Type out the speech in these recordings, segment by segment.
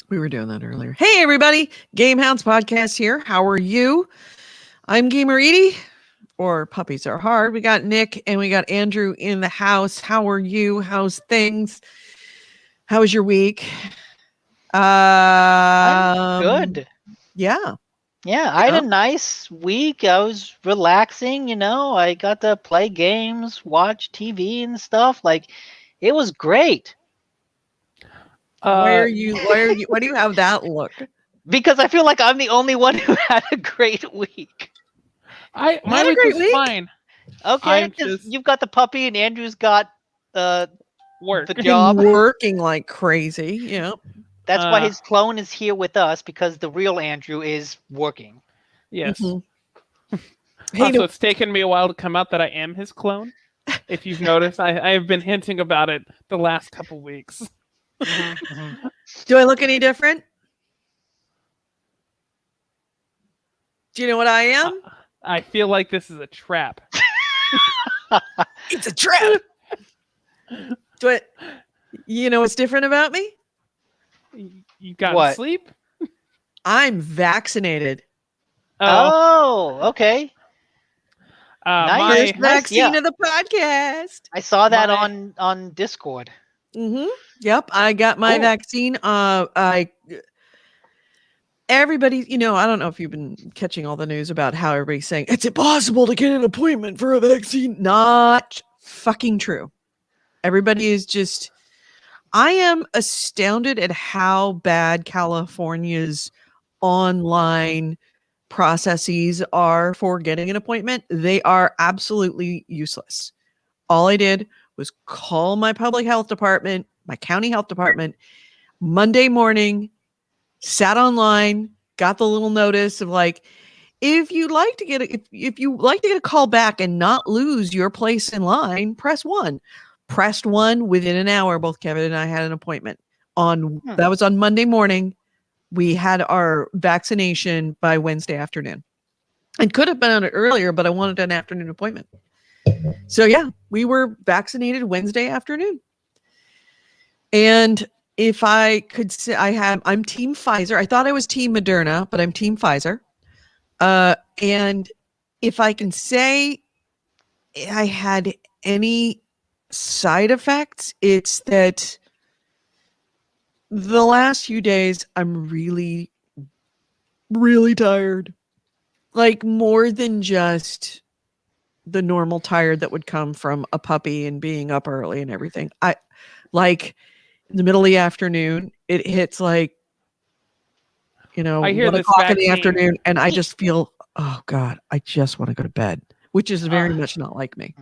We were doing that earlier. Hey, everybody. GameHounds podcast here. How are you? I'm Gamer Edie, or Puppies Are Hard. We got Nick and we got Andrew in the house. How are you? How's things? How was your week? I'm good. Yeah. Yeah, I had a nice week. I was relaxing, I got to play games, watch TV and stuff. Like, it was great. Why do you have that look? Because I feel like I'm the only one who had a great week. My week was fine. Okay, because you've got the puppy and Andrew's got work. The job. Working like crazy. Yeah. That's why his clone is here with us, because the real Andrew is working. Yes. Mm-hmm. Also, it's taken me a while to come out that I am his clone. If you've noticed, I have been hinting about it the last couple weeks. Mm-hmm. Do I look any different? Do you know what I am? I feel like this is a trap. It's a trap. You know what's different about me? You got sleep? I'm vaccinated. Oh, okay. Nice. Vaccine of the podcast. I saw that on Discord. Mm-hmm. Yep, I got my vaccine. Everybody, I don't know if you've been catching all the news about how everybody's saying it's impossible to get an appointment for a vaccine. Not fucking true. Everybody is just... I am astounded at how bad California's online processes are for getting an appointment. They are absolutely useless. All I did was call my public health department, my county health department, Monday morning, sat online, got the little notice of like, if you'd like to get a call back and not lose your place in line, press 1. Pressed 1 within an hour. Both Kevin and I had an appointment that was on Monday morning. We had our vaccination by Wednesday afternoon. And could have been on it earlier, but I wanted an afternoon appointment. So yeah, we were vaccinated Wednesday afternoon. And if I could say I'm team Pfizer. I thought I was team Moderna, but I'm team Pfizer. And if I can say I had any side effects, it's that the last few days I'm really, really tired. Like more than just the normal tired that would come from a puppy and being up early and everything. I like in the middle of the afternoon, it hits like, I hear 1 this o'clock in vaccine. the afternoon, and I just feel, oh God, I just want to go to bed, which is very much not like me.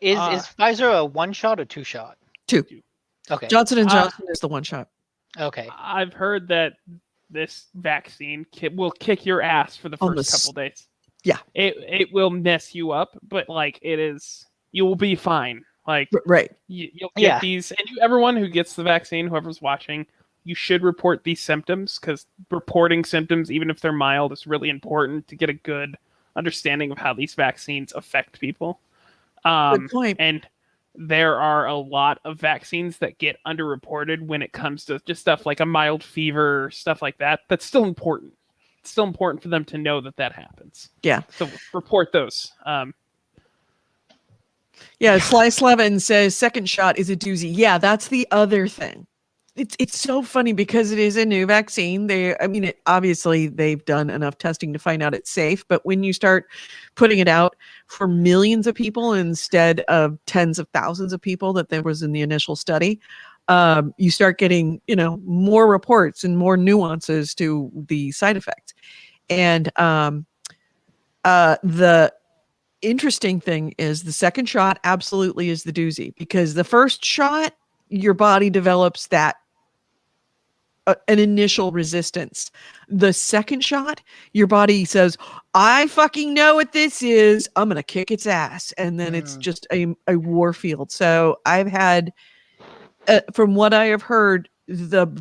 Is Pfizer a 1-shot or 2-shot? 2. Okay. Johnson & Johnson is the 1-shot. Okay. I've heard that this vaccine will kick your ass for the first couple days. Yeah. It will mess you up, but like you will be fine. Like right. You'll get these, and everyone who gets the vaccine, whoever's watching, you should report these symptoms, because reporting symptoms, even if they're mild, is really important to get a good understanding of how these vaccines affect people. Good point. And there are a lot of vaccines that get underreported when it comes to just stuff like a mild fever, stuff like that. That's still important. It's still important for them to know that happens. Yeah. So report those. Yeah, Slice Levin says second shot is a doozy. Yeah, that's the other thing. It's so funny because it is a new vaccine. Obviously they've done enough testing to find out it's safe, but when you start putting it out for millions of people instead of tens of thousands of people that there was in the initial study, you start getting, more reports and more nuances to the side effects. And the interesting thing is the second shot absolutely is the doozy, because the first shot, your body develops an initial resistance. The second shot, your body says, I fucking know what this is. I'm going to kick its ass. And then it's just a war field. So I've had, from what I have heard, you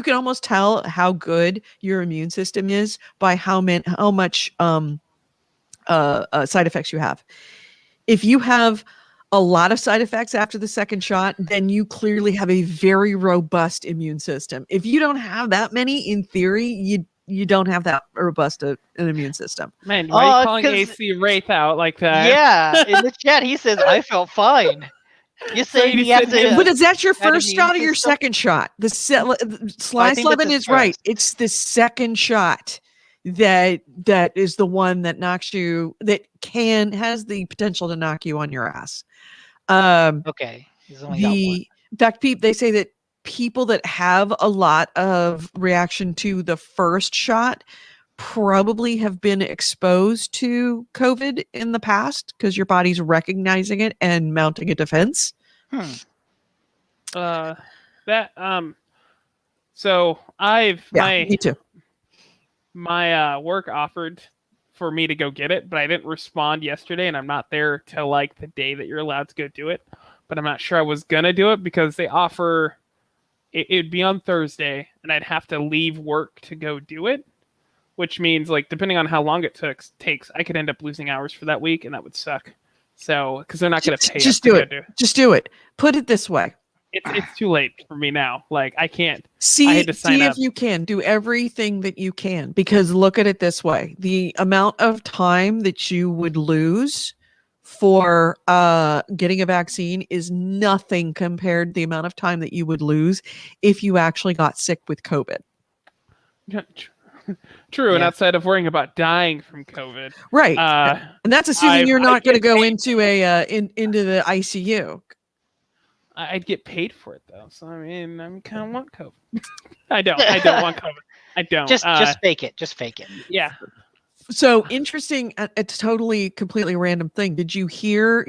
can almost tell how good your immune system is by how much side effects you have. If you have a lot of side effects after the second shot, then you clearly have a very robust immune system. If you don't have that many, in theory, you don't have that robust an immune system. Man, why are you calling 'cause- AC Wraith out like that? Yeah, in the chat he says I felt fine. You're So saying you he has said- to. But is that your That first immune shot or your system? second shot? Sly think that's Slevin his is right. first. It's the second shot that is the one that knocks you, that has the potential to knock you on your ass. Okay, he's only got one. In fact, they say that people that have a lot of reaction to the first shot probably have been exposed to COVID in the past because your body's recognizing it and mounting a defense. So Me too. my work offered for me to go get it, but I didn't respond yesterday, and I'm not there till like the day that you're allowed to go do it. But I'm not sure I was gonna do it because they offer it'd be on Thursday, and I'd have to leave work to go do it, which means like depending on how long it takes, I could end up losing hours for that week, and that would suck. So because they're not gonna pay. Just do it. Just do it. Put it this way. It's too late for me now. Like I can't. See, I had to sign see up. if you can do everything that you can, because look at it this way: the amount of time that you would lose for getting a vaccine is nothing compared to the amount of time that you would lose if you actually got sick with COVID. True, and Yeah. outside of worrying about dying from COVID, Right, and that's assuming you're not going to get go paid into into the ICU. I'd get paid for it though. So I mean, I kind of want COVID. I don't want COVID. I don't. Just fake it. Just fake it. Yeah. So interesting. It's totally completely random thing. Did you hear?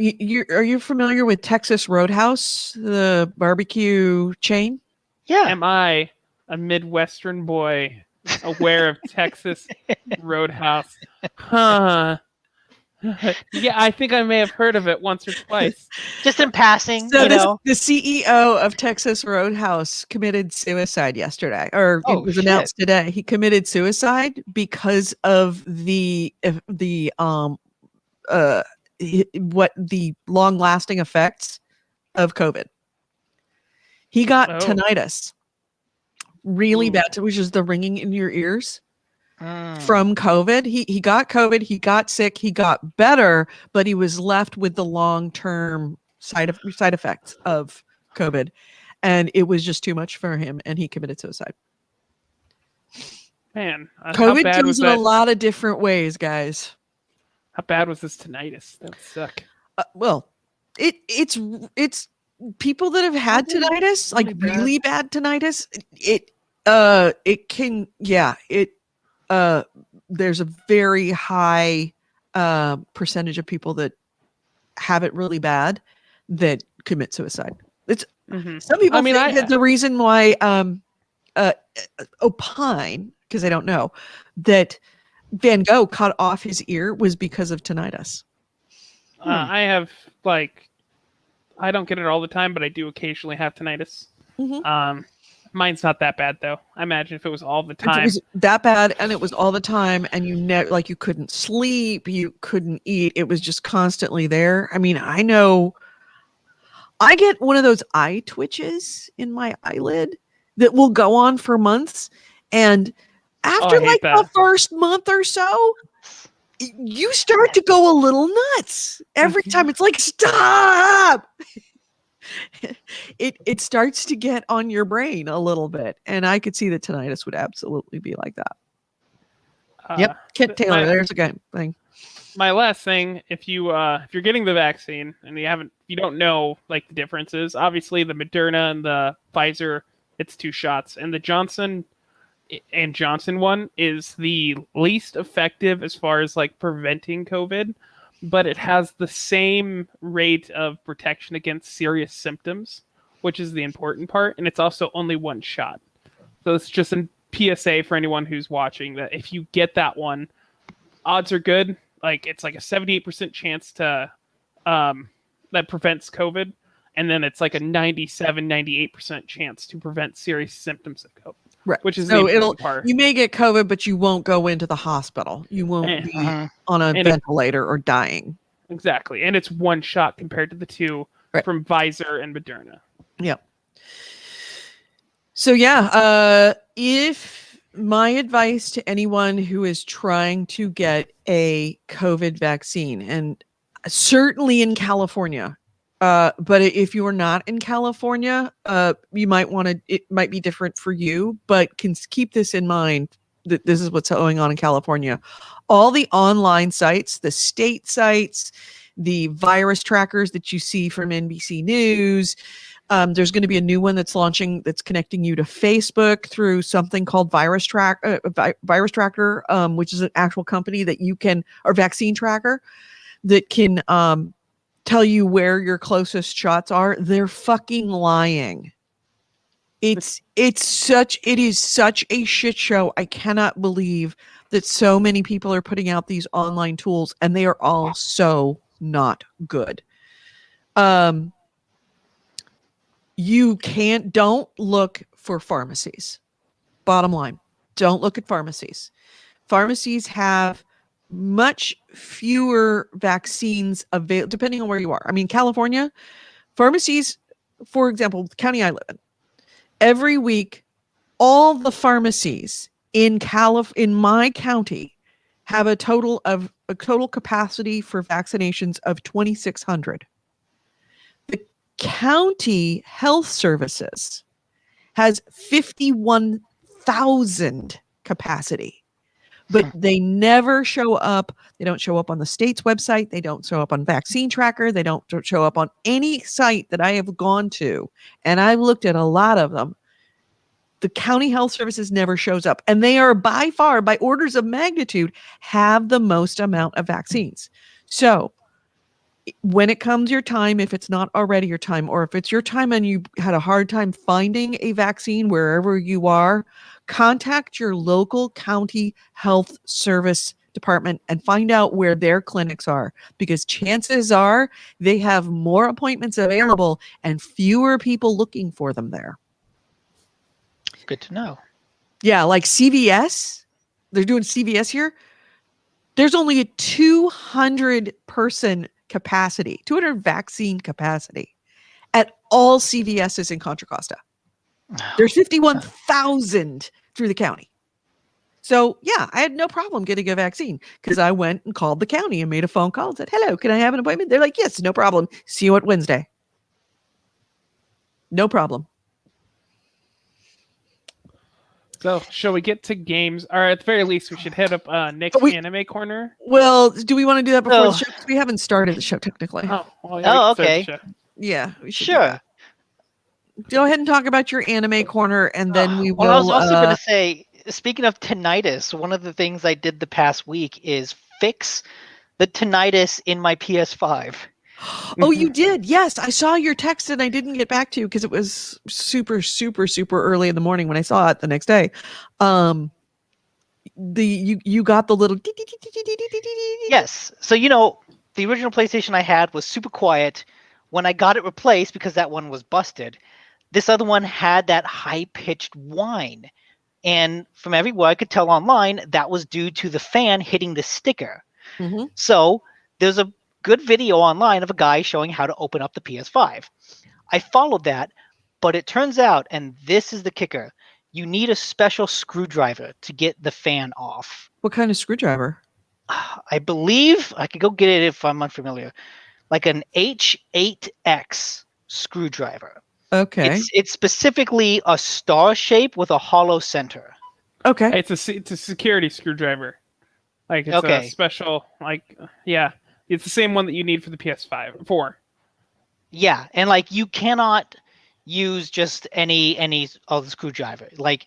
Are you familiar with Texas Roadhouse, the barbecue chain? Yeah. Am I a Midwestern boy aware of Texas Roadhouse? Huh. Yeah, I think I may have heard of it once or twice. Just in passing, So you know. the CEO of Texas Roadhouse committed suicide yesterday, or Oh, it was shit. announced today. He committed suicide because of what the long-lasting effects of COVID. He got tinnitus, really Ooh. bad, which is the ringing in your ears Mm. from COVID. He got COVID, he got sick, he got better, but he was left with the long-term side effects of COVID, and it was just too much for him, and he committed suicide. Man, how COVID bad was kills in a that? lot of different ways, guys. How bad was this tinnitus? That would suck. Well, it's people that have had tinnitus, like really bad. really bad tinnitus. It can, there's a very high percentage of people that have it really bad that commit suicide. It's some people think that the reason why opine, because I don't know, that Van Gogh cut off his ear was because of tinnitus. I have I don't get it all the time, but I do occasionally have tinnitus. Mine's not that bad though. I imagine if it was all the time. If it was that bad and it was all the time, and you couldn't sleep, you couldn't eat, it was just constantly there. I mean, I know I get one of those eye twitches in my eyelid that will go on for months, and after the first month or so, you start to go a little nuts every time. It's like, stop. It starts to get on your brain a little bit, and I could see that tinnitus would absolutely be like that. Yep, Kent Taylor, there's a good thing. My last thing, if you're getting the vaccine and you don't know like the differences, obviously the Moderna and the Pfizer, it's 2 shots, and the Johnson & Johnson one is the least effective as far as like preventing COVID, but it has the same rate of protection against serious symptoms, which is the important part, and it's also only 1 shot. So it's just a PSA for anyone who's watching that if you get that one, odds are good. Like it's like a 78% chance to that prevents COVID, and then it's like a 98% chance to prevent serious symptoms of COVID. Right. Which is so the important part. You may get COVID, but you won't go into the hospital. You won't be on a ventilator or dying. exactly. And it's one shot compared to the two from Pfizer and Moderna. Yeah. So if my advice to anyone who is trying to get a COVID vaccine, and certainly in California, but if you are not in California, you might want to, it might be different for you, but can keep this in mind that this is what's going on in California. All the online sites, the state sites, the virus trackers that you see from NBC News, there's going to be a new one that's launching that's connecting you to Facebook through something called Virus Tracker, which is an actual company that you can, or Vaccine Tracker, that can tell you where your closest shots are. They're fucking lying. It is such a shit show. I cannot believe that so many people are putting out these online tools, and they are all so not good. Don't look for pharmacies. Bottom line, don't look at pharmacies. Pharmacies have much fewer vaccines available, depending on where you are. I mean, California, pharmacies, for example, the county I live in, every week, all the pharmacies in my county have a total capacity for vaccinations of 2,600. The county health services has 51,000 capacity, but they never show up. They don't show up on the state's website. They don't show up on Vaccine Tracker. They don't show up on any site that I have gone to. And I've looked at a lot of them. The county health services never shows up. And they are by far, by orders of magnitude, have the most amount of vaccines. So when it comes your time, if it's not already your time, or if it's your time and you had a hard time finding a vaccine wherever you are, contact your local county health service department and find out where their clinics are, because chances are they have more appointments available and fewer people looking for them there. Good to know. Yeah, like CVS, they're doing CVS here. There's only a 200 person capacity, 200 vaccine capacity at all CVS's in Contra Costa. There's 51,000 through the county. So yeah, I had no problem getting a vaccine because I went and called the county and made a phone call and said, hello, can I have an appointment? They're like, yes, no problem. See you at Wednesday. No problem. So, shall we get to games? Or at the very least, we should hit up Nick's Anime Corner. Well, do we want to do that before the show? Because we haven't started the show technically. Okay. Yeah, we should. Sure. Go ahead and talk about your Anime Corner, and then we will. Well, I was also going to say, speaking of tinnitus, one of the things I did the past week is fix the tinnitus in my PS5. Oh, you did? Yes, I saw your text and I didn't get back to you because it was super, super, super early in the morning when I saw it the next day. You got the little. Yes. So the original PlayStation I had was super quiet. When I got it replaced, because that one was busted, this other one had that high-pitched whine. And from everywhere I could tell online, that was due to the fan hitting the sticker. Mm-hmm. So there's a good video online of a guy showing how to open up the PS5. I followed that, but it turns out, and this is the kicker, you need a special screwdriver to get the fan off. What kind of screwdriver? I believe, I could go get it if I'm unfamiliar, like an H8X screwdriver. Okay. It's specifically a star shape with a hollow center. Okay. It's a security screwdriver. Like it's a special, it's the same one that you need for the PS4. Yeah, and you cannot use just any other screwdriver. Like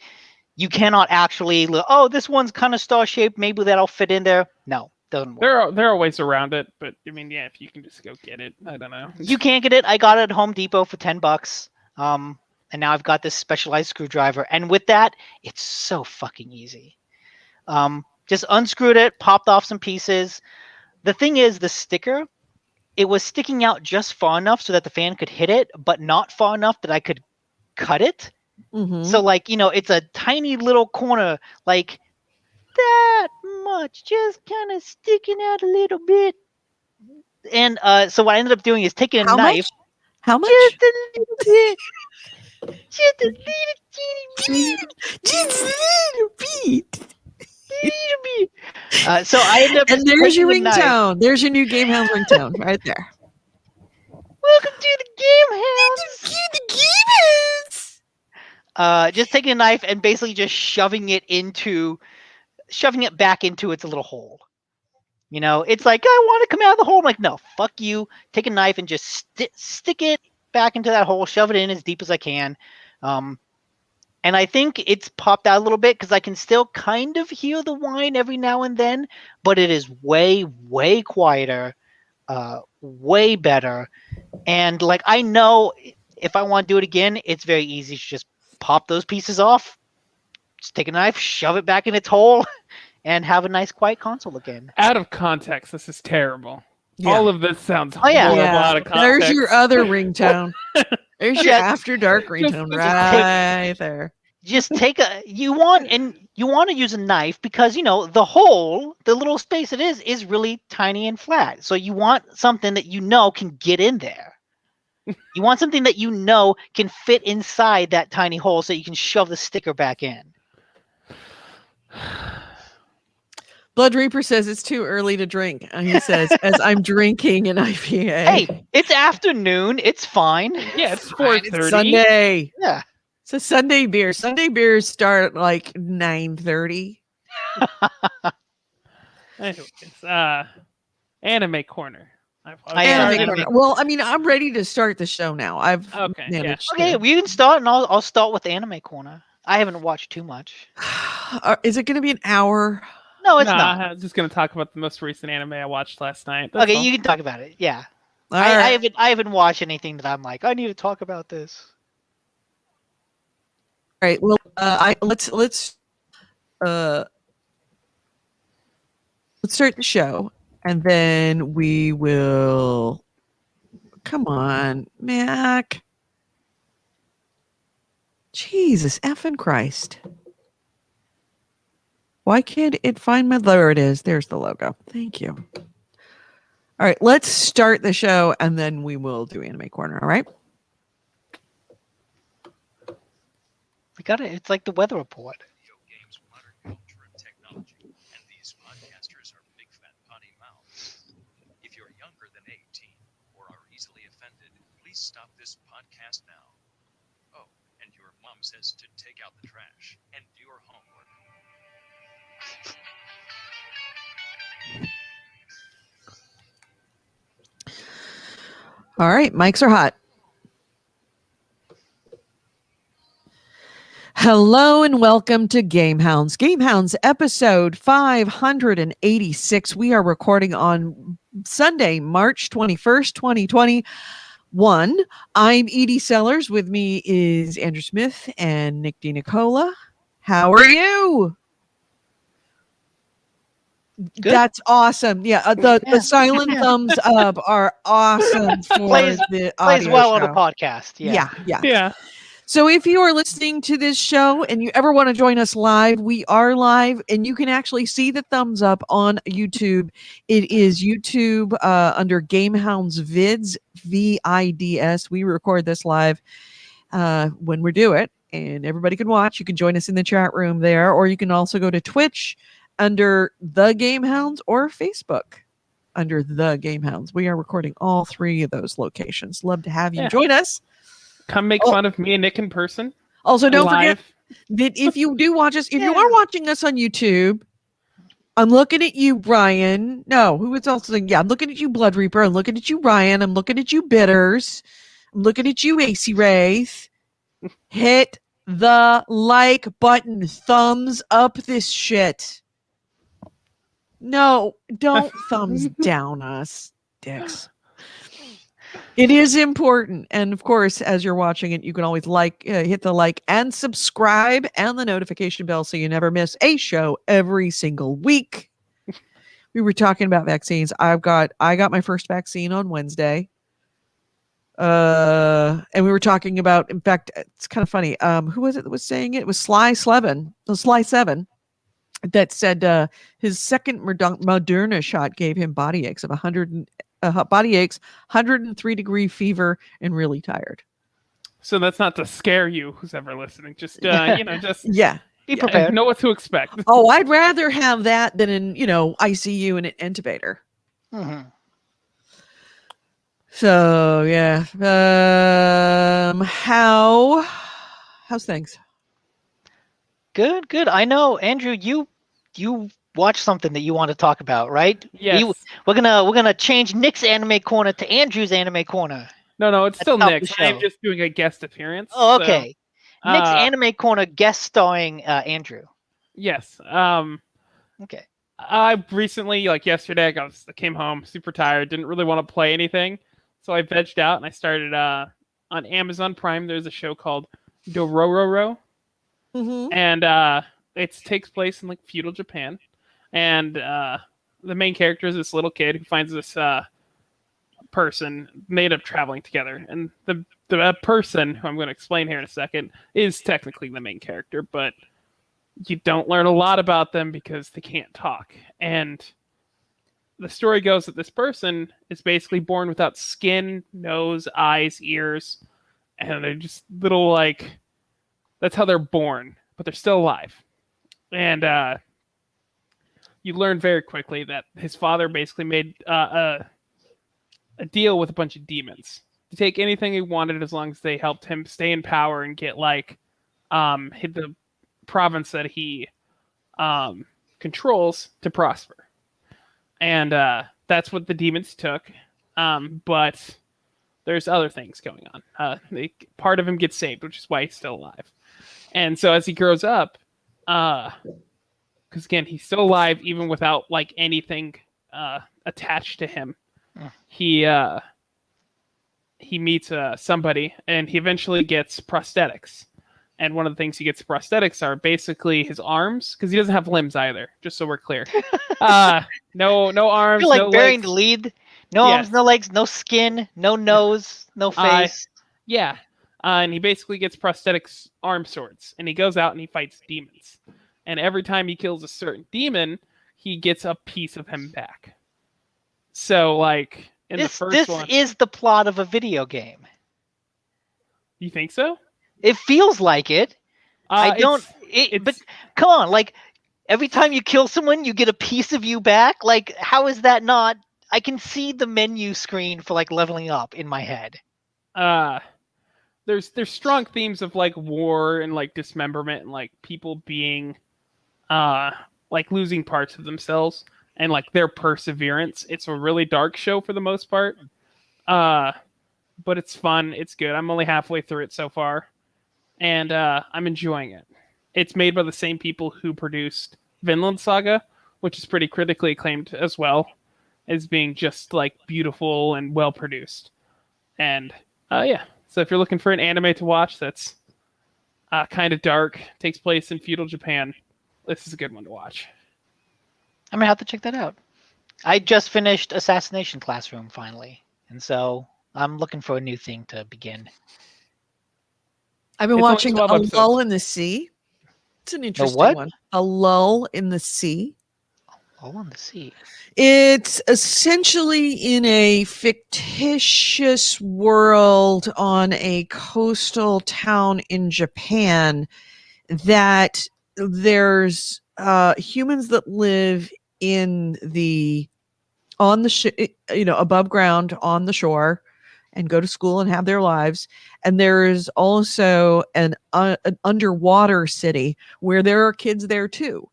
you cannot actually this one's kind of star shaped, maybe that'll fit in there. No, doesn't work. There are ways around it, but I mean, yeah, if you can just go get it, I don't know. You can't get it. I got it at Home Depot for $10. And now I've got this specialized screwdriver, and with that, it's so fucking easy. Just unscrewed it, popped off some pieces. The thing is, the sticker, it was sticking out just far enough so that the fan could hit it, but not far enough that I could cut it. Mm-hmm. So, it's a tiny little corner, like that much, just kind of sticking out a little bit. And so what I ended up doing is taking a How knife. much? How much? Just a little bit. Just a little teeny Just a little bit. bit. So I ended up And there's your taking a knife. ringtone. There's your new GameHounds ringtone right there. Welcome to the GameHounds. The GameHounds. Just taking a knife and basically just shoving it back into its little hole. You know, it's like, I want to come out of the hole. I'm like, no, fuck you. Take a knife and just stick it back into that hole, shove it in as deep as I can. And I think it's popped out a little bit because I can still kind of hear the whine every now and then, but it is way, way quieter, way better. And like, I know if I want to do it again, it's very easy to just pop those pieces off, just take a knife, shove it back in its hole, and have a nice quiet console again. Out of context, this is terrible. Yeah. All of this sounds yeah. horrible Yeah. out of context. There's your other ringtone. There's your after dark ringtone right there. Just take you want to use a knife because the hole, the little space it is really tiny and flat. So you want something that can get in there. You want something that can fit inside that tiny hole so you can shove the sticker back in. Blood Reaper says it's too early to drink. And he says, as I'm drinking an IPA. Hey, it's afternoon. It's fine. Yeah, it's 4:30. It's Sunday. Yeah. It's a Sunday beer. Sunday beers start like 9:30. Anyways, Anime Corner. Anime Corner. Well, I mean, I'm ready to start the show now. I've managed. Okay, we can start, and I'll start with Anime Corner. I haven't watched too much. Is it going to be an hour? No, it's not. I was just going to talk about the most recent anime I watched last night. Okay, you can talk about it. Yeah, I haven't watched anything that I'm like, I need to talk about this. All right. Well, let's start the show, and then we will. Come on, Mac. Jesus effing Christ! Why can't it find my? There it is. There's the logo. Thank you. All right, let's start the show, and then we will do Anime Corner. All right. We got it. It's like the weather report. Video games, modern culture, and technology, and these podcasters are big fat potty mouths. If you're younger than 18 or are easily offended, please stop this podcast now. Oh, and your mom says to take out the trash and do your homework. All right, mics are hot. Hello and welcome to GameHounds. GameHounds episode 586. We are recording on Sunday, March 21st, 2021. I'm Edie Sellers. With me is Andrew Smith and Nick DiNicola. How are you? Good. That's awesome. Yeah, the silent thumbs up are awesome for the audio Plays well on show. a podcast. Yeah. So if you are listening to this show and you ever want to join us live, we are live, and you can actually see the thumbs up on YouTube. It is YouTube under GameHounds Vids, VIDS. We record this live when we do it, and everybody can watch. You can join us in the chat room there, or you can also go to Twitch under The GameHounds or Facebook under The GameHounds. We are recording all three of those locations. Love to have you join us. Come make fun of me and Nick in person. Also, don't live. forget that if you do watch us, if you are watching us on YouTube, I'm looking at you, Brian. No, who was also saying, I'm looking at you, Blood Reaper. I'm looking at you, Ryan. I'm looking at you, Bitters. I'm looking at you, AC Wraith. Hit the like button. Thumbs up this shit. No, don't thumbs down us, dicks. It is important. And of course, as you're watching it, you can always hit the like and subscribe and the notification bell so you never miss a show every single week. We were talking about vaccines. I got my first vaccine on Wednesday. And we were talking about, in fact, it's kind of funny. Who was it that was saying it? It was Sly 7 that said his second Moderna shot gave him body aches of 100 body aches, 103-degree fever, and really tired. So that's not to scare you, who's ever listening. Just just Yeah. Be prepared. know what to expect. Oh, I'd rather have that than in ICU and an intubator. Hmm. So yeah. How's things? Good. I know, Andrew. You watched something that you want to talk about, right? Yes. We're gonna change Nick's anime corner to Andrew's anime corner. No, it's At still the top of Nick's. the I'm show. just doing a guest appearance. Oh, so, okay. Nick's uh, anime corner guest starring Andrew. Yes. Okay. I recently, like yesterday, I came home super tired, didn't really want to play anything, so I vegged out and I started on Amazon Prime. There's a show called Dororo, Mm-hmm. and it takes place in like feudal Japan, and the main character is this little kid who finds this person made up traveling together, and the person who I'm going to explain here in a second is technically the main character, but you don't learn a lot about them because they can't talk. And the story goes that this person is basically born without skin, nose, eyes, ears, and they're just little that's how they're born, but they're still alive. And you learn very quickly that his father basically made a deal with a bunch of demons to take anything he wanted as long as they helped him stay in power and get hit the province that he controls to prosper. And that's what the demons took. But there's other things going on. Part of him gets saved, which is why he's still alive. And so as he grows up, because again, he's still alive even without anything attached to him. He meets somebody, and he eventually gets prosthetics. And one of the things he gets prosthetics are basically his arms, because he doesn't have limbs either. Just so we're clear, no arms, You're no burying legs. the lead. No arms, no legs, no skin, no nose, no face. Yeah, and he basically gets prosthetics arm swords, and he goes out and he fights demons. And every time he kills a certain demon, he gets a piece of him back. So, in the first one, this is the plot of a video game. You think so? It feels like it. I don't. But come on, every time you kill someone, you get a piece of you back. How is that not? I can see the menu screen for leveling up in my head. There's strong themes of war and dismemberment and people being losing parts of themselves and their perseverance. It's a really dark show for the most part. But it's fun. It's good. I'm only halfway through it so far, and I'm enjoying it. It's made by the same people who produced Vinland Saga, which is pretty critically acclaimed as well, as being just beautiful and well produced. And yeah, so if you're looking for an anime to watch that's kind of dark, takes place in feudal Japan, this is a good one to watch. I'm gonna have to check that out. I just finished Assassination Classroom finally, and so I'm looking for a new thing to begin. I've been watching A Lull in the Sea. It's an interesting one. A Lull in the Sea. Lull in the Sea. It's essentially in a fictitious world on a coastal town in Japan that there's humans that live above ground on the shore and go to school and have their lives. And there is also an underwater city where there are kids there too.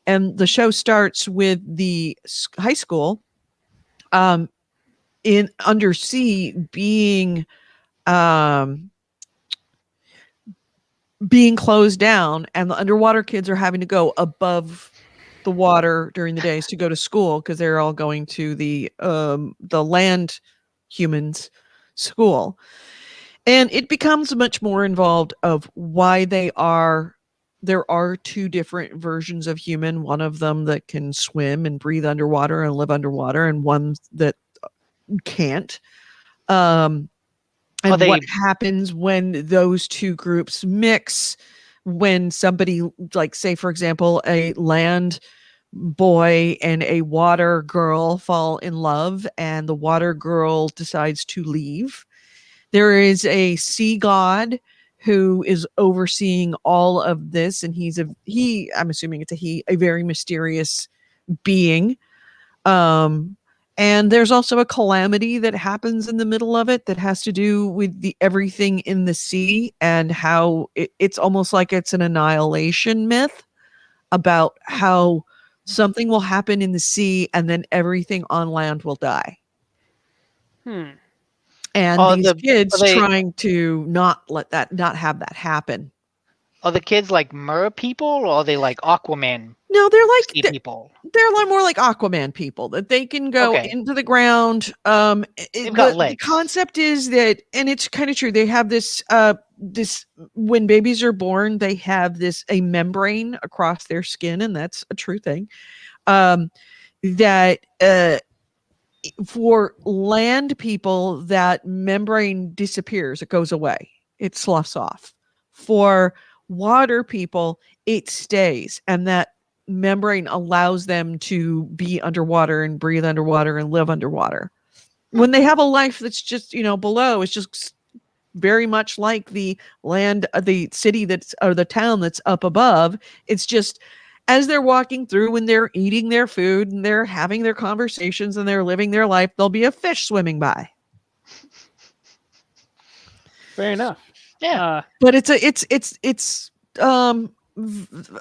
And the show starts with the high school in undersea being closed down, and the underwater kids are having to go above the water during the days to go to school because they're all going to the land humans school. And it becomes much more involved of why there are two different versions of human, one of them that can swim and breathe underwater and live underwater, and one that can't. And what happens when those two groups mix, when somebody, say, for example, a land boy and a water girl fall in love, and the water girl decides to leave. There is a sea god who is overseeing all of this, and I'm assuming it's a very mysterious being. And there's also a calamity that happens in the middle of it that has to do with everything in the sea, and how it's almost like it's an annihilation myth about how something will happen in the sea and then everything on land will die. And these kids trying to not have that happen. Are the kids like mer people, or are they like Aquaman? No, they're like people. They're more like Aquaman people, that they can go into the ground. They've got legs. The concept is that, and it's kind of true. They have this when babies are born, they have a membrane across their skin, and that's a true thing. That for land people, that membrane disappears. It goes away. It sloughs off. For water people, it stays, and that membrane allows them to be underwater and breathe underwater and live underwater. When they have a life that's just, below, it's just very much like the land, the city or the town that's up above. It's just, as they're walking through and they're eating their food and they're having their conversations and they're living their life, there'll be a fish swimming by. Fair enough. Yeah. But it's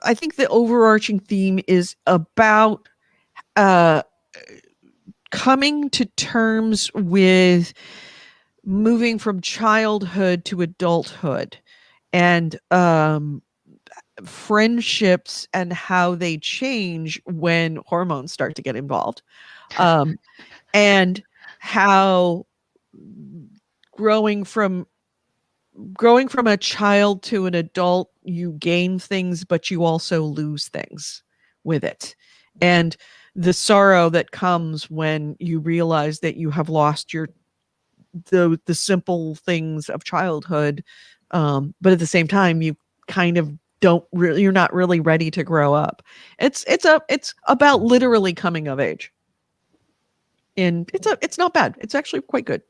I think the overarching theme is about coming to terms with moving from childhood to adulthood, and friendships and how they change when hormones start to get involved, and how growing from a child to an adult, you gain things, but you also lose things with it. And the sorrow that comes when you realize that you have lost the simple things of childhood. But at the same time, you kind of you're not really ready to grow up. It's about literally coming of age. And it's not bad. It's actually quite good.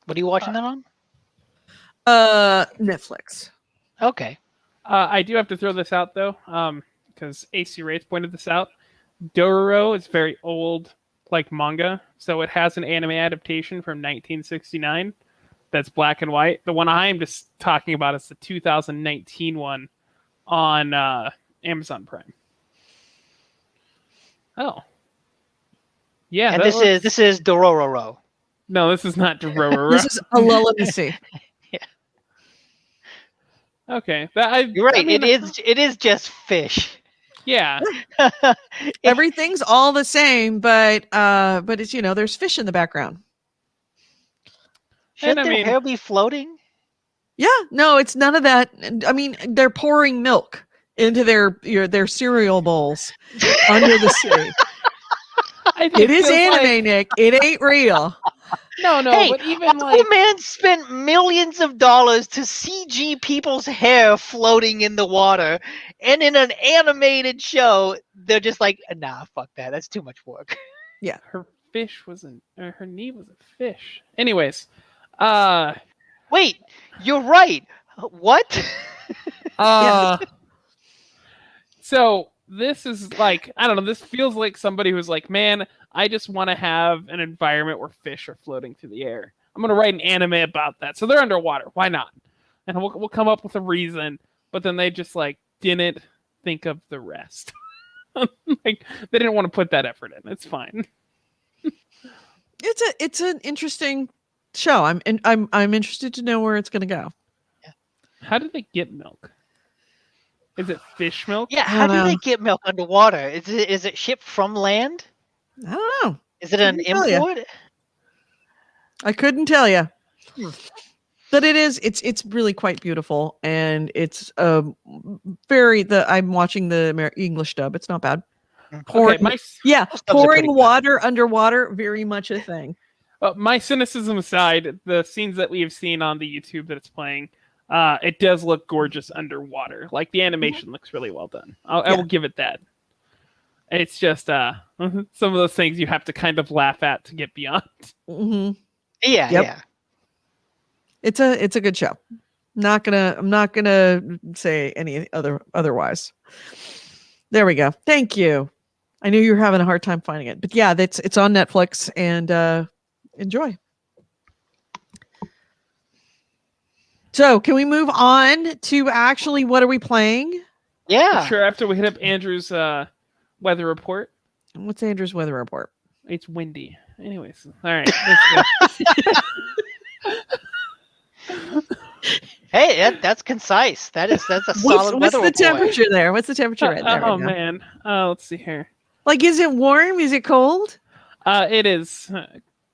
What are you watching that on? Netflix. Okay. I do have to throw this out though, because AC Rates pointed this out. Dororo is very old, like manga, so it has an anime adaptation from 1969 that's black and white. The one I am just talking about is the 2019 one on Amazon Prime. Oh, yeah. And this is Dororo. No, this is not Dororo. This is a lullaby. Okay, you're right. I mean, it is just fish. Yeah. Everything's all the same, but it's there's fish in the background. Shouldn't their hair be floating? Yeah, no, it's none of that. I mean, they're pouring milk into their cereal bowls under the sea. It is anime, Nick. It ain't real. No, hey, but even man spent millions of dollars to CG people's hair floating in the water, and in an animated show, they're just like, nah, fuck that. That's too much work. Yeah, her knee was a fish. Anyways, wait, you're right. What? So this is like, I don't know, this feels like somebody who's like, man, I just want to have an environment where fish are floating through the air. I'm going to write an anime about that. So they're underwater. Why not? And we'll come up with a reason. But then they just like didn't think of the rest. Like they didn't want to put that effort in. It's fine. It's an interesting show. I'm interested to know where it's going to go. How did they get milk? Is it fish milk? Yeah, how do they get milk underwater? Is it shipped from land? I don't know. Is it an import? I couldn't tell you. But it's really quite beautiful, and it's I'm watching the English dub. It's not bad. Pouring water underwater, very much a thing. My cynicism aside, the scenes that we have seen on the YouTube that it's playing, it does look gorgeous underwater. Like the animation looks really well done. I will give it that. It's just some of those things you have to kind of laugh at to get beyond. Hmm. Yeah, Yep. yeah. It's a good show. I'm not gonna say any otherwise. There we go. Thank you. I knew you were having a hard time finding it, but yeah, it's on Netflix, and enjoy. So, can we move on to actually what are we playing? Yeah. Sure, after we hit up Andrew's weather report. What's Andrew's weather report? It's windy. Anyways, all right. Let's go. Hey, that's concise. That's a solid What's weather the report. temperature there? What's the temperature right there? Oh right now? man. Let's see here. Like, is it warm? Is it cold? It is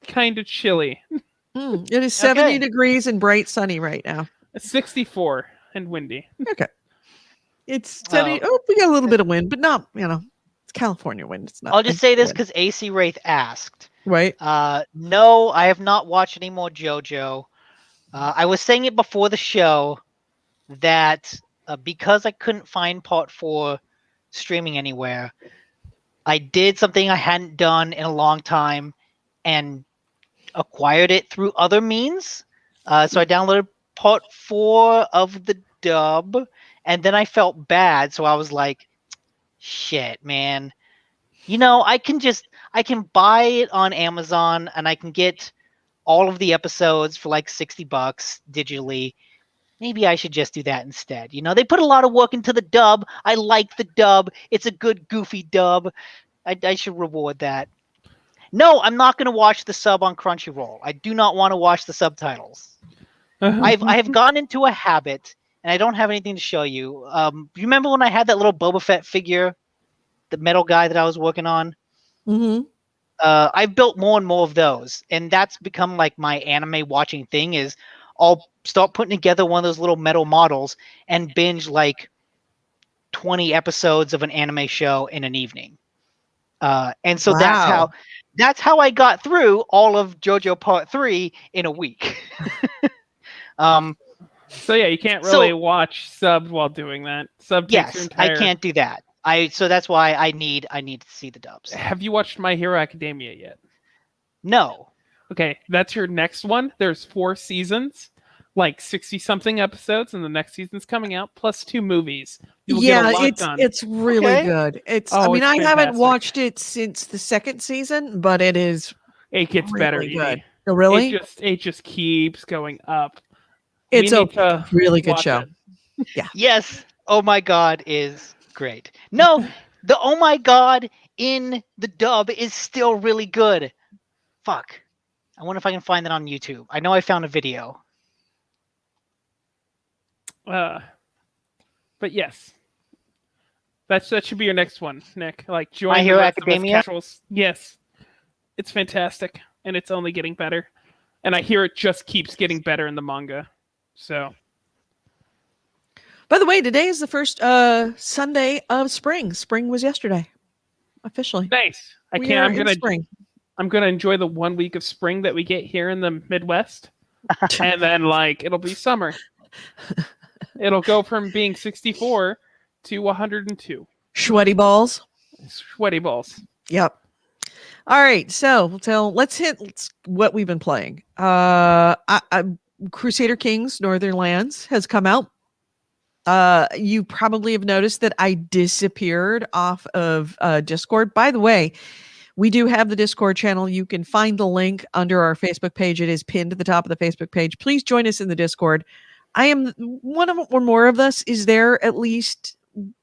kind of chilly. It is 70 Okay. degrees and bright sunny right now. It's 64 and windy. Okay. It's 70. Oh, we got a little bit of wind, but not, it's California wind. It's not. I'll just say this wind, because AC Wraith asked. right? No, I have not watched any more JoJo. I was saying it before the show that because I couldn't find Part 4 streaming anywhere, I did something I hadn't done in a long time and acquired it through other means. So I downloaded Part 4 of the dub, and then I felt bad, so I was like, shit, man. I can buy it on Amazon and I can get all of the episodes for like $60 digitally. Maybe I should just do that instead. They put a lot of work into the dub. I like the dub. It's a good goofy dub. I should reward that. No, I'm not going to watch the sub on Crunchyroll. I do not want to watch the subtitles. I have gone into a habit, and I don't have anything to show you. You remember when I had that little Boba Fett figure, the metal guy that I was working on? Mm-hmm. I've built more and more of those, and that's become like my anime watching thing. Is I'll start putting together one of those little metal models and binge like 20 episodes of an anime show in an evening. And so that's how I got through all of JoJo Part 3 in a week. So yeah, you can't really watch sub while doing that. Sub takes your Yes, entire... I can't do that. So that's why I need to see the dubs. Have you watched My Hero Academia yet? No. Okay, that's your next one. There's 4 seasons, like 60-something episodes, and the next season's coming out, plus 2 movies. You'll get a lot done. It's really Okay. good. It's Oh, I mean, it's I haven't fantastic. watched it since the 2nd season, but it is It gets really better. good. Edie. Oh, really? It just keeps going up. It's We a need to really good watch show. it. Yes. Oh my God is great. No, the oh my God in the dub is still really good. Fuck. I wonder if I can find that on YouTube. I know I found a video. But yes, that should be your next one, Nick. Like join My the Hero rest of us Academia? casuals. Yes, it's fantastic, and it's only getting better. And I hear it just keeps getting better in the manga. So By the way, today is the first Sunday of spring. Spring was yesterday, officially. nice. We are in spring. I'm gonna enjoy the 1 week of spring that we get here in the Midwest, and then it'll be summer. It'll go from being 64 to 102. Sweaty balls. Sweaty balls. Yep. All right, so let's hit what we've been playing. Crusader Kings Northern Lands has come out. You probably have noticed that I disappeared off of Discord. By the way, we do have the Discord channel. You can find the link under our Facebook page. It is pinned to the top of the Facebook page. Please join us in the Discord. I am one of or more of us is there at least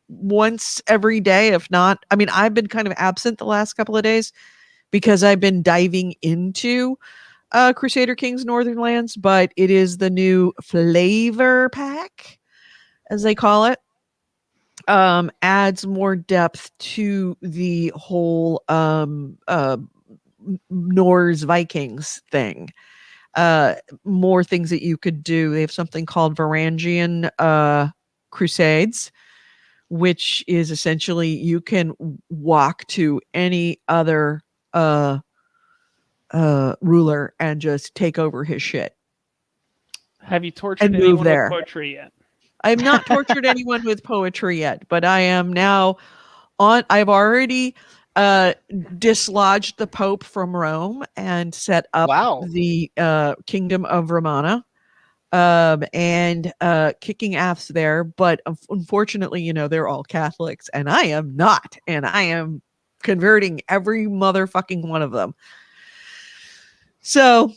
once every day, if not. I mean, I've been kind of absent the last couple of days because I've been diving into Crusader Kings Northern Lands, but it is the new flavor pack, as they call it. Adds more depth to the whole Norse Vikings thing. More things that you could do. They have something called Varangian Crusades, which is essentially you can walk to any other ruler and just take over his shit. Have you tortured And move anyone there. with poetry yet? I have not tortured anyone with poetry yet, but I am now I've already dislodged the Pope from Rome and set up Wow. the Kingdom of Romana, and kicking ass there. But unfortunately, they're all Catholics, and I am not, and I am converting every motherfucking one of them. So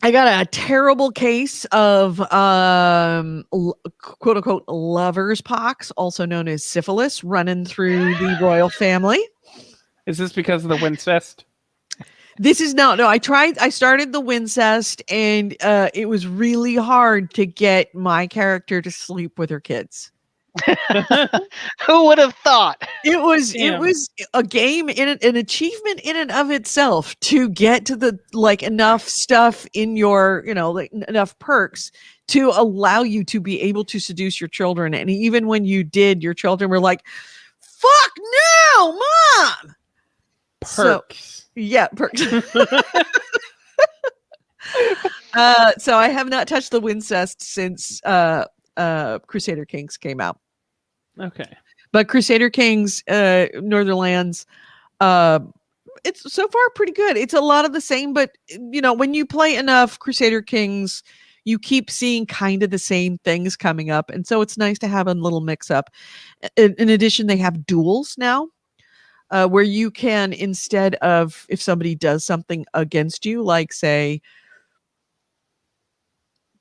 I got a terrible case of quote unquote lover's pox, also known as syphilis, running through the royal family. Is this because of the Wincest? This is no. I started the Wincest, and it was really hard to get my character to sleep with her kids. Who would have thought? It was Damn. a game an achievement in and of itself to get to the enough stuff in your enough perks to allow you to be able to seduce your children. And even when you did, your children were like, "Fuck no, mom!" Perks. Yeah, perks. So I have not touched the Wincest since Crusader Kings came out. Okay. But Crusader Kings, Northernlands, it's so far pretty good. It's a lot of the same, but when you play enough Crusader Kings, you keep seeing kind of the same things coming up, and so it's nice to have a little mix up. In addition, they have duels now, where you can, instead of, if somebody does something against you, like say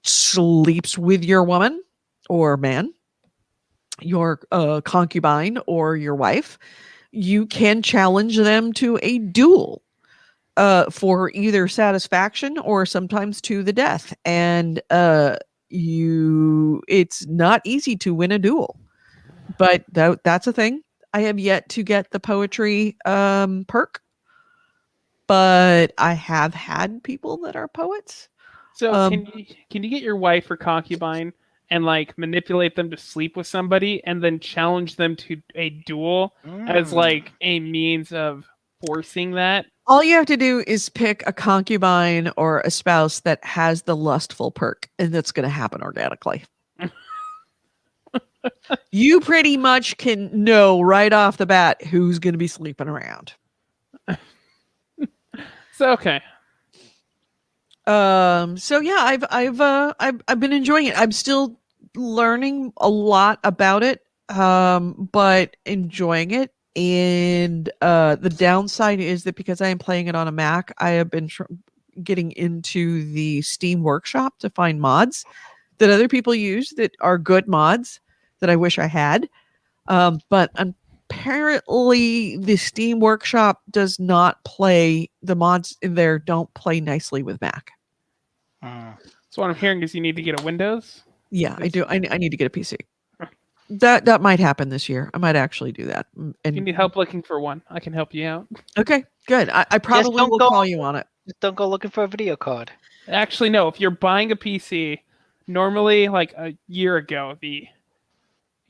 sleeps with your woman or man, your concubine or your wife, you can challenge them to a duel for either satisfaction or sometimes to the death. And it's not easy to win a duel, but that's a thing. I have yet to get the poetry perk, but I have had people that are poets. So can you get your wife or concubine and manipulate them to sleep with somebody and then challenge them to a duel as a means of forcing that? All you have to do is pick a concubine or a spouse that has the lustful perk, and that's going to happen organically. You pretty much can know right off the bat who's going to be sleeping around. So okay. So yeah, I've been enjoying it. I'm still learning a lot about it, but enjoying it. And the downside is that because I am playing it on a Mac, I have been getting into the Steam Workshop to find mods that other people use that are good mods that I wish I had. But apparently the Steam Workshop does not play, the mods in there don't play nicely with Mac. So what I'm hearing is you need to get a Windows? Yeah, I do. I need to get a PC. That might happen this year. I might actually do that. If And you need help looking for one, I can help you out. okay, good. I probably don't will go- call you on it. Just don't go looking for a video card. Actually, no. If you're buying a PC, normally a year ago,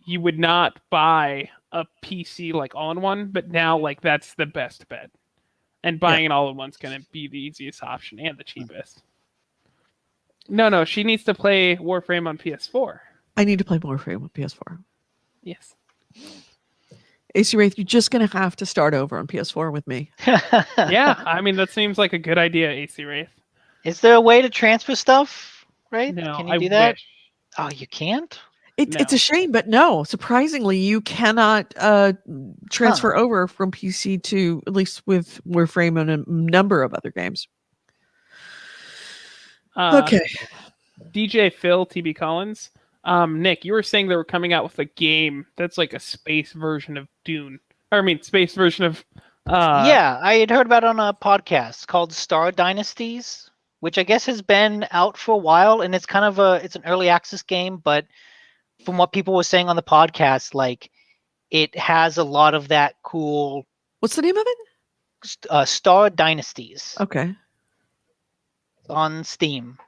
you would not buy a PC all in one, but now that's the best bet. And buying it all in one's going to be the easiest option and the cheapest. No, she needs to play Warframe on PS4. I need to play Warframe with PS4. Yes. AC Wraith, you're just going to have to start over on PS4 with me. Yeah, I mean, that seems like a good idea, AC Wraith. Is there a way to transfer stuff? Right? No, Can you I do that? wish. Oh, you can't? It's a shame, but no, surprisingly, you cannot transfer over from PC to, at least with Warframe and a number of other games. Okay. DJ Phil, TB Collins. Nick, you were saying they were coming out with a game that's like a space version of Dune. Space version of... Yeah, I had heard about it on a podcast called Star Dynasties, which I guess has been out for a while, and it's kind of it's an early access game, but from what people were saying on the podcast, it has a lot of that cool... What's the name of it? Star Dynasties. Okay. On Steam.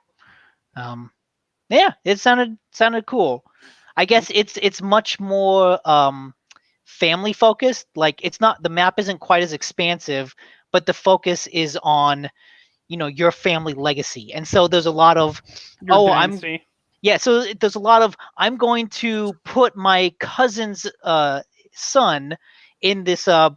Yeah, it sounded cool. I guess it's much more family focused. It's not, the map isn't quite as expansive, but the focus is on your family legacy. And so there's a lot of there's a lot of I'm going to put my cousin's son in this on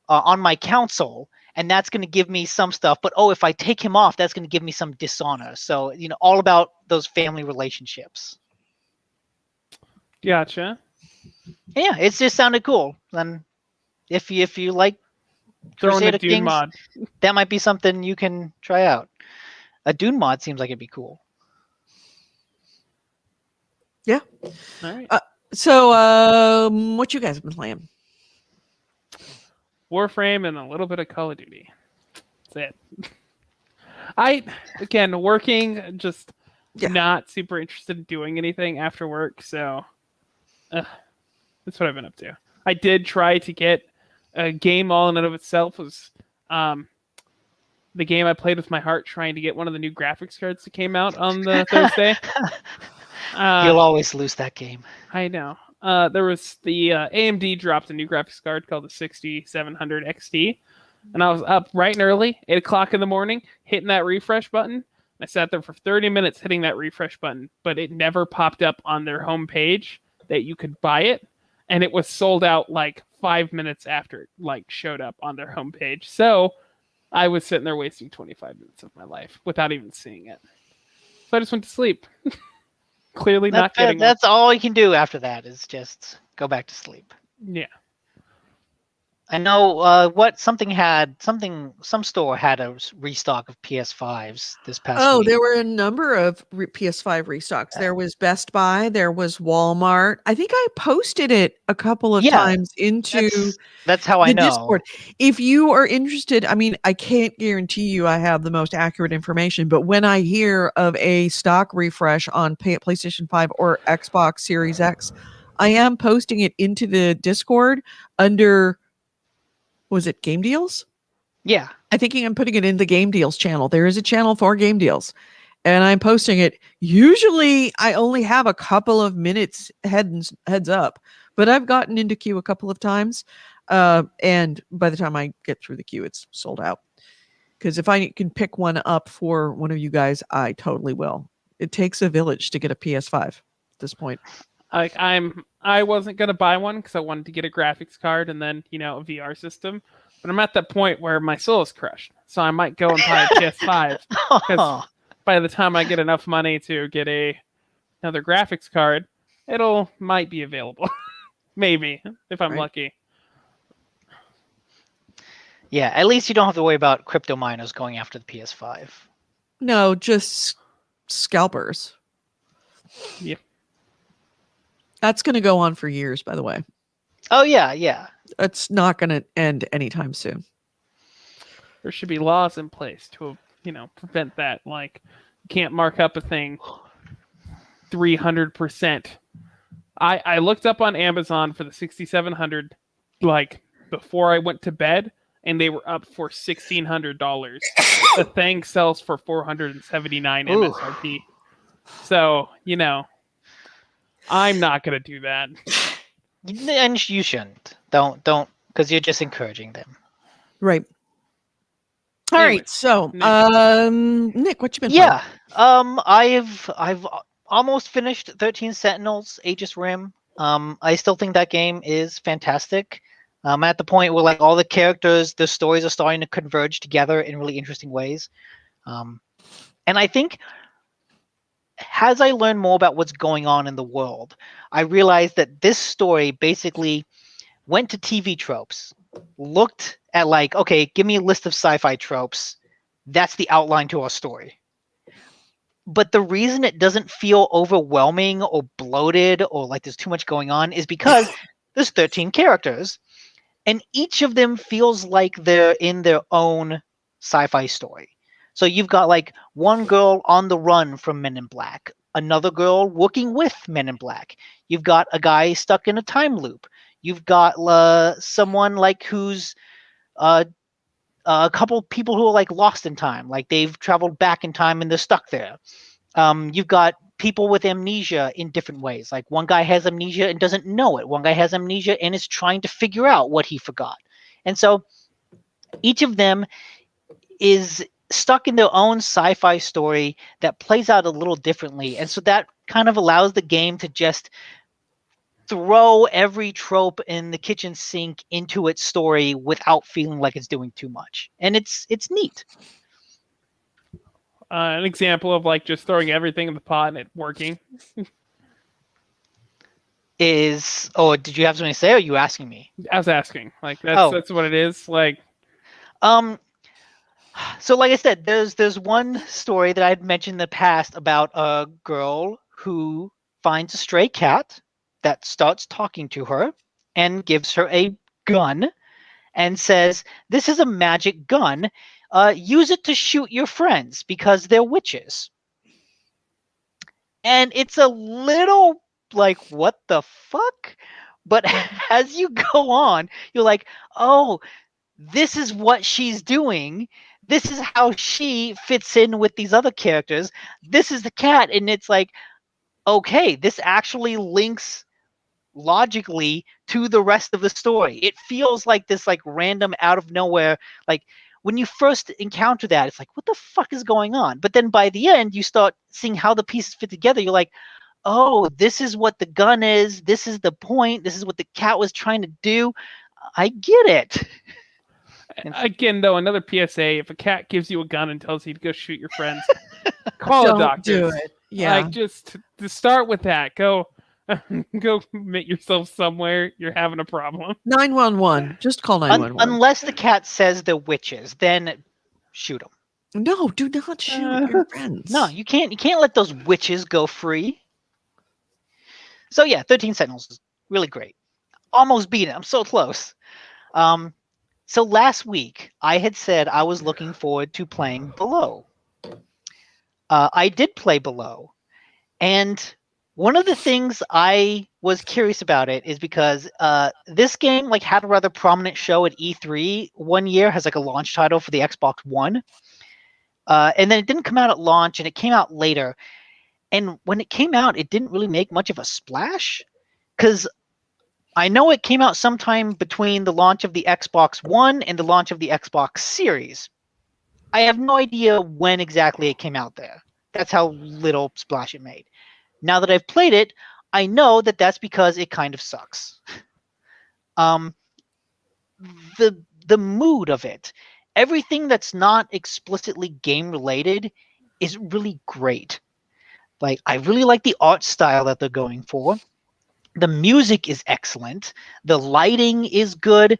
my console, and that's going to give me some stuff. But if I take him off, that's going to give me some dishonor. So all about those family relationships. Gotcha. Yeah, it just sounded cool. And if you like Throwing Crusader a Dune Kings, mod. that might be something you can try out. A Dune mod seems like it'd be cool. Yeah. All right. So, what you guys been playing? Warframe and a little bit of Call of Duty. That's it. Again, working, just not super interested in doing anything after work, so that's what I've been up to. I did try to get a game all in and of itself. Was the game I played with my heart, trying to get one of the new graphics cards that came out on the Thursday. You'll always lose that game. I know. There was the AMD dropped a new graphics card called the 6700 XT, and I was up bright and early, 8 o'clock in the morning, hitting that refresh button. I sat there for 30 minutes hitting that refresh button, but it never popped up on their homepage that you could buy it, and it was sold out like 5 minutes after it showed up on their homepage. So I was sitting there wasting 25 minutes of my life without even seeing it. So I just went to sleep. Clearly not getting that's all you can do after that is just go back to sleep. Yeah. I know some store had a restock of PS5s this past week. There were a number of PS5 restocks. There was Best Buy, there was Walmart. I think I posted it a couple of times into that's how I know. Discord. If you are interested, I mean, I can't guarantee you I have the most accurate information, but when I hear of a stock refresh on PlayStation 5 or Xbox Series X, I am posting it into the Discord under, was it Game Deals? Yeah. I'm thinking I'm putting it in the Game Deals channel. There is a channel for Game Deals, and I'm posting it. Usually I only have a couple of minutes heads up, but I've gotten into queue a couple of times. And by the time I get through the queue, it's sold out. Because if I can pick one up for one of you guys, I totally will. It takes a village to get a PS5 at this point. I wasn't gonna buy one because I wanted to get a graphics card and then a VR system, but I'm at that point where my soul is crushed, so I might go and buy a PS5 because by the time I get enough money to get another graphics card, might be available, maybe if I'm lucky. Yeah, at least you don't have to worry about crypto miners going after the PS5. No, just scalpers. Yep. That's going to go on for years, by the way. Oh, yeah. It's not going to end anytime soon. There should be laws in place to, prevent that. Like, you can't mark up a thing 300%. I looked up on Amazon for the 6700, before I went to bed, and they were up for $1,600. The thing sells for $479 MSRP. So, I'm not going to do that. And you shouldn't. Don't, because you're just encouraging them. Right. All right. So, Nick, what you been playing? Yeah. I've almost finished 13 Sentinels, Aegis Rim. I still think that game is fantastic. I'm at the point where all the characters, the stories are starting to converge together in really interesting ways. And I think as I learn more about what's going on in the world, I realized that this story basically went to TV tropes, looked at okay, give me a list of sci-fi tropes. That's the outline to our story. But the reason it doesn't feel overwhelming or bloated or there's too much going on is because there's 13 characters, and each of them feels like they're in their own sci-fi story. So you've got one girl on the run from Men in Black, another girl working with Men in Black. You've got a guy stuck in a time loop. You've got someone who's a couple people who are lost in time, they've traveled back in time and they're stuck there. You've got people with amnesia in different ways. One guy has amnesia and doesn't know it. One guy has amnesia and is trying to figure out what he forgot. And so each of them is stuck in their own sci-fi story that plays out a little differently. And so that kind of allows the game to just throw every trope in the kitchen sink into its story without feeling like it's doing too much, and it's neat. An example of like just throwing everything in the pot and it working. Is did you have something to say, or are you asking me? I was asking, like Oh. that's what it is. Like, So like I said, there's one story that I'd mentioned in the past about a girl who finds a stray cat that starts talking to her and gives her a gun and says, "This is a magic gun. Use it to shoot your friends because they're witches." And it's a little like, what the fuck? But as you go on, you're like, oh, this is what she's doing. This is how she fits in with these other characters. This is the cat. And it's like, okay, this actually links logically to the rest of the story. It feels like this like random out of nowhere, like when you first encounter that, it's like, what the fuck is going on? But then by the end, you start seeing how the pieces fit together. You're like, oh, this is what the gun is. This is the point. This is what the cat was trying to do. I get it. again, though, another PSA: if a cat gives you a gun and tells you to go shoot your friends, call a Don't doctor. do it. Yeah. Like just to start with that, go admit yourself somewhere. You're having a problem. 911. Just call 911. Unless the cat says they're witches, then shoot them. No, do not shoot your friends. No, you can't. You can't let those witches go free. So yeah, 13 Sentinels is really great. Almost beat it. I'm so close. So last week I had said I was looking forward to playing Below. I did play Below, and one of the things I was curious about it is because this game like had a rather prominent show at E3 one year, has like a launch title for the Xbox One. And then it didn't come out at launch, and it came out later. And when it came out, it didn't really make much of a splash, because I know it came out sometime between the launch of the Xbox One and the launch of the Xbox Series. I have no idea when exactly it came out there. That's how little splash it made. Now that I've played it, I know that that's because it kind of sucks. The mood of it, everything that's not explicitly game related is really great. Like, I really like the art style that they're going for. The music is excellent. The lighting is good.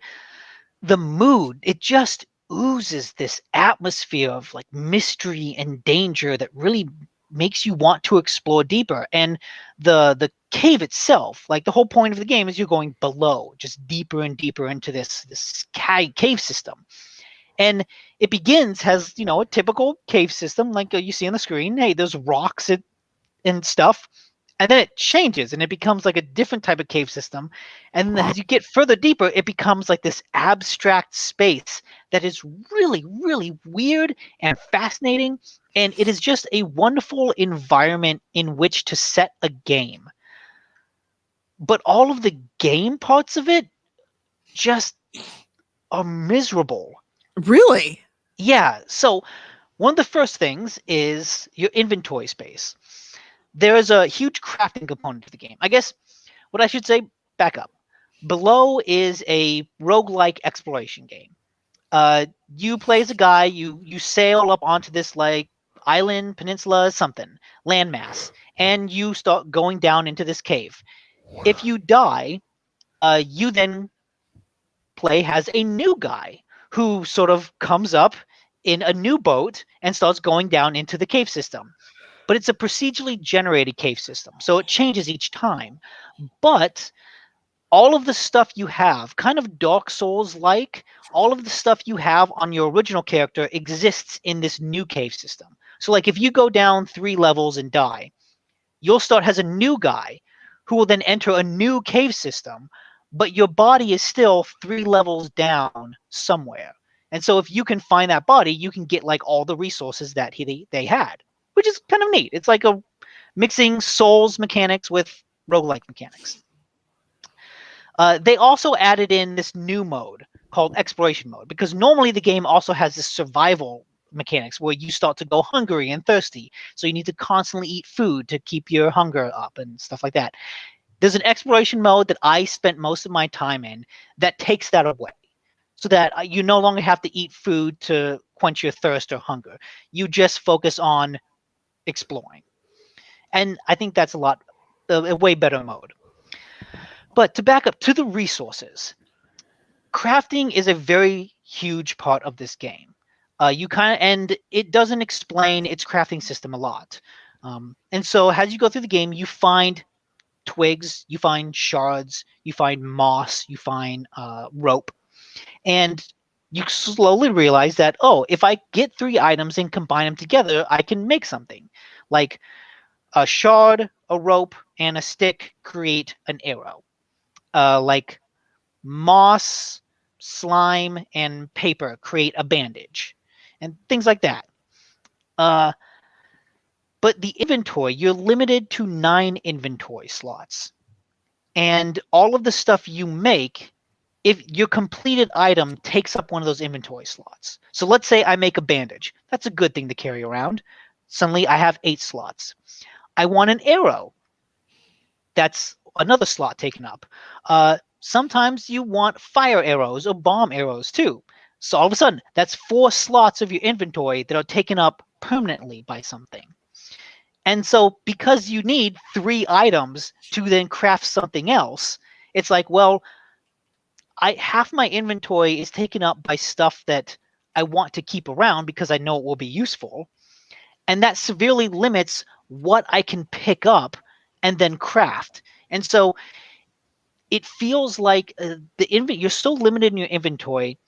The mood, it just oozes this atmosphere of like mystery and danger that really makes you want to explore deeper. And the cave itself, like the whole point of the game is you're going below, just deeper and deeper into this cave system. And it has, a typical cave system like you see on the screen. Hey, there's rocks and stuff. And then it changes and it becomes like a different type of cave system. And as you get further deeper, it becomes like this abstract space that is really, really weird and fascinating. And it is just a wonderful environment in which to set a game. But all of the game parts of it just are miserable. Really? Yeah. So one of the first things is your inventory space. There is a huge crafting component to the game. I guess what I should say, back up. Below is a roguelike exploration game. You play as a guy, you sail up onto this like island, peninsula, something, landmass, and you start going down into this cave. If you die, you then play as a new guy who sort of comes up in a new boat and starts going down into the cave system. But it's a procedurally generated cave system, so it changes each time. But all of the stuff you have, kind of Dark Souls-like, all of the stuff you have on your original character exists in this new cave system. So like if you go down 3 levels and die, you'll start as a new guy who will then enter a new cave system, but your body is still 3 levels down somewhere. And so if you can find that body, you can get like all the resources that they had, which is kind of neat. It's like a mixing Souls mechanics with roguelike mechanics. They also added in this new mode called Exploration Mode, because normally the game also has this survival mechanics where you start to go hungry and thirsty. So you need to constantly eat food to keep your hunger up and stuff like that. There's an exploration mode that I spent most of my time in that takes that away, so that you no longer have to eat food to quench your thirst or hunger. You just focus on exploring. And I think that's a way better mode. But to back up to the resources, crafting is a very huge part of this game. And it doesn't explain its crafting system a lot. And so as you go through the game, you find twigs, you find shards, you find moss, you find rope, and you slowly realize that, oh, if I get 3 items and combine them together, I can make something. Like a shard, a rope, and a stick create an arrow. Like moss, slime, and paper create a bandage, and things like that. But the inventory, you're limited to 9 inventory slots. And all of the stuff you make, if your completed item takes up one of those inventory slots. So let's say I make a bandage. That's a good thing to carry around. Suddenly I have 8 slots. I want an arrow. That's another slot taken up. Sometimes you want fire arrows or bomb arrows too. So all of a sudden, that's 4 slots of your inventory that are taken up permanently by something. And so because you need 3 items to then craft something else, it's like, well, half my inventory is taken up by stuff that I want to keep around because I know it will be useful. And that severely limits what I can pick up and then craft. And so it feels like you're so limited in your inventory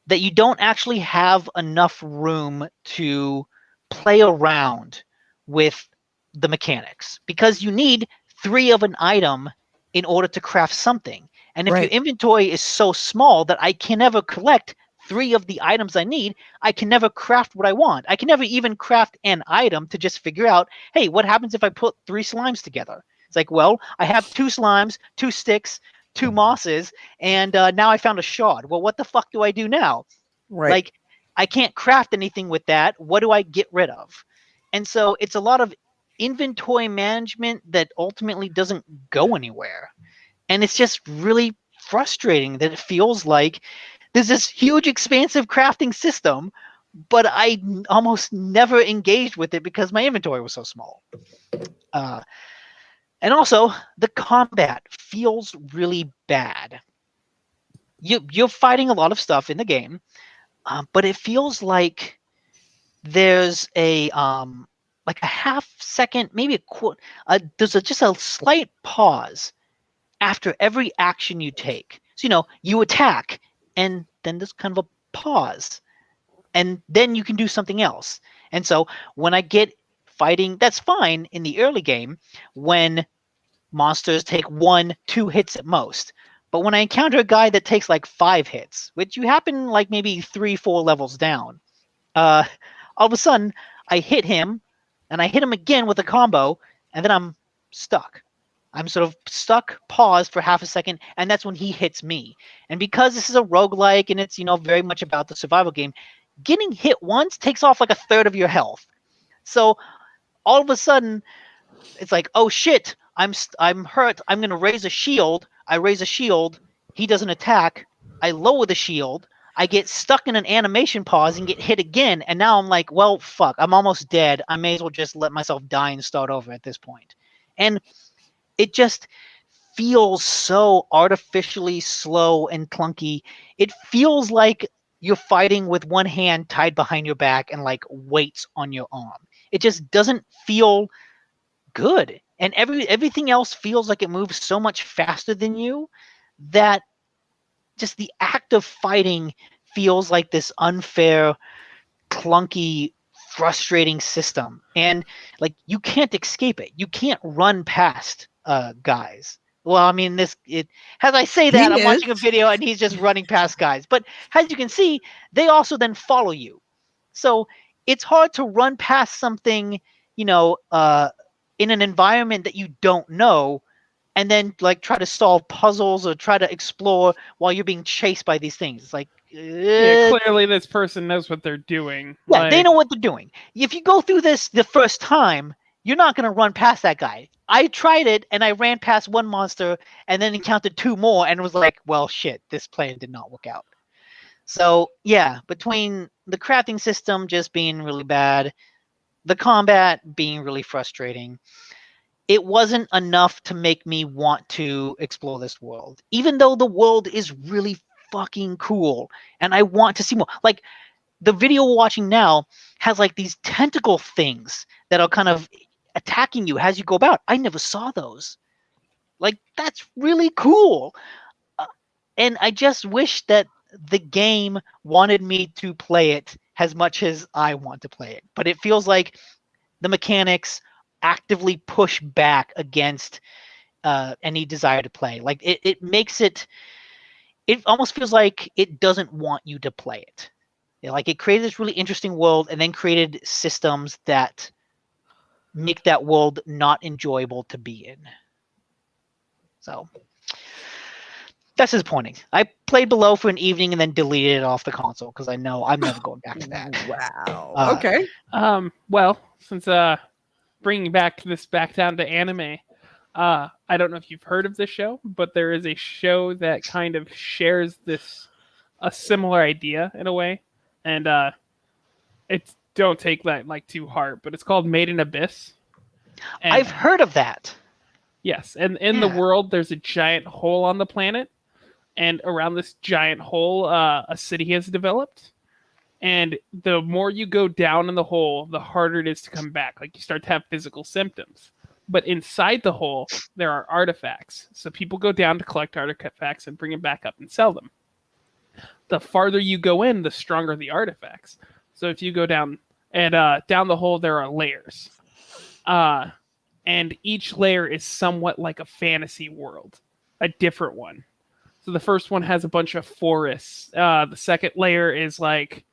that you don't actually have enough room to play around with the mechanics, because you need 3 of an item in order to craft something. And if your inventory is so small that I can never collect 3 of the items I need, I can never craft what I want. I can never even craft an item to just figure out, hey, what happens if I put 3 slimes together? It's like, well, I have 2 slimes, 2 sticks, 2 mosses, and now I found a shard. Well, what the fuck do I do now? Right. Like, I can't craft anything with that. What do I get rid of? And so it's a lot of inventory management that ultimately doesn't go anywhere. And it's just really frustrating that it feels like there's this huge, expansive crafting system, but I almost never engaged with it because my inventory was so small. And also, the combat feels really bad. You're fighting a lot of stuff in the game, but it feels like there's a half second, maybe a quarter. There's just a slight pause after every action you take. So you attack, and then there's kind of a pause, and then you can do something else. And so when I get fighting, that's fine in the early game when monsters take 1-2 hits at most. But when I encounter a guy that takes like 5 hits, which you happen like maybe 3-4 levels down, all of a sudden I hit him, and I hit him again with a combo, and then I'm stuck. I'm sort of stuck, paused for half a second, and that's when he hits me. And because this is a roguelike and it's, very much about the survival game, getting hit once takes off like a third of your health. So all of a sudden, it's like, oh shit, I'm hurt. I'm going to raise a shield. I raise a shield. He doesn't attack. I lower the shield. I get stuck in an animation pause and get hit again. And now I'm like, well, fuck, I'm almost dead. I may as well just let myself die and start over at this point. And it just feels so artificially slow and clunky. It feels like you're fighting with one hand tied behind your back and like weights on your arm. It just doesn't feel good. And everything else feels like it moves so much faster than you that just the act of fighting feels like this unfair, clunky, frustrating system. And like you can't escape it. You can't run past guys. Well, I mean, as I say that, I'm watching a video and he's just running past guys. But as you can see, they also then follow you. So it's hard to run past something, in an environment that you don't know, and then like try to solve puzzles or try to explore while you're being chased by these things. It's like, yeah, clearly this person knows what they're doing. Yeah, they know what they're doing. If you go through this the first time, you're not going to run past that guy. I tried it, and I ran past one monster and then encountered 2 more and was like, well, shit, this plan did not work out. So, yeah, between the crafting system just being really bad, the combat being really frustrating, it wasn't enough to make me want to explore this world, even though the world is really fucking cool and I want to see more. Like, the video we're watching now has like these tentacle things that are kind of attacking you as you go about. I never saw those. Like, that's really cool. And I just wish that the game wanted me to play it as much as I want to play it. But it feels like the mechanics actively push back against any desire to play. Like, it makes it almost feels like it doesn't want you to play it. Like, it created this really interesting world and then created systems that make that world not enjoyable to be in. So that's disappointing. I played Below for an evening and then deleted it off the console because I know I'm never going back to that. Wow. Okay. Well, since bringing this back down to anime, I don't know if you've heard of this show, but there is a show that kind of shares a similar idea in a way, and it's don't take that like too hard, but it's called Made in Abyss. And, I've heard of that. Yes, and in the world, there's a giant hole on the planet, and around this giant hole, a city has developed. And the more you go down in the hole, the harder it is to come back. Like, you start to have physical symptoms. But inside the hole, there are artifacts. So people go down to collect artifacts and bring them back up and sell them. The farther you go in, the stronger the artifacts. So if you go down, and down the hole, there are layers. And each layer is somewhat like a fantasy world, a different one. So the first one has a bunch of forests. The second layer is like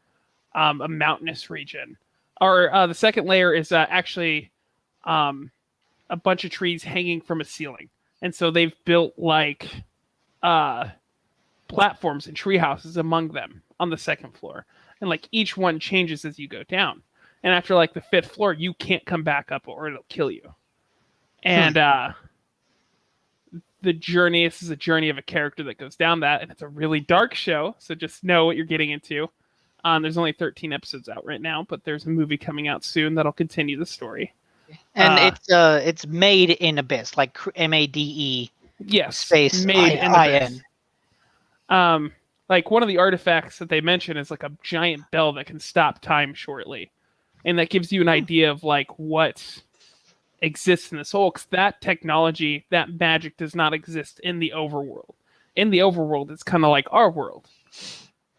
a mountainous region. Or the second layer is actually a bunch of trees hanging from a ceiling. And so they've built like platforms and tree houses among them on the second floor. And like each one changes as you go down. And after like the 5th floor, you can't come back up or it'll kill you. And this is a journey of a character that goes down that, and it's a really dark show, so just know what you're getting into. There's only 13 episodes out right now, but there's a movie coming out soon that'll continue the story. And it's Made in Abyss, like MADE. Yes, space Made in Abyss. IN. Like one of the artifacts that they mention is like a giant bell that can stop time shortly, and that gives you an idea of like what exists in this hole, because that technology, that magic does not exist in the overworld. In the overworld, it's kind of like our world.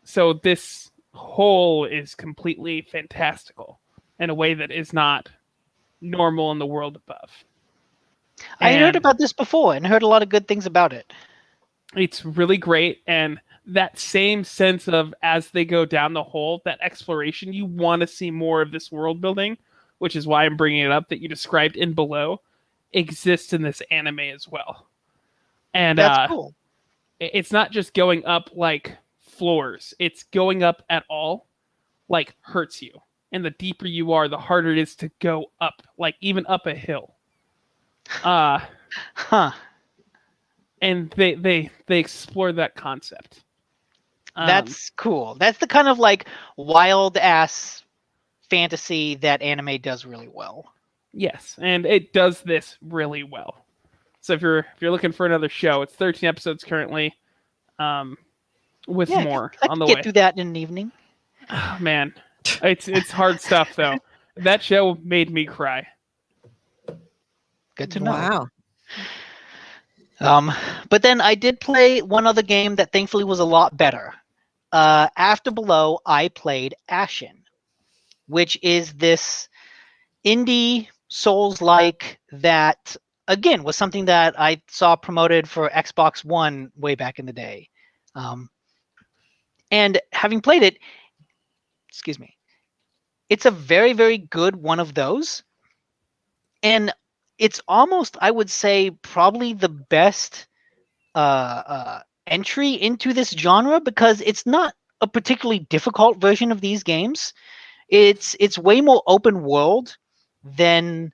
So this hole is completely fantastical in a way that is not normal in the world above. I heard about this before and heard a lot of good things about it. It's really great, and that same sense of as they go down the hole, that exploration, you want to see more of this world building, which is why I'm bringing it up, that you described in Below, exists in this anime as well. And that's cool. It's not just going up like floors. It's going up at all, like hurts you. And the deeper you are, the harder it is to go up, like even up a hill. And they explore that concept. That's cool. That's the kind of like wild ass fantasy that anime does really well. Yes, and it does this really well. So if you're looking for another show, it's 13 episodes currently, with more on the way. Get through that in an evening. Oh, man, it's hard stuff though. That show made me cry. Good to know. Wow. But then I did play one other game that thankfully was a lot better. After Below, I played Ashen, which is this indie Souls-like that, again, was something that I saw promoted for Xbox One way back in the day. And having played it, it's a very, very good one of those. And it's almost, I would say, probably the best entry into this genre, because it's not a particularly difficult version of these games. It's way more open world than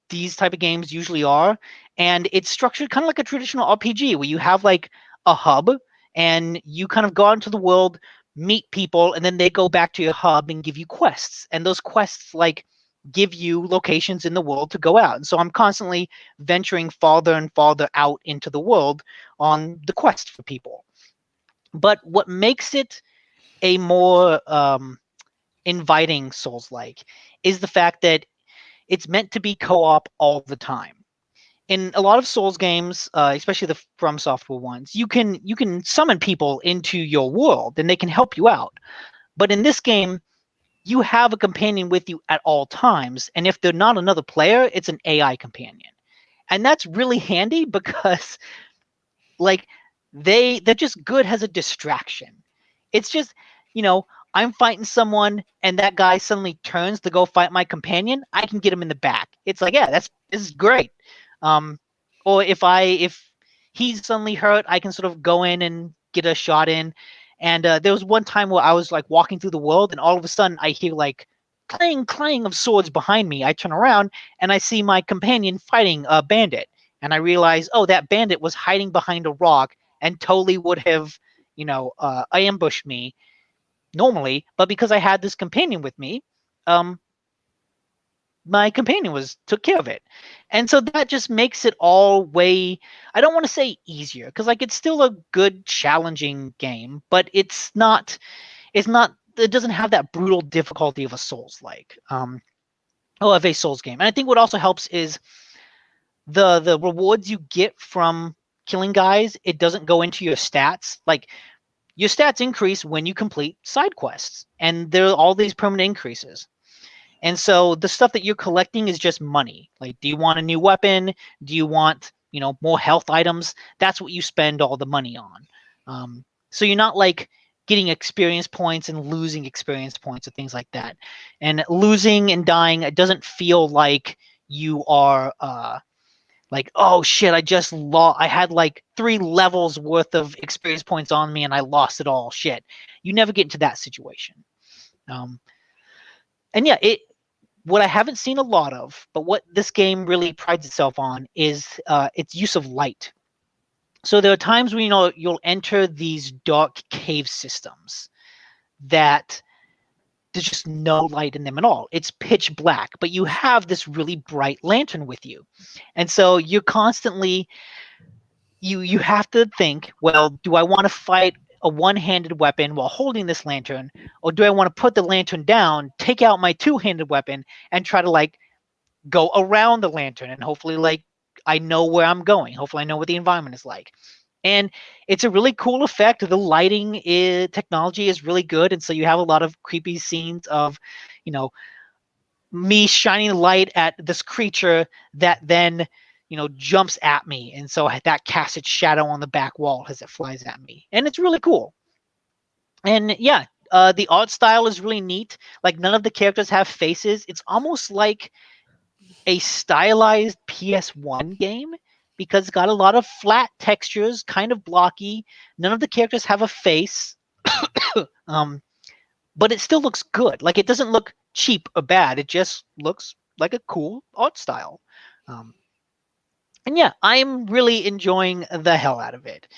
these type of games usually are, and it's structured kind of like a traditional RPG where you have like a hub and you kind of go out into the world, meet people, and then they go back to your hub and give you quests, and those quests like give you locations in the world to go out. And so I'm constantly venturing farther and farther out into the world on the quest for people. But what makes it a more inviting Souls-like is the fact that it's meant to be co-op all the time. In a lot of Souls games, especially the From Software ones, you can summon people into your world and they can help you out. But in this game, you have a companion with you at all times, and if they're not another player, it's an AI companion. And that's really handy because like they're just good as a distraction. It's just, I'm fighting someone and that guy suddenly turns to go fight my companion, I can get him in the back. It's like, yeah, this is great. Or if he's suddenly hurt, I can sort of go in and get a shot in. And there was one time where I was like walking through the world, and all of a sudden I hear like clang of swords behind me. I turn around and I see my companion fighting a bandit, and I realize, oh, that bandit was hiding behind a rock and totally would have, ambushed me normally, but because I had this companion with me, my companion took care of it. And so that just makes it all way, I don't want to say easier, because like it's still a good challenging game, but it doesn't have that brutal difficulty of a Souls-like, of a Souls game. And I think what also helps is the rewards you get from killing guys, it doesn't go into your stats. Like your stats increase when you complete side quests, and there are all these permanent increases. And so the stuff that you're collecting is just money. Like, do you want a new weapon? Do you want, more health items? That's what you spend all the money on. So you're not like getting experience points and losing experience points or things like that. And losing and dying, it doesn't feel like you are like, oh shit, I had like 3 levels worth of experience points on me and I lost it all. Shit. You never get into that situation. And yeah, what I haven't seen a lot of, but what this game really prides itself on is its use of light. So there are times when you'll enter these dark cave systems that there's just no light in them at all. It's pitch black, but you have this really bright lantern with you. And so you're constantly, you have to think, well, do I want to fight a one-handed weapon while holding this lantern, or do I want to put the lantern down, take out my two-handed weapon, and try to like go around the lantern, and hopefully like I know where I'm going. Hopefully I know what the environment is like. And it's a really cool effect. The lighting technology is really good, and so you have a lot of creepy scenes of, me shining light at this creature that then jumps at me, and so that casts its shadow on the back wall as it flies at me, and it's really cool. And yeah, the art style is really neat. Like none of the characters have faces. It's almost like a stylized PS1 game because it's got a lot of flat textures, kind of blocky. None of the characters have a face, but it still looks good. Like it doesn't look cheap or bad. It just looks like a cool art style. And yeah, I'm really enjoying the hell out of it.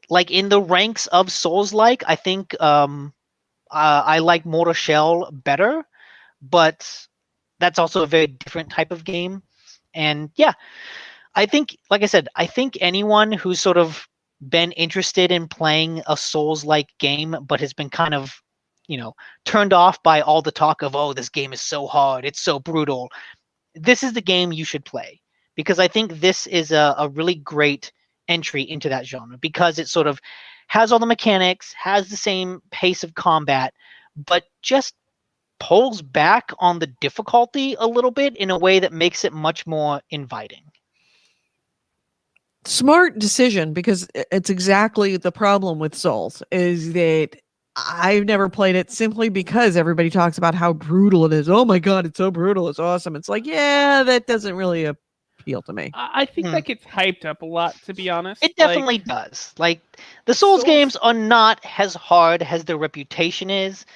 Like in the ranks of Souls-like, I think I like Mortal Shell better, but that's also a very different type of game. And yeah, I think, like I said, I think anyone who's sort of been interested in playing a Souls-like game, but has been kind of, turned off by all the talk of, oh, this game is so hard, it's so brutal, this is the game you should play, because I think this is a really great entry into that genre, because it sort of has all the mechanics, has the same pace of combat, but just pulls back on the difficulty a little bit in a way that makes it much more inviting. Smart decision, because it's exactly the problem with Souls, is that I've never played it simply because everybody talks about how brutal it is. Oh my God, it's so brutal. It's awesome. It's like, yeah, that doesn't really appeal to me. I think that gets hyped up a lot, to be honest. It definitely does. Like the Souls games are not as hard as their reputation is.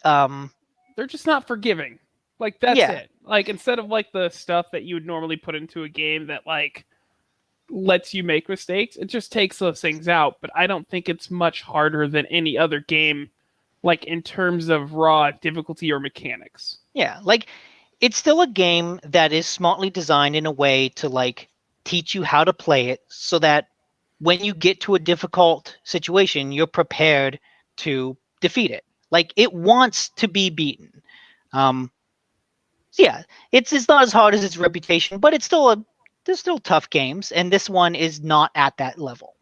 They're just not forgiving. Like that's Yeah. it. Like instead of like the stuff that you would normally put into a game that like lets you make mistakes, it just takes those things out. But I don't think it's much harder than any other game, like in terms of raw difficulty or mechanics. Yeah, like it's still a game that is smartly designed in a way to like teach you how to play it so that when you get to a difficult situation, you're prepared to defeat it. Like it wants to be beaten. Yeah, it's not as hard as its reputation, but there's still tough games, and this one is not at that level.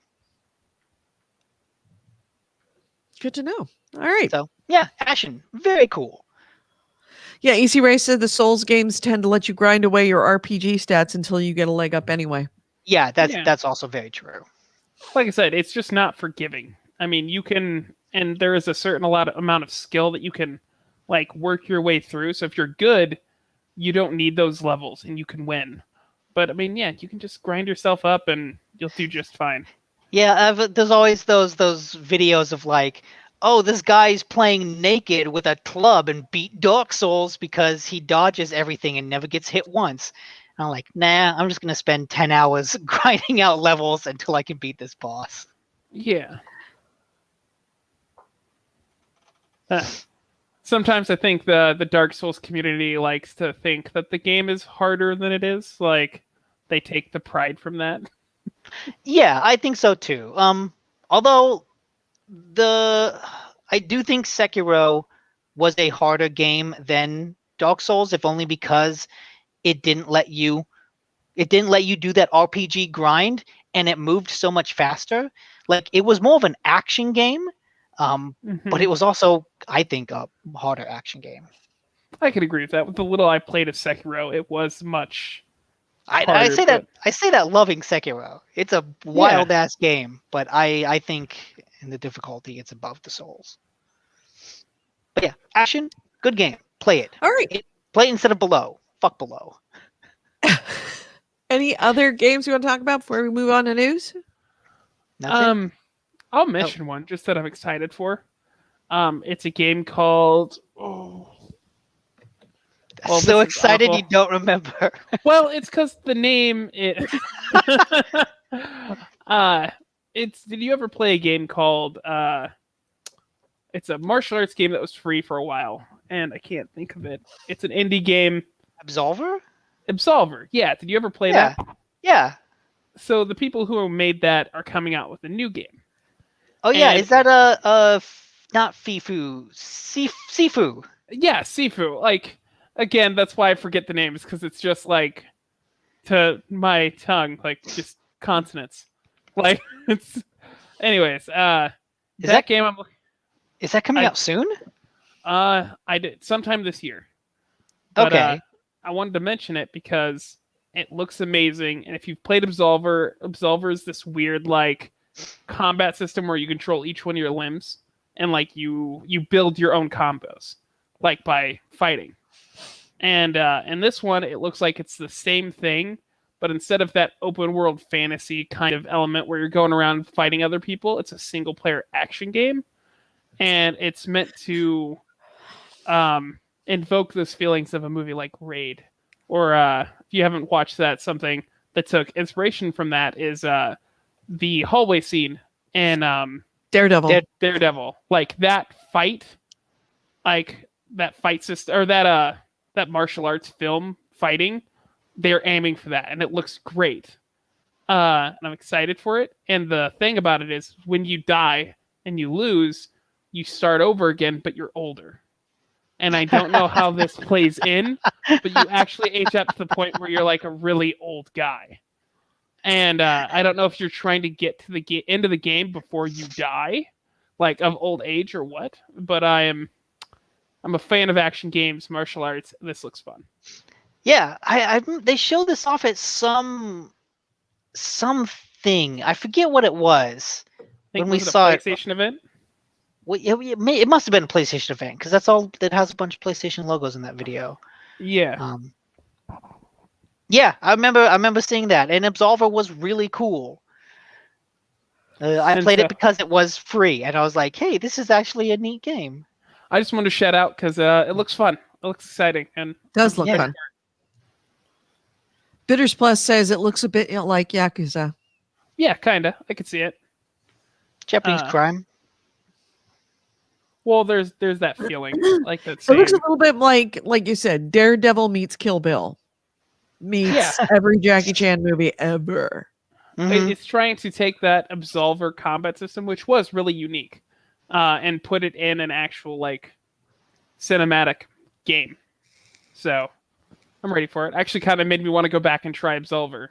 Good to know. All right. So yeah, Ashen, very cool. Yeah, EC Ray said the Souls games tend to let you grind away your RPG stats until you get a leg up anyway. Yeah, Yeah. that's also very true. Like I said, it's just not forgiving. I mean, you can, and there is a certain amount of skill that you can like work your way through. So if you're good, you don't need those levels and you can win. But I mean, yeah, you can just grind yourself up and you'll do just fine. Yeah, there's always those videos of like, oh, this guy's playing naked with a club and beat Dark Souls because he dodges everything and never gets hit once. And I'm like, nah, I'm just gonna spend 10 hours grinding out levels until I can beat this boss. Yeah. Sometimes I think the Dark Souls community likes to think that the game is harder than it is. Like, they take the pride from that. Yeah, I think so too. Although I do think Sekiro was a harder game than Dark Souls, if only because it didn't let you do that RPG grind, and it moved so much faster. Like it was more of an action game, but it was also, I think, a harder action game. I could agree with that. With the little I played of Sekiro, it was much. I harder, say but- that loving Sekiro. It's a wild ass game, but I think in the difficulty it's above the Souls. But yeah, Ashen, good game. Play it. All right. Play it instead of Below. Fuck Below. Any other games you want to talk about before we move on to news? That's it. I'll mention one just that I'm excited for. It's a game called. Well, So this is excited awful. you don't remember. Well, it's because the name. Did you ever play a game called? It's a martial arts game that was free for a while, and I can't think of it. It's an indie game. Absolver? Absolver. Yeah. Did you ever play Yeah. that? Yeah. So the people who made that are coming out with a new game. Oh yeah, And- is that not Fifu, Sifu? Yeah, Sifu. Like, again, that's why I forget the names, because it's just like, to my tongue, like, just consonants. Like, it's... Anyways, that game I'm... Is that coming out soon? I did, sometime this year. But, Okay. I wanted to mention it because it looks amazing, and if you've played Absolver is this weird, like, combat system where you control each one of your limbs, and, like, you build your own combos, like, by fighting. And in this one, it looks like it's the same thing, but instead of that open world fantasy kind of element where you're going around fighting other people, it's a single player action game. And it's meant to invoke those feelings of a movie like Raid. Or if you haven't watched that, something that took inspiration from that is the hallway scene in Daredevil. Daredevil. Like that fight system, or that martial arts film fighting, they're aiming for that, and it looks great. And I'm excited for it. And the thing about it is, when you die and you lose, you start over again, but you're older. And I don't know how this plays in, but you actually age up to the point where you're like a really old guy. And I don't know if you're trying to get to the end of the game before you die, like of old age or what. But I'm a fan of action games, martial arts. This looks fun. Yeah, they showed this off at something. I forget what it was. I think When we was saw a it- PlayStation event. Well, it must have been a PlayStation event because that's all that has a bunch of PlayStation logos in that video. Yeah. Yeah, I remember seeing that, and Absolver was really cool. I And played so- it because it was free, and I was like, "Hey, this is actually a neat game." I just wanted to shout out because it looks fun. It looks exciting and Does look Yeah. fun. Bitters Plus says it looks a bit like Yakuza. yeah, kinda. I could see it. Japanese crime. Well, there's that feeling, like that It same. looks a little bit like you said, Daredevil meets Kill Bill meets Yeah. every Jackie Chan movie ever. Mhm. It's trying to take that Absolver combat system, which was really unique, and put it in an actual like cinematic game. So I'm ready for it. Actually, kind of made me want to go back and try Absolver.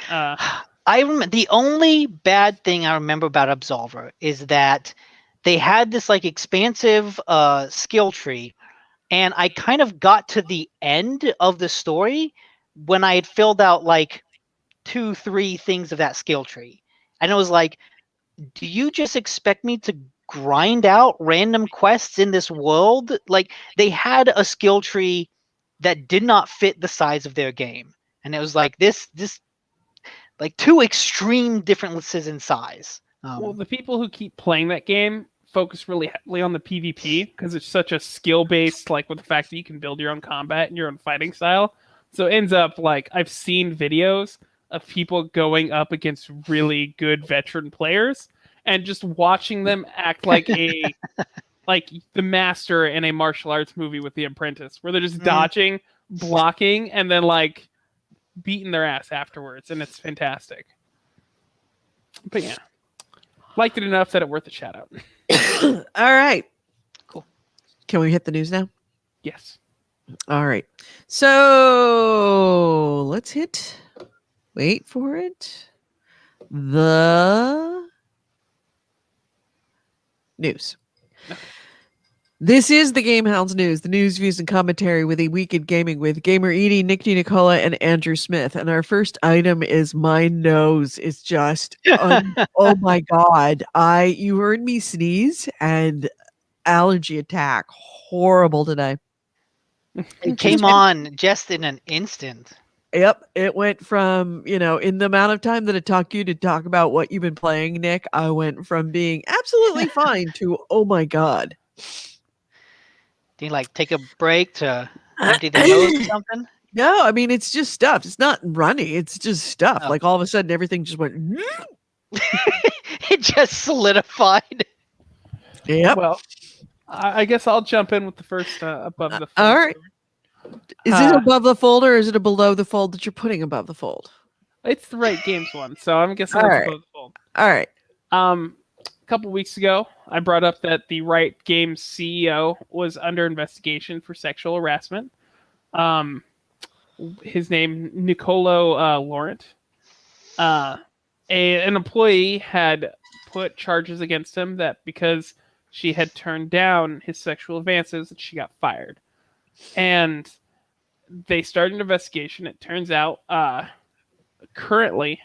The only bad thing I remember about Absolver is that they had this like expansive skill tree, and I kind of got to the end of the story when I had filled out like 2-3 things of that skill tree, and it was like, do you just expect me to grind out random quests in this world? Like, they had a skill tree that did not fit the size of their game, and it was like this like 2 extreme differences in size. Well, the people who keep playing that game focus really heavily on the PvP because it's such a skill-based, like with the fact that you can build your own combat and your own fighting style. So it ends up like I've seen videos of people going up against really good veteran players and just watching them act like like the master in a martial arts movie with The Apprentice, where they're just dodging, blocking, and then like beating their ass afterwards, and it's fantastic. But yeah, liked it enough that it's worth a shout out. All right. Cool. Can we hit the news now? Yes. All right. So let's wait for it. The news. This is the GameHounds news, the news, views, and commentary with a week in gaming with Gamer Edie, Nick Nicola, and Andrew Smith. And our first item is my nose is just, oh my God. You heard me sneeze and allergy attack. Horrible today. It came on just in an instant. Yep. It went from, in the amount of time that it took you to talk about what you've been playing, Nick, I went from being absolutely fine to, oh my God. Do you like take a break to empty the nose or something? No, I mean, it's just stuff. It's not runny. It's just stuff. Oh. Like all of a sudden everything just went. It just solidified. Yep. Well, I guess I'll jump in with the first above the fold. All right. Is it above the fold or is it a below the fold that you're putting above the fold? It's the right games one, so I'm guessing All it's right. above the fold. All right. A couple weeks ago, I brought up that the Riot Games CEO was under investigation for sexual harassment. His name, Nicolo Laurent. An employee had put charges against him that because she had turned down his sexual advances, that she got fired. And they started an investigation. It turns out currently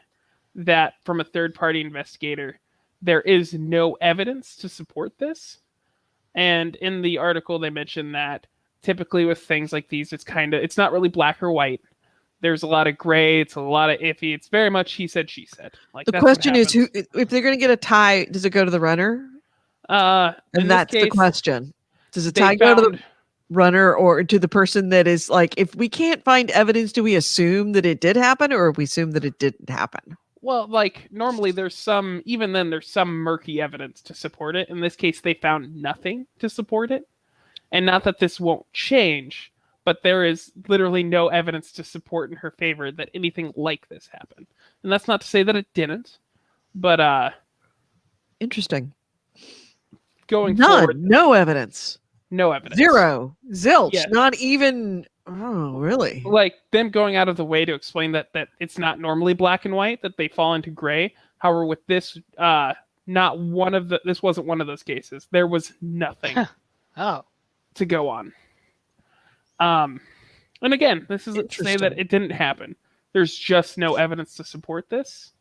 that from a third-party investigator, there is no evidence to support this. And in the article, they mentioned that typically with things like these, it's not really black or white. There's a lot of gray. It's a lot of iffy. It's very much he said, she said. Like The question is, if they're going to get a tie, does it go to the runner? And that's the question. Does the tie go to the runner or to the person that is like, if we can't find evidence, do we assume that it did happen or we assume that it didn't happen? Well, like normally there's some murky evidence to support it. In this case, they found nothing to support it. And not that this won't change, but there is literally no evidence to support in her favor that anything like this happened. And that's not to say that it didn't, but interesting. Going forward, no evidence. No evidence. Zero. Zilch. Yes. Not even. Oh, really? Like them going out of the way to explain that it's not normally black and white, that they fall into gray. However, with this, this wasn't one of those cases. There was nothing to go on. And again, this isn't to say that it didn't happen. There's just no evidence to support this.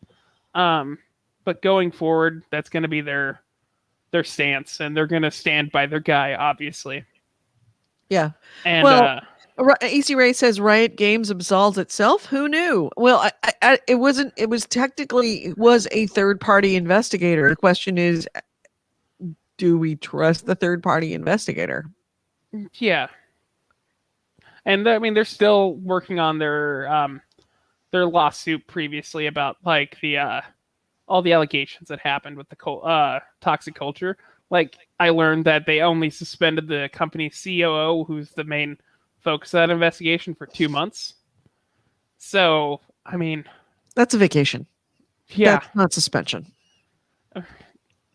But going forward, that's going to be their stance, and they're going to stand by their guy, obviously. Yeah. And Easy Ray says Riot Games absolves itself. Who knew? Well, it wasn't. It was technically a third-party investigator. The question is, do we trust the third-party investigator? Yeah. And I mean, they're still working on their lawsuit previously about like the all the allegations that happened with the toxic culture. Like, I learned that they only suspended the company's COO, who's the main focus of that investigation, for 2 months. So, I mean, That's a vacation. yeah, That's not suspension.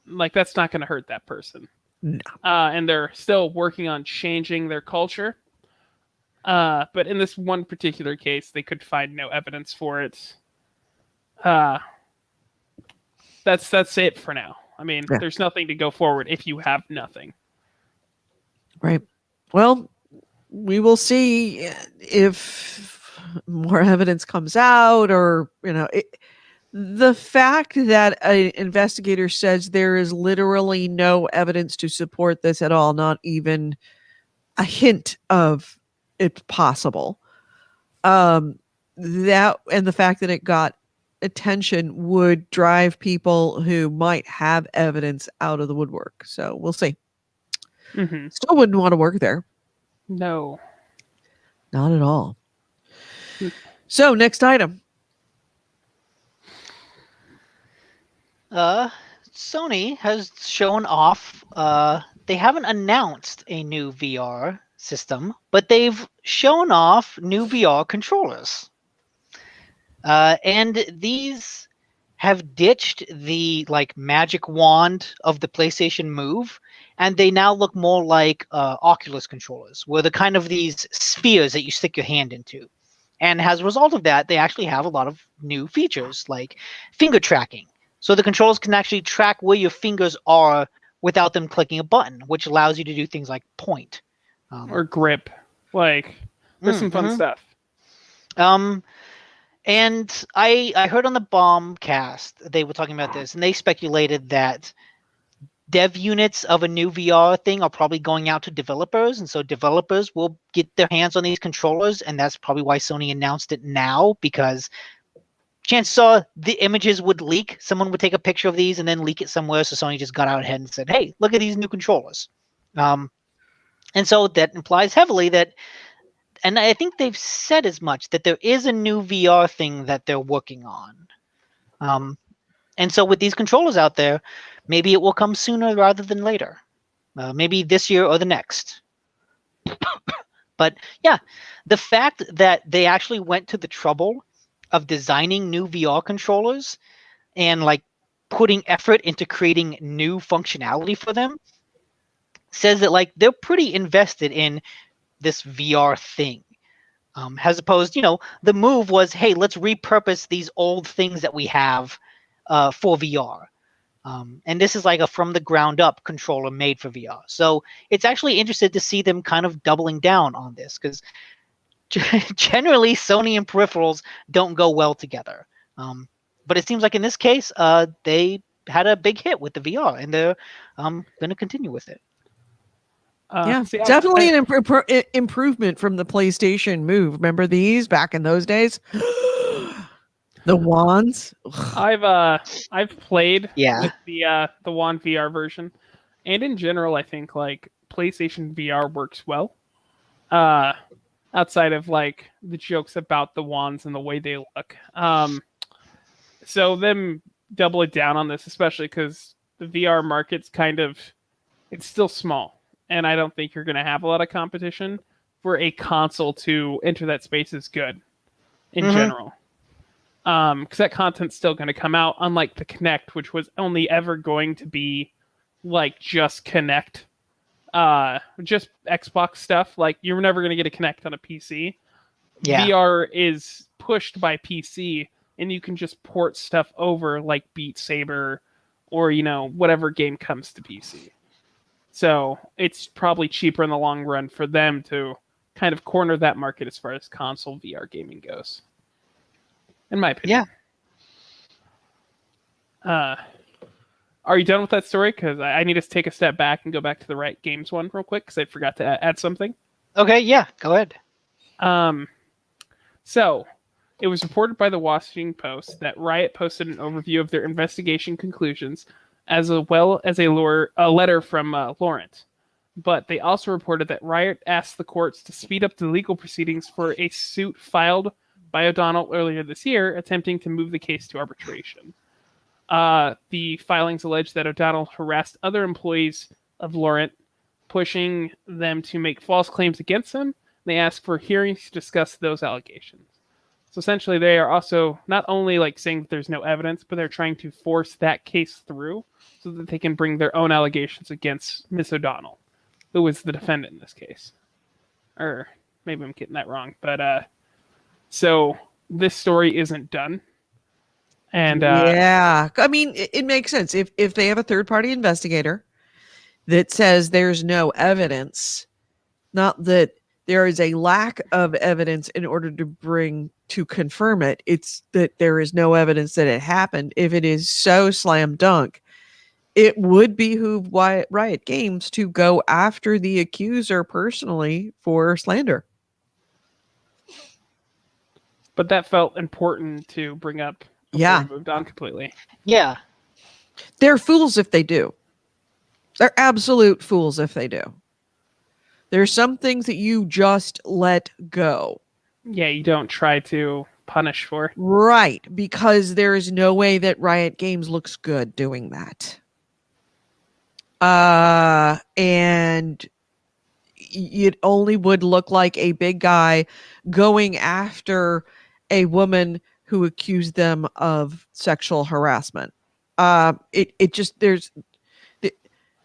like that's not going to hurt that person. No. And they're still working on changing their culture. But in this one particular case, they could find no evidence for it. That's it for now. I mean, Yeah. there's nothing to go forward if you have nothing. Right. Well, we will see if more evidence comes out, or the fact that an investigator says there is literally no evidence to support this at all, not even a hint of it possible. That, and the fact that it got attention, would drive people who might have evidence out of the woodwork. So we'll see. Mm-hmm. Still wouldn't want to work there. No. Not at all. So next item. Sony has shown off. They haven't announced a new VR system, but they've shown off new VR controllers. And these have ditched the like magic wand of the PlayStation Move, and they now look more like Oculus controllers, where they're kind of these spheres that you stick your hand into. And as a result of that, they actually have a lot of new features like finger tracking. So the controllers can actually track where your fingers are without them clicking a button, which allows you to do things like point. Or grip. Like, there's some fun stuff. And I heard on the Bombcast, they were talking about this, and they speculated that dev units of a new VR thing are probably going out to developers, and so developers will get their hands on these controllers, and that's probably why Sony announced it now, because chances are the images would leak. Someone would take a picture of these and then leak it somewhere, so Sony just got out ahead and said, hey, look at these new controllers. And so that implies heavily that, and I think they've said as much, that there is a new VR thing that they're working on. And so with these controllers out there, maybe it will come sooner rather than later. Maybe this year or the next. But yeah, the fact that they actually went to the trouble of designing new VR controllers and like putting effort into creating new functionality for them says that like they're pretty invested in this VR thing. As opposed, the move was, hey, let's repurpose these old things that we have for VR. And this is like a from the ground up controller made for VR. So it's actually interesting to see them kind of doubling down on this, because generally Sony and peripherals don't go well together. But it seems like in this case, they had a big hit with the VR, and they're going to continue with it. Definitely an improvement from the PlayStation Move. Remember these back in those days? The wands. I've played with the wand VR version, and in general, I think like PlayStation VR works well. Outside of like the jokes about the wands and the way they look. So them doubling down on this, especially because the VR market's it's still small, and I don't think you're going to have a lot of competition. For a console to enter that space is good in general. Because that content's still going to come out, unlike the Kinect, which was only ever going to be like just Kinect, just Xbox stuff. Like, you're never going to get a Kinect on a PC. Yeah. VR is pushed by PC, and you can just port stuff over, like Beat Saber, or whatever game comes to PC. So it's probably cheaper in the long run for them to kind of corner that market as far as console VR gaming goes. In my opinion. Yeah. Are you done with that story? Because I need to take a step back and go back to the Riot Games one real quick, because I forgot to add something. Okay, yeah, go ahead. So, it was reported by the Washington Post that Riot posted an overview of their investigation conclusions, as well as a letter from Laurent, but they also reported that Riot asked the courts to speed up the legal proceedings for a suit filed by O'Donnell earlier this year, attempting to move the case to arbitration. The filings allege that O'Donnell harassed other employees of Laurent, pushing them to make false claims against him. They asked for hearings to discuss those allegations. So essentially, they are also not only like saying that there's no evidence, but they're trying to force that case through so that they can bring their own allegations against Miss O'Donnell, who was the defendant in this case. Or maybe I'm getting that wrong, but so this story isn't done. And yeah, I mean, it makes sense if they have a third-party investigator that says there's no evidence, not that there is a lack of evidence in order to confirm it. It's that there is no evidence that it happened. If it is so slam dunk, it would behoove Riot Games to go after the accuser personally for slander. But that felt important to bring up before we moved on completely. Yeah. They're fools if they do. They're absolute fools if they do. There's some things that you just let go. Yeah, you don't try to punish for. Right, because there is no way that Riot Games looks good doing that. And it only would look like a big guy going after a woman who accused them of sexual harassment. It just, there's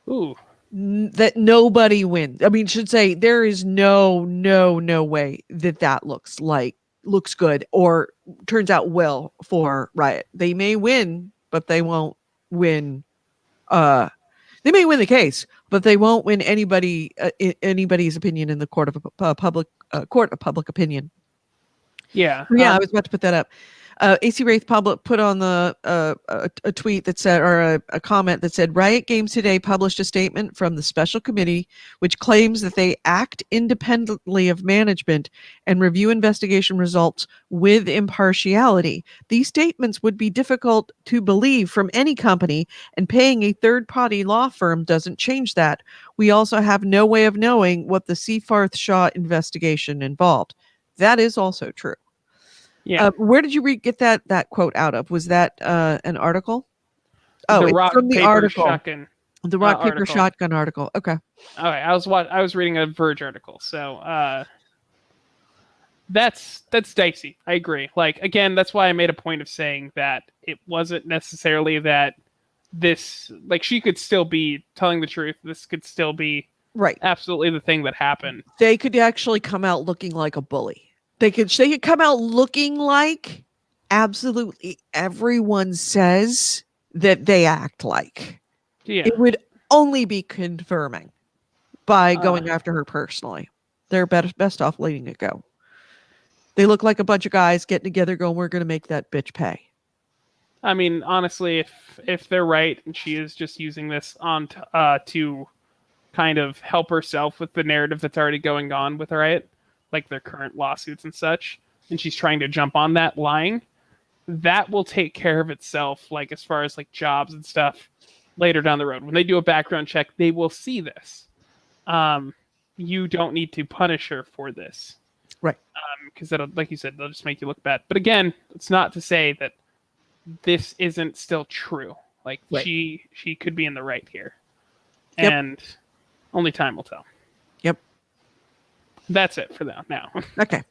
Ooh. that nobody wins. I mean, should say there is no way that looks good or turns out well for Riot. They may win, but they won't win. They may win the case, but they won't win anybody's opinion in the court of public opinion. Yeah. Yeah, I was about to put that up. AC Wraith put on the a tweet that said, or a comment that said, Riot Games today published a statement from the special committee which claims that they act independently of management and review investigation results with impartiality. These statements would be difficult to believe from any company, and paying a third-party law firm doesn't change that. We also have no way of knowing what the Seafarth Shaw investigation involved. That is also true. Yeah. Where did you get that quote out of? Was that an article? Oh, the rock, from the paper, article. Shotgun. The rock, paper, article. shotgun article. Okay. All right. I was reading a Verge article, so that's dicey. I agree. Like, again, that's why I made a point of saying that it wasn't necessarily that this, like, she could still be telling the truth. This could still be right. Absolutely the thing that happened. They could actually come out looking like a bully. They could come out looking like absolutely everyone says that they act like. Yeah. It would only be confirming by going after her personally. They're best off letting it go. They look like a bunch of guys getting together going, we're going to make that bitch pay. I mean, honestly, if they're right and she is just using this on to kind of help herself with the narrative that's already going on with Riot, like their current lawsuits and such, and she's trying to jump on that lying, that will take care of itself, like as far as like jobs and stuff later down the road. When they do a background check, they will see this. You don't need to punish her for this. Right. Because that'll, like you said, they'll just make you look bad. But again, it's not to say that this isn't still true. Like right. she could be in the right here. Yep. And only time will tell. Yep. That's it for now. Okay.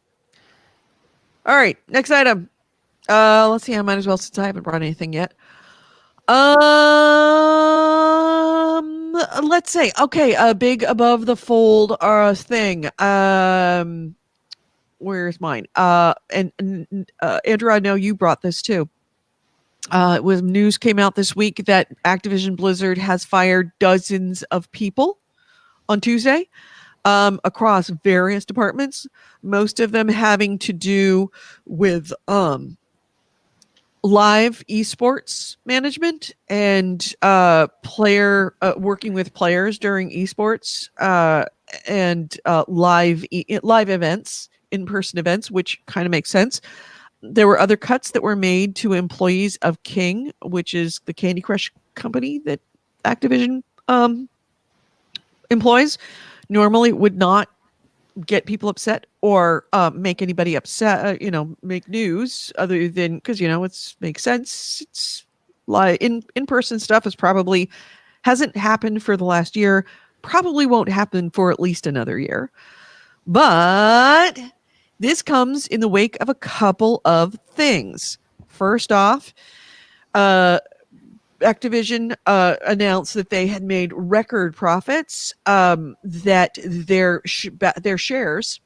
All right. Next item. Let's see. I might as well, since I haven't brought anything yet. Let's say, okay, a big above the fold thing. Where's mine? And Andrew, I know you brought this too. It was news came out this week that Activision Blizzard has fired dozens of people on Tuesday. Across various departments, most of them having to do with live esports management and player working with players during esports and live events, in-person events, which kind of makes sense. There were other cuts that were made to employees of King, which is the Candy Crush company that Activision employees normally would not get people upset or make anybody upset, make news other than because, it's makes sense. It's like in-person stuff hasn't happened for the last year, probably won't happen for at least another year. But this comes in the wake of a couple of things. First off, Activision announced that they had made record profits, that their shares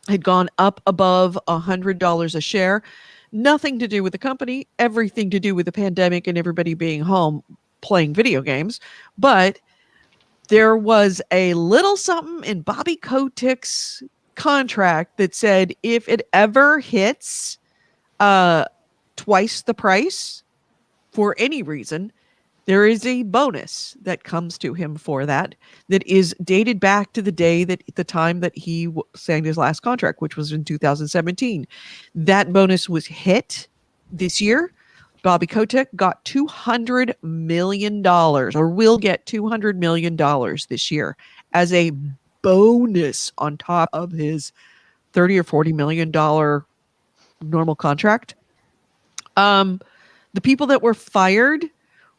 had gone up above $100 a share. Nothing to do with the company, everything to do with the pandemic and everybody being home playing video games. But there was a little something in Bobby Kotick's contract that said if it ever hits twice the price for any reason, there is a bonus that comes to him for that is dated back to the time that he signed his last contract, which was in 2017. That bonus was hit this year. Bobby Kotick got $200 million, or will get $200 million this year as a bonus on top of his $30 or $40 million normal contract. The people that were fired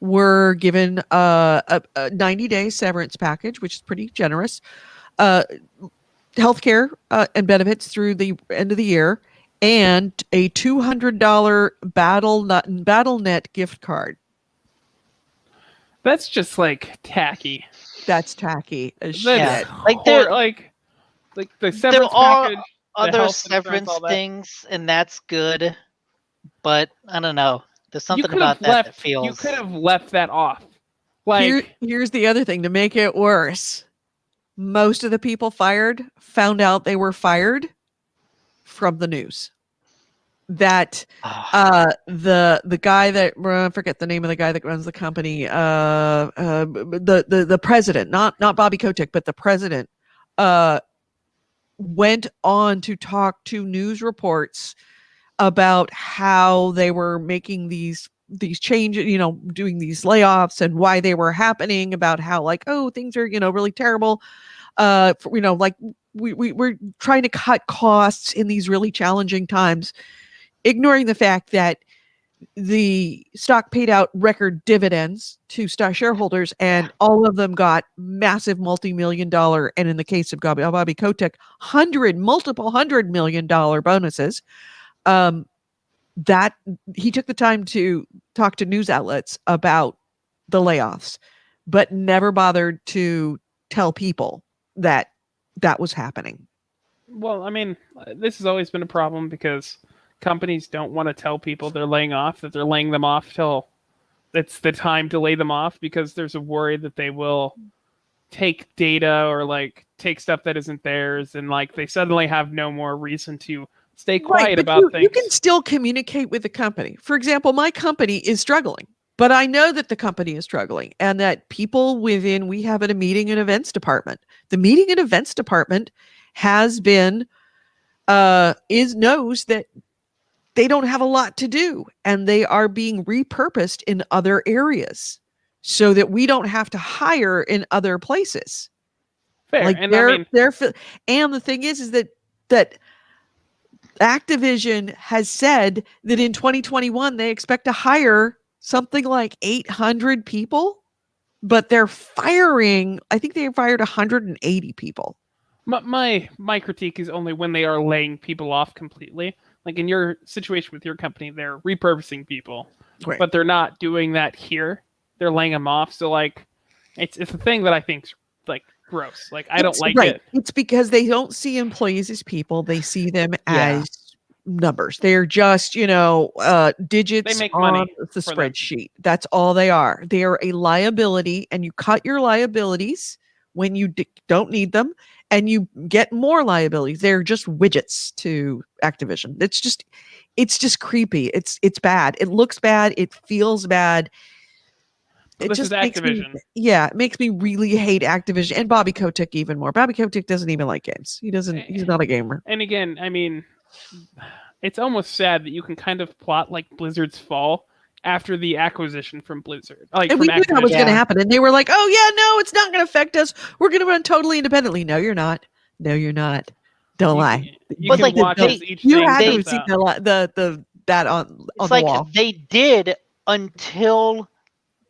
were given a 90-day severance package, which is pretty generous, healthcare and benefits through the end of the year, and a $200 BattleNet gift card. That's just like tacky. That's tacky as Yeah. shit. Like the severance There are package, the other health insurance, severance all that. things, and that's good. But I don't know. There's You something could about have that left. feels. You could have left that off. Like Here's the other thing to make it worse. Most of the people fired found out they were fired from the news. That the guy that I forget the name of the guy that runs the company, the president, not Bobby Kotick, but the president, went on to talk to news reports about how they were making these changes, doing these layoffs and why they were happening, about how things are, really terrible. We're trying to cut costs in these really challenging times, ignoring the fact that the stock paid out record dividends to stock shareholders, and all of them got massive multi-million-dollar, and in the case of Bobby Kotick, multiple $100 million bonuses. That he took the time to talk to news outlets about the layoffs, but never bothered to tell people that was happening. Well, I mean, this has always been a problem because companies don't want to tell people they're laying off, that they're laying them off till it's the time to lay them off, because there's a worry that they will take data or take stuff that isn't theirs, and they suddenly have no more reason to stay quiet about things. You can still communicate with the company. For example, my company is struggling, but I know that the company is struggling, and that people we have a meeting and events department. The meeting and events department has been, knows that they don't have a lot to do, and they are being repurposed in other areas so that we don't have to hire in other places. Fair. And the thing is that Activision has said that in 2021 they expect to hire something like 800 people, but they're firing, I think they fired 180 people. My critique is only when they are laying people off completely. Like in your situation with your company, they're repurposing people, Right. but they're not doing that here. They're laying them off. So it's a thing that I think's gross. I don't like it. It's because they don't see employees as people. They see them as numbers. They're just, digits They make on money the for spreadsheet. That's all they are. They are a liability, and you cut your liabilities when you don't need them, and you get more liabilities. They're just widgets to Activision. It's just creepy. It's bad. It looks bad. It feels bad. This is Activision. It makes me really hate Activision and Bobby Kotick even more. Bobby Kotick doesn't even like games. He's not a gamer. And again, I mean, it's almost sad that you can kind of plot Blizzard's fall after the acquisition from Blizzard. Like, And from we knew that was Activision. going to happen. And they were like, oh, yeah, no, it's not going to affect us. We're going to run totally independently. No, you're not. No, you're not. Don't You lie. You But, can like, watch they- as each You thing had to comes have seen out. that on It's the like wall. they did until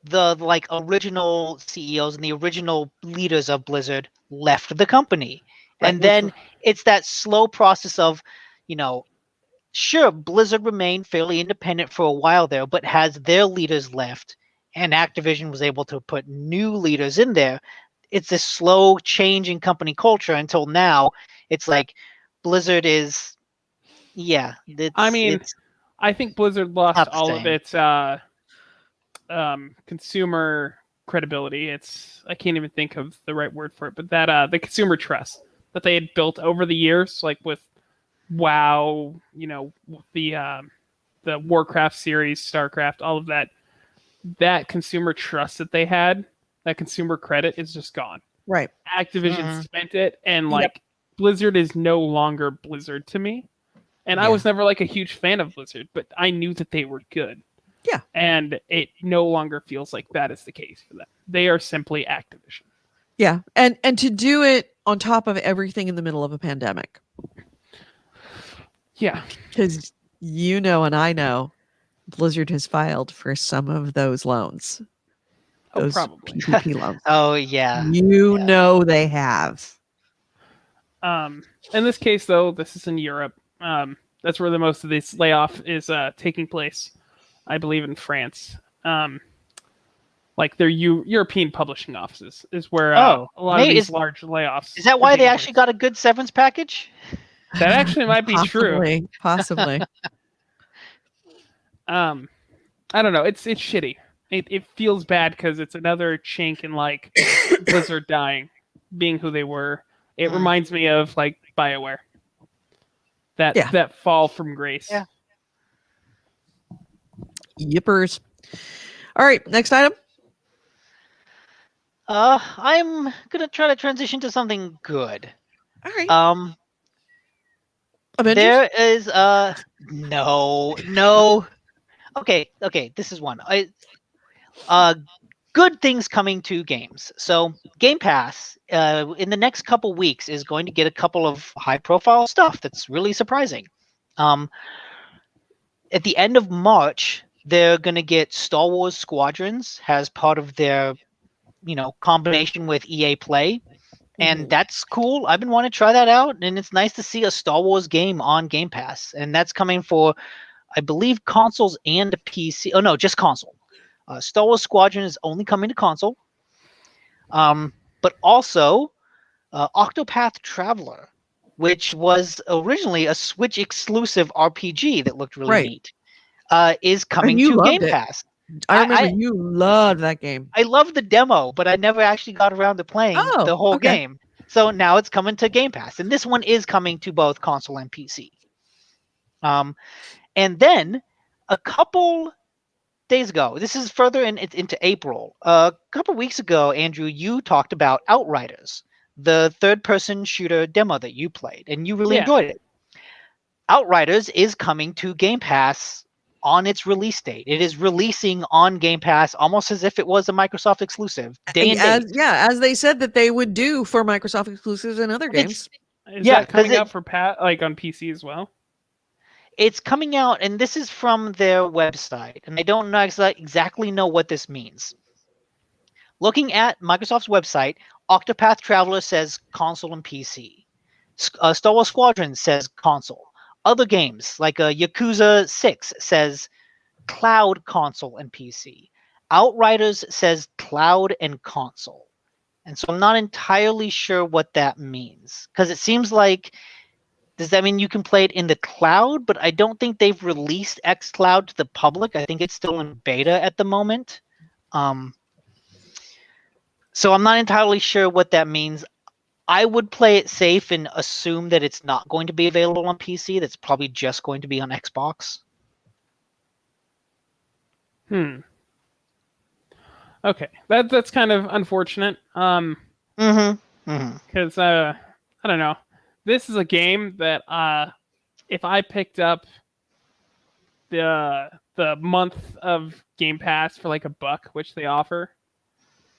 the original CEOs and the original leaders of Blizzard left the company. Right. And then it's that slow process of, sure, Blizzard remained fairly independent for a while there, but has their leaders left and Activision was able to put new leaders in there, it's this slow change in company culture until now. It's like Blizzard is, I think Blizzard lost not the all of same. its consumer credibility. I can't even think of the right word for it, but that the consumer trust that they had built over the years, like with WoW, the Warcraft series, StarCraft, all of that consumer trust that they had, that consumer credit is just gone. Right. Activision spent it, and Yep. Blizzard is no longer Blizzard to me. And I Yeah. was never like a huge fan of Blizzard, but I knew that they were good. Yeah. And it no longer feels like that is the case for them. They are simply Activision. Yeah. And to do it on top of everything in the middle of a pandemic. Yeah. Because and I know Blizzard has filed for some of those loans. Oh, Those probably. PPP loans. Oh, yeah. know they have. In this case, though, this is in Europe. That's where the most of this layoff is taking place. I believe in France. Like their European publishing offices is where a lot of these large layoffs. Is that are why they taking actually place. got a good severance package? That actually might be true. Possibly. I don't know. It's shitty. It feels bad because it's another chink in like Blizzard dying, being who they were. It reminds me of like BioWare. That fall from grace. Yeah. Yippers. All right, next item. I'm gonna try to transition to something good. All right. Avengers? There is no. Okay, this is one. Good things coming to games. So Game Pass in the next couple weeks is going to get a couple of high-profile stuff that's really surprising. At the end of March, they're going to get Star Wars Squadrons as part of their, combination with EA Play. And that's cool. I've been wanting to try that out, and it's nice to see a Star Wars game on Game Pass. And that's coming for, I believe, consoles and PC. Oh, no, just console. Star Wars Squadron is only coming to console. But also, Octopath Traveler, which was originally a Switch exclusive RPG that looked really neat, is coming to Game Pass. I remember you loved that game. I loved the demo, but I never actually got around to playing the whole game. So now it's coming to Game Pass. And this one is coming to both console and PC. And then a couple days ago, this is further into April, a couple weeks ago, Andrew, you talked about Outriders, the third-person shooter demo that you played, and you really enjoyed it. Outriders is coming to Game Pass on its release date. It is releasing on Game Pass almost as if it was a Microsoft exclusive. As they said that they would do for Microsoft exclusives and other games. Is that coming out for on PC as well? It's coming out, and this is from their website, and I don't know exactly know what this means. Looking at Microsoft's website, Octopath Traveler says console and PC. Star Wars Squadron says console. Other games, like Yakuza 6, says cloud, console, and PC. Outriders says cloud and console. And so I'm not entirely sure what that means. Because it seems like, does that mean you can play it in the cloud? But I don't think they've released xCloud to the public. I think it's still in beta at the moment. So I'm not entirely sure what that means. I would play it safe and assume that it's not going to be available on PC. That's probably just going to be on Xbox. Okay, that's kind of unfortunate. Because I don't know. This is a game that if I picked up the the month of Game Pass for like $1, which they offer.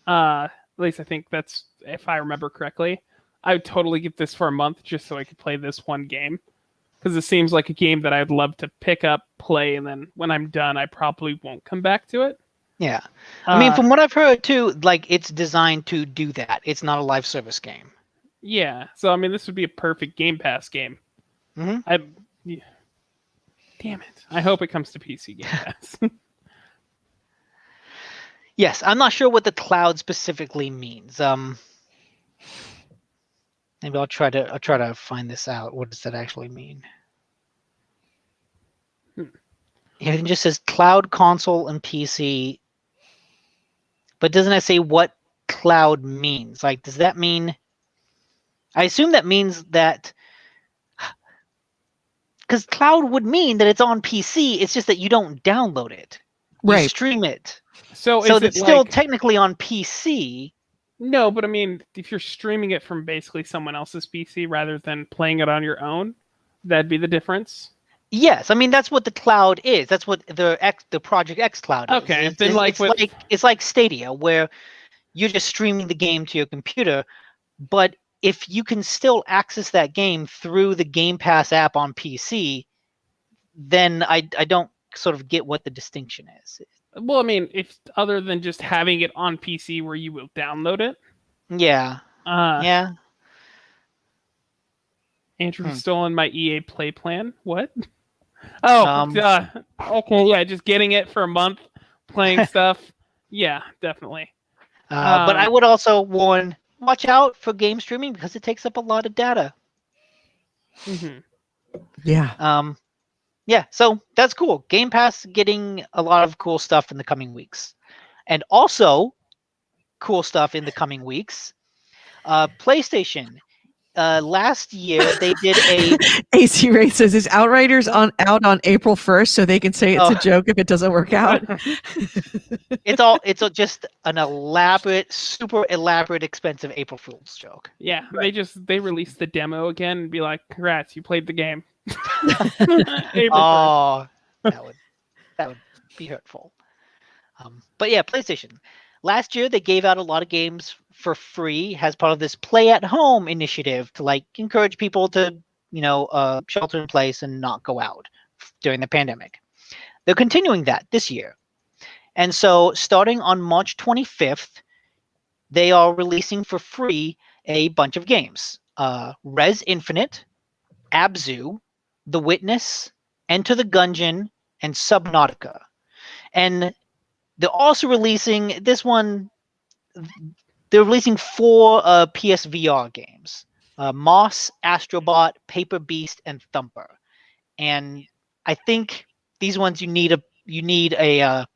At least I think that's if I remember correctly. I would totally get this for a month just so I could play this one game. Because it seems like a game that I'd love to pick up, play, and then when I'm done, I probably won't come back to it. Yeah. I mean, from what I've heard, too, like, it's designed to do that. It's not a live service game. Yeah. So, I mean, this would be a perfect Game Pass game. Mm-hmm. Damn it. I hope it comes to PC Game Pass. Yes, I'm not sure what the cloud specifically means. Maybe I'll try to find this out. What does that actually mean? It just says cloud, console, and PC. But doesn't it say what cloud means? Like, does that mean? I assume that means that, because cloud would mean that it's on PC. It's just that you don't download it. You stream it. So it's still technically on PC. No, but I mean, if you're streaming it from basically someone else's PC rather than playing it on your own, that'd be the difference. Yes, I mean that's what the cloud is. That's what the Project X cloud is. Okay, it's like Stadia, where you're just streaming the game to your computer, but if you can still access that game through the Game Pass app on PC, then I don't sort of get what the distinction is. Well, I mean, if other than just having it on PC where you will download it. Yeah. Yeah. Andrew's stolen my EA Play plan. What? Oh, okay, yeah, just getting it for a month, playing stuff. Yeah, definitely. But I would also warn, watch out for game streaming because it takes up a lot of data. Yeah. Yeah, so that's cool. Game Pass getting a lot of cool stuff in the coming weeks. And also, cool stuff in the coming weeks. PlayStation. Last year, they did a... AC Ray says, is Outriders out on April 1st so they can say it's a joke if it doesn't work out? It's just an super elaborate, expensive April Fool's joke. Yeah, right. They released the demo again and be like, congrats, you played the game. Oh, that would be hurtful. But yeah, PlayStation. Last year they gave out a lot of games for free as part of this Play at Home initiative to like encourage people to, shelter in place and not go out during the pandemic. They're continuing that this year. And so starting on March 25th, they are releasing for free a bunch of games. Res Infinite, Abzu, The Witness, Enter the Gungeon, and Subnautica. And they're also releasing this one. They're releasing 4 PSVR games: Moss, Astrobot, Paper Beast, and Thumper. And I think these ones you need a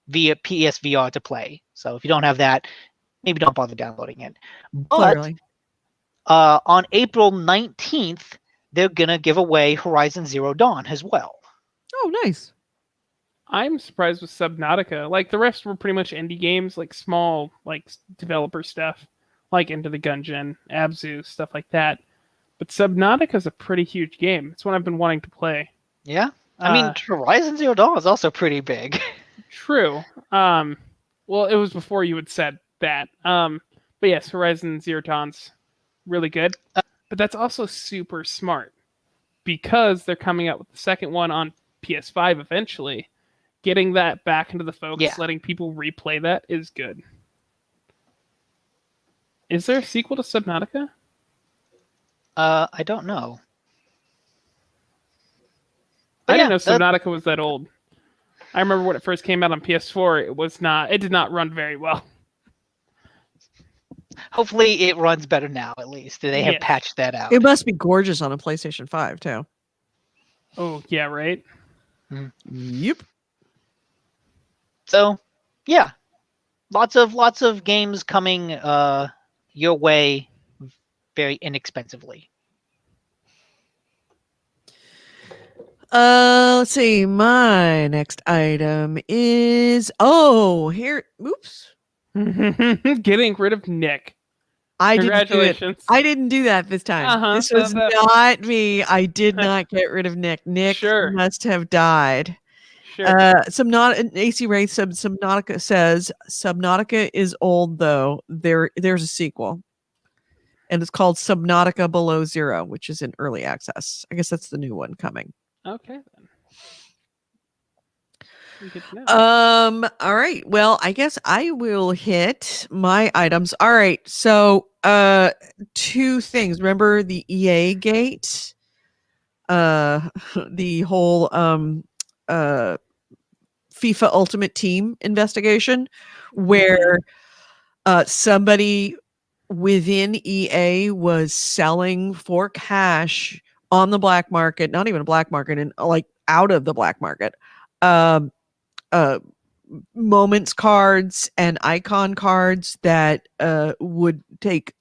via PSVR to play. So if you don't have that, maybe don't bother downloading it. But on April 19th, they're gonna give away Horizon Zero Dawn as well. Oh, nice. I'm surprised with Subnautica. Like, the rest were pretty much indie games, like small, like developer stuff, like Into the Gungeon, Abzu, stuff like that. But Subnautica is a pretty huge game. It's one I've been wanting to play. Yeah, I mean, Horizon Zero Dawn is also pretty big. True. Well, it was before you had said that. But yes, Horizon Zero Dawn's really good. But that's also super smart because they're coming out with the second one on PS5 eventually. Getting that back into the focus, letting people replay that is good. Is there a sequel to Subnautica? I don't know. I didn't know Subnautica was that old. I remember when it first came out on PS4, it did not run very well. Hopefully it runs better now, at least. They have patched that out. It must be gorgeous on a PlayStation 5, too. Oh, yeah, right? Yep. So, yeah. Lots of games coming your way very inexpensively. Let's see. My next item is here. Oops. Getting rid of Nick. Congratulations. I didn't do that this time. This was not me. I did not get rid of Nick. Nick must have died. Sure. AC Ray Subnautica says Subnautica is old though. There's a sequel. And it's called Subnautica Below Zero, which is in early access. I guess that's the new one coming. Okay then. Good to know. All right. Well, I guess I will hit my items. All right. So, two things. Remember the EAgate? The whole FIFA Ultimate Team investigation where somebody within EA was selling for cash on the black market, not even a black market, and like out of the black market, moments cards and icon cards that would take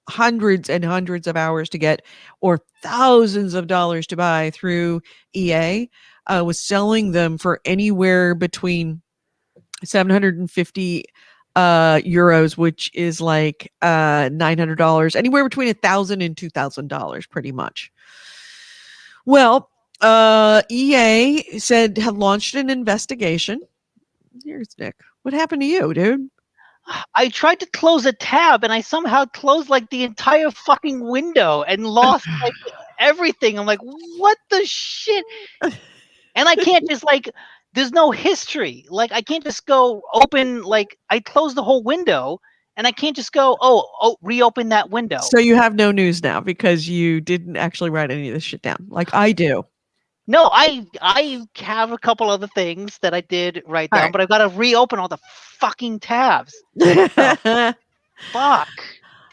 hundreds and hundreds of hours to get or thousands of dollars to buy through EA, was selling them for anywhere between 750 euros, which is like $900, anywhere between $1,000 and $2,000 pretty much. Well, EA said had launched an investigation. Here's Nick. What happened to you, dude? I tried to close a tab and I somehow closed like the entire fucking window and lost like everything. I'm like, what the shit? And I can't just like, there's no history. Like I can't just go open, like I closed the whole window and I can't just go, oh, reopen that window. So you have no news now because you didn't actually write any of this shit down like I do. No, I have a couple other things that I did write down, right. but I've got to reopen all the fucking tabs. Fuck.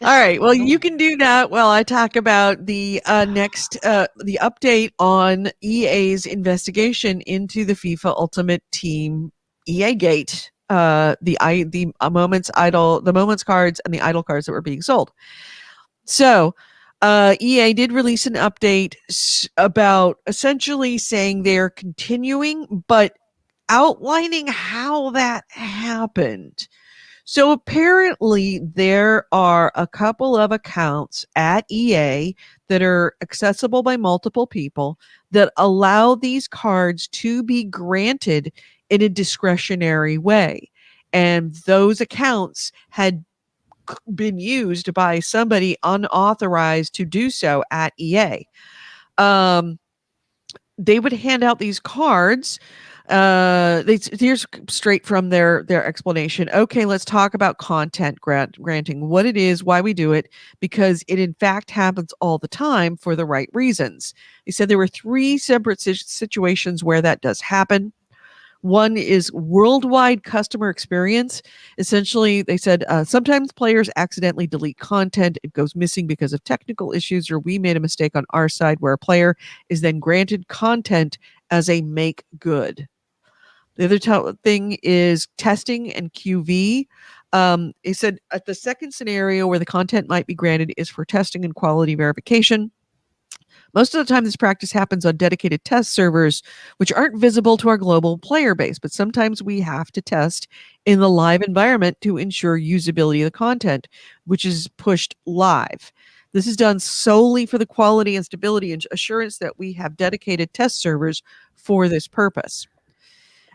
All right. Well, you can do that while I talk about the next the update on EA's investigation into the FIFA Ultimate Team EAgate, the moments cards and the idle cards that were being sold. So, EA did release an update about essentially saying they're continuing, but outlining how that happened. So apparently there are a couple of accounts at EA that are accessible by multiple people that allow these cards to be granted in a discretionary way. And those accounts had been used by somebody unauthorized to do so at EA. They would hand out these cards. Here's straight from their explanation. Okay, let's talk about content granting, what it is, why we do it, because it in fact happens all the time for the right reasons. They said there were 3 separate situations where that does happen. One is worldwide customer experience. Essentially, they said sometimes players accidentally delete content. It goes missing because of technical issues, or we made a mistake on our side where a player is then granted content as a make good. The other thing is testing and QV. They said at the second scenario where the content might be granted is for testing and quality verification. Most of the time, this practice happens on dedicated test servers, which aren't visible to our global player base, but sometimes we have to test in the live environment to ensure usability of the content, which is pushed live. This is done solely for the quality and stability and assurance that we have dedicated test servers for this purpose.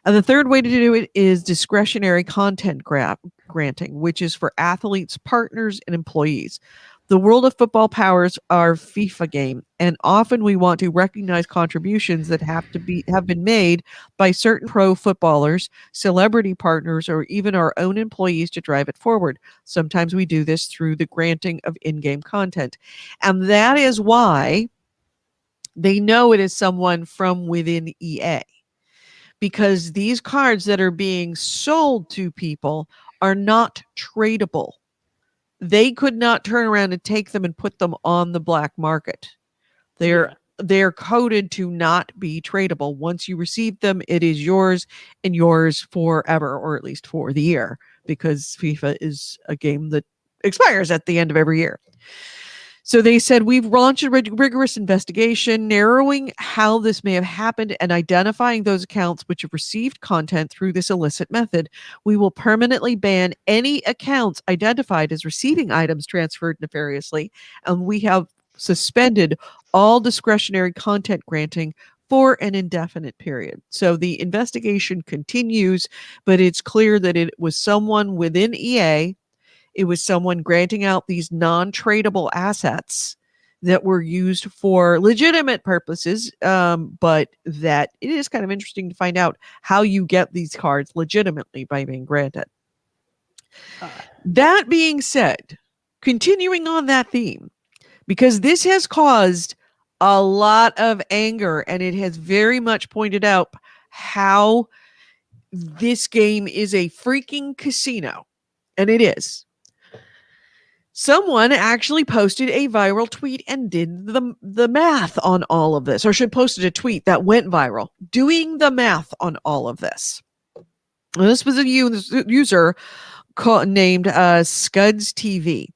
And the third way to do it is discretionary content granting, which is for athletes, partners, and employees. The world of football powers our FIFA game, and often we want to recognize contributions that have been made by certain pro footballers, celebrity partners, or even our own employees to drive it forward. Sometimes we do this through the granting of in-game content. And that is why they know it is someone from within EA. Because these cards that are being sold to people are not tradable. They could not turn around and take them and put them on the black market. They're coded to not be tradable. Once you receive them, it is yours and yours forever, or at least for the year, because FIFA is a game that expires at the end of every year. So they said, we've launched a rigorous investigation, narrowing how this may have happened and identifying those accounts which have received content through this illicit method. We will permanently ban any accounts identified as receiving items transferred nefariously, and we have suspended all discretionary content granting for an indefinite period. So the investigation continues, but it's clear that it was someone within EA. It was someone granting out these non-tradable assets that were used for legitimate purposes, but that it is kind of interesting to find out how you get these cards legitimately by being granted. That being said, continuing on that theme, because this has caused a lot of anger and it has very much pointed out how this game is a freaking casino, and it is. Someone actually posted a viral tweet and did the math on all of this, or should posted a tweet that went viral doing the math on all of this. And this was a user named Scuds TV,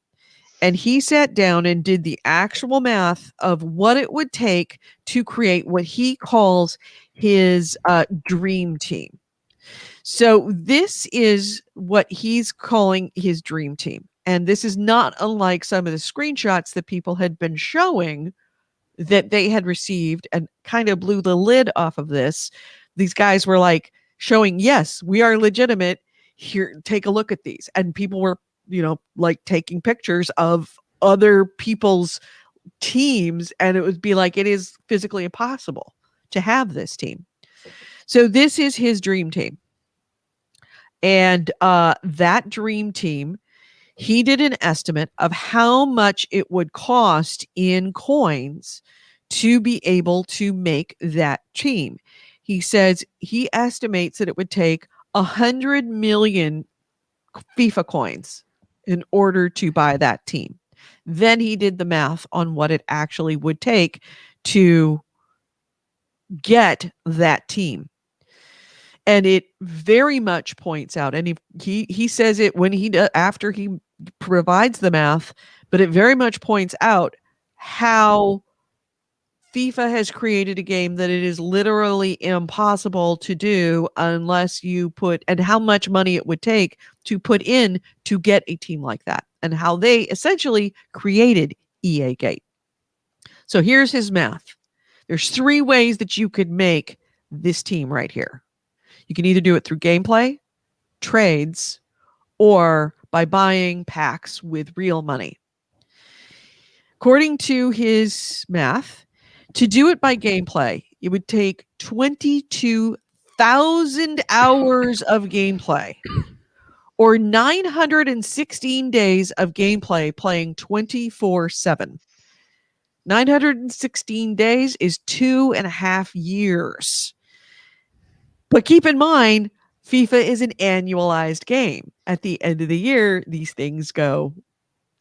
and he sat down and did the actual math of what it would take to create what he calls his dream team. So this is what he's calling his dream team. And this is not unlike some of the screenshots that people had been showing that they had received and kind of blew the lid off of this. These guys were like showing, yes, we are legitimate. Here, take a look at these. And people were, like taking pictures of other people's teams. And it would be like, it is physically impossible to have this team. So this is his dream team. And that dream team, he did an estimate of how much it would cost in coins to be able to make that team. He says he estimates that it would take 100 million FIFA coins in order to buy that team. Then he did the math on what it actually would take to get that team. And it very much points out, and he says it when after he provides the math, but it very much points out how FIFA has created a game that it is literally impossible to do unless you put, and how much money it would take to put in to get a team like that, and how they essentially created EAgate. So here's his math. There's 3 ways that you could make this team right here. You can either do it through gameplay, trades, or by buying packs with real money. According to his math, to do it by gameplay, it would take 22,000 hours of gameplay, or 916 days of gameplay playing 24/7. 916 days is 2.5 years. But keep in mind, FIFA is an annualized game. At the end of the year, these things go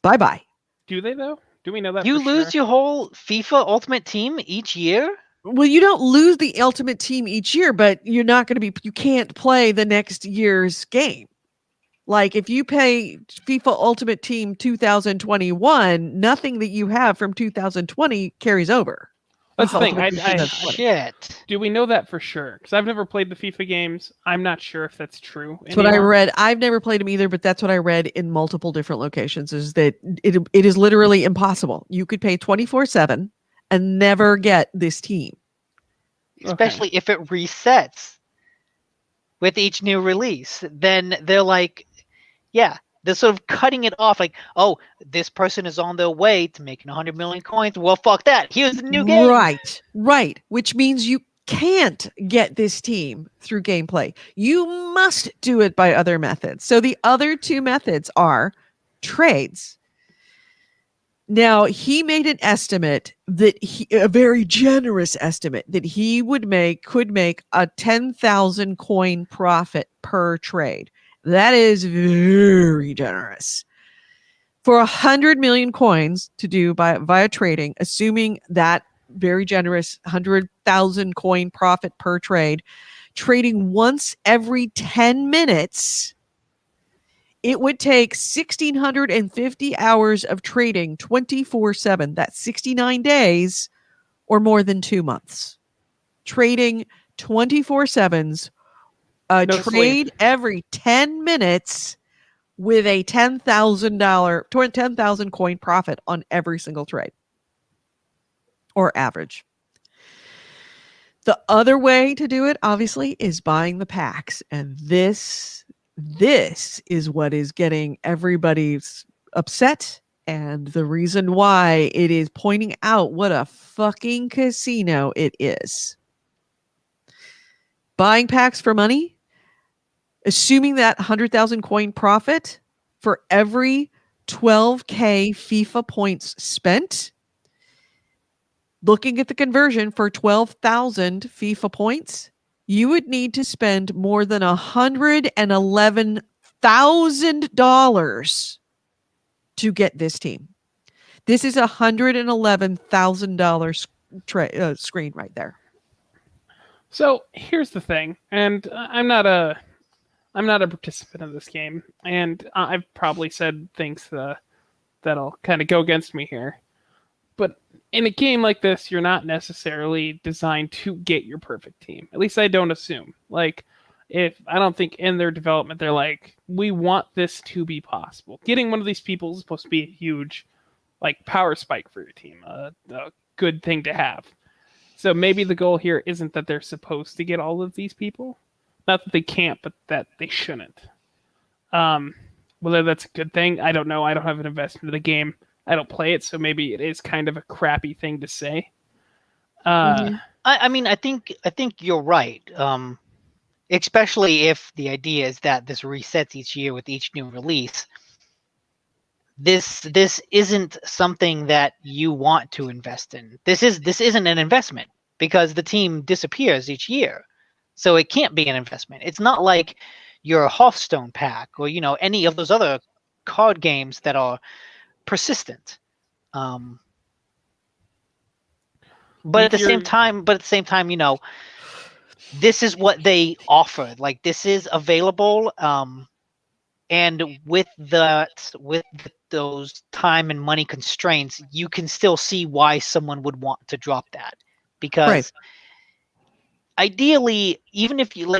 bye-bye. Do they, though? Do we know that You for lose sure? your whole FIFA Ultimate Team each year? Well, you don't lose the Ultimate Team each year, but you can't play the next year's game. Like if you pay FIFA Ultimate Team 2021, nothing that you have from 2020 carries over. That's the thing. Shit. Do we know that for sure? Because I've never played the FIFA games. I'm not sure if that's true. That's what I read. I've never played them either, but that's what I read in multiple different locations, is that it is literally impossible. You could pay 24/7 and never get this team. Especially if it resets with each new release. Then they're like, yeah, they're sort of cutting it off like, oh, this person is on their way to making 100 million coins. Well, fuck that. Here's a new game. Right. Which means you can't get this team through gameplay. You must do it by other methods. So the other 2 methods are trades. Now, he made an estimate a very generous estimate that he could make a 10,000 coin profit per trade. That is very generous. For 100 million coins to do via trading, assuming that very generous 100,000 coin profit per trade, trading once every 10 minutes, it would take 1,650 hours of trading 24/7. That's 69 days or more than 2 months. Trading 24/7s. Trade sleep. every 10 minutes with a $10,000 coin profit on every single trade, or average. The other way to do it, obviously, is buying the packs. And this is what is getting everybody upset. And the reason why it is pointing out what a fucking casino it is. Buying packs for money, assuming that 100,000 coin profit for every 12K FIFA points spent. Looking at the conversion for 12,000 FIFA points, you would need to spend more than $111,000 to get this team. This is $111,000 screen right there. So here's the thing, and I'm not a participant in this game, and I've probably said things that'll kind of go against me here. But in a game like this, you're not necessarily designed to get your perfect team. At least I don't assume. Like, I don't think in their development they're like, we want this to be possible. Getting one of these people is supposed to be a huge, like, power spike for your team, a good thing to have. So maybe the goal here isn't that they're supposed to get all of these people. Not that they can't, but that they shouldn't. Whether that's a good thing, I don't know. I don't have an investment in the game. I don't play it, so maybe it is kind of a crappy thing to say. I mean, I think you're right. Especially if the idea is that this resets each year with each new release. This isn't something that you want to invest in. This isn't an investment because the team disappears each year. So it can't be an investment. It's not like your Hearthstone pack or any of those other card games that are persistent. But at the same time, this is what they offered. Like, this is available. And with those time and money constraints, you can still see why someone would want to drop that. Because ideally, even if you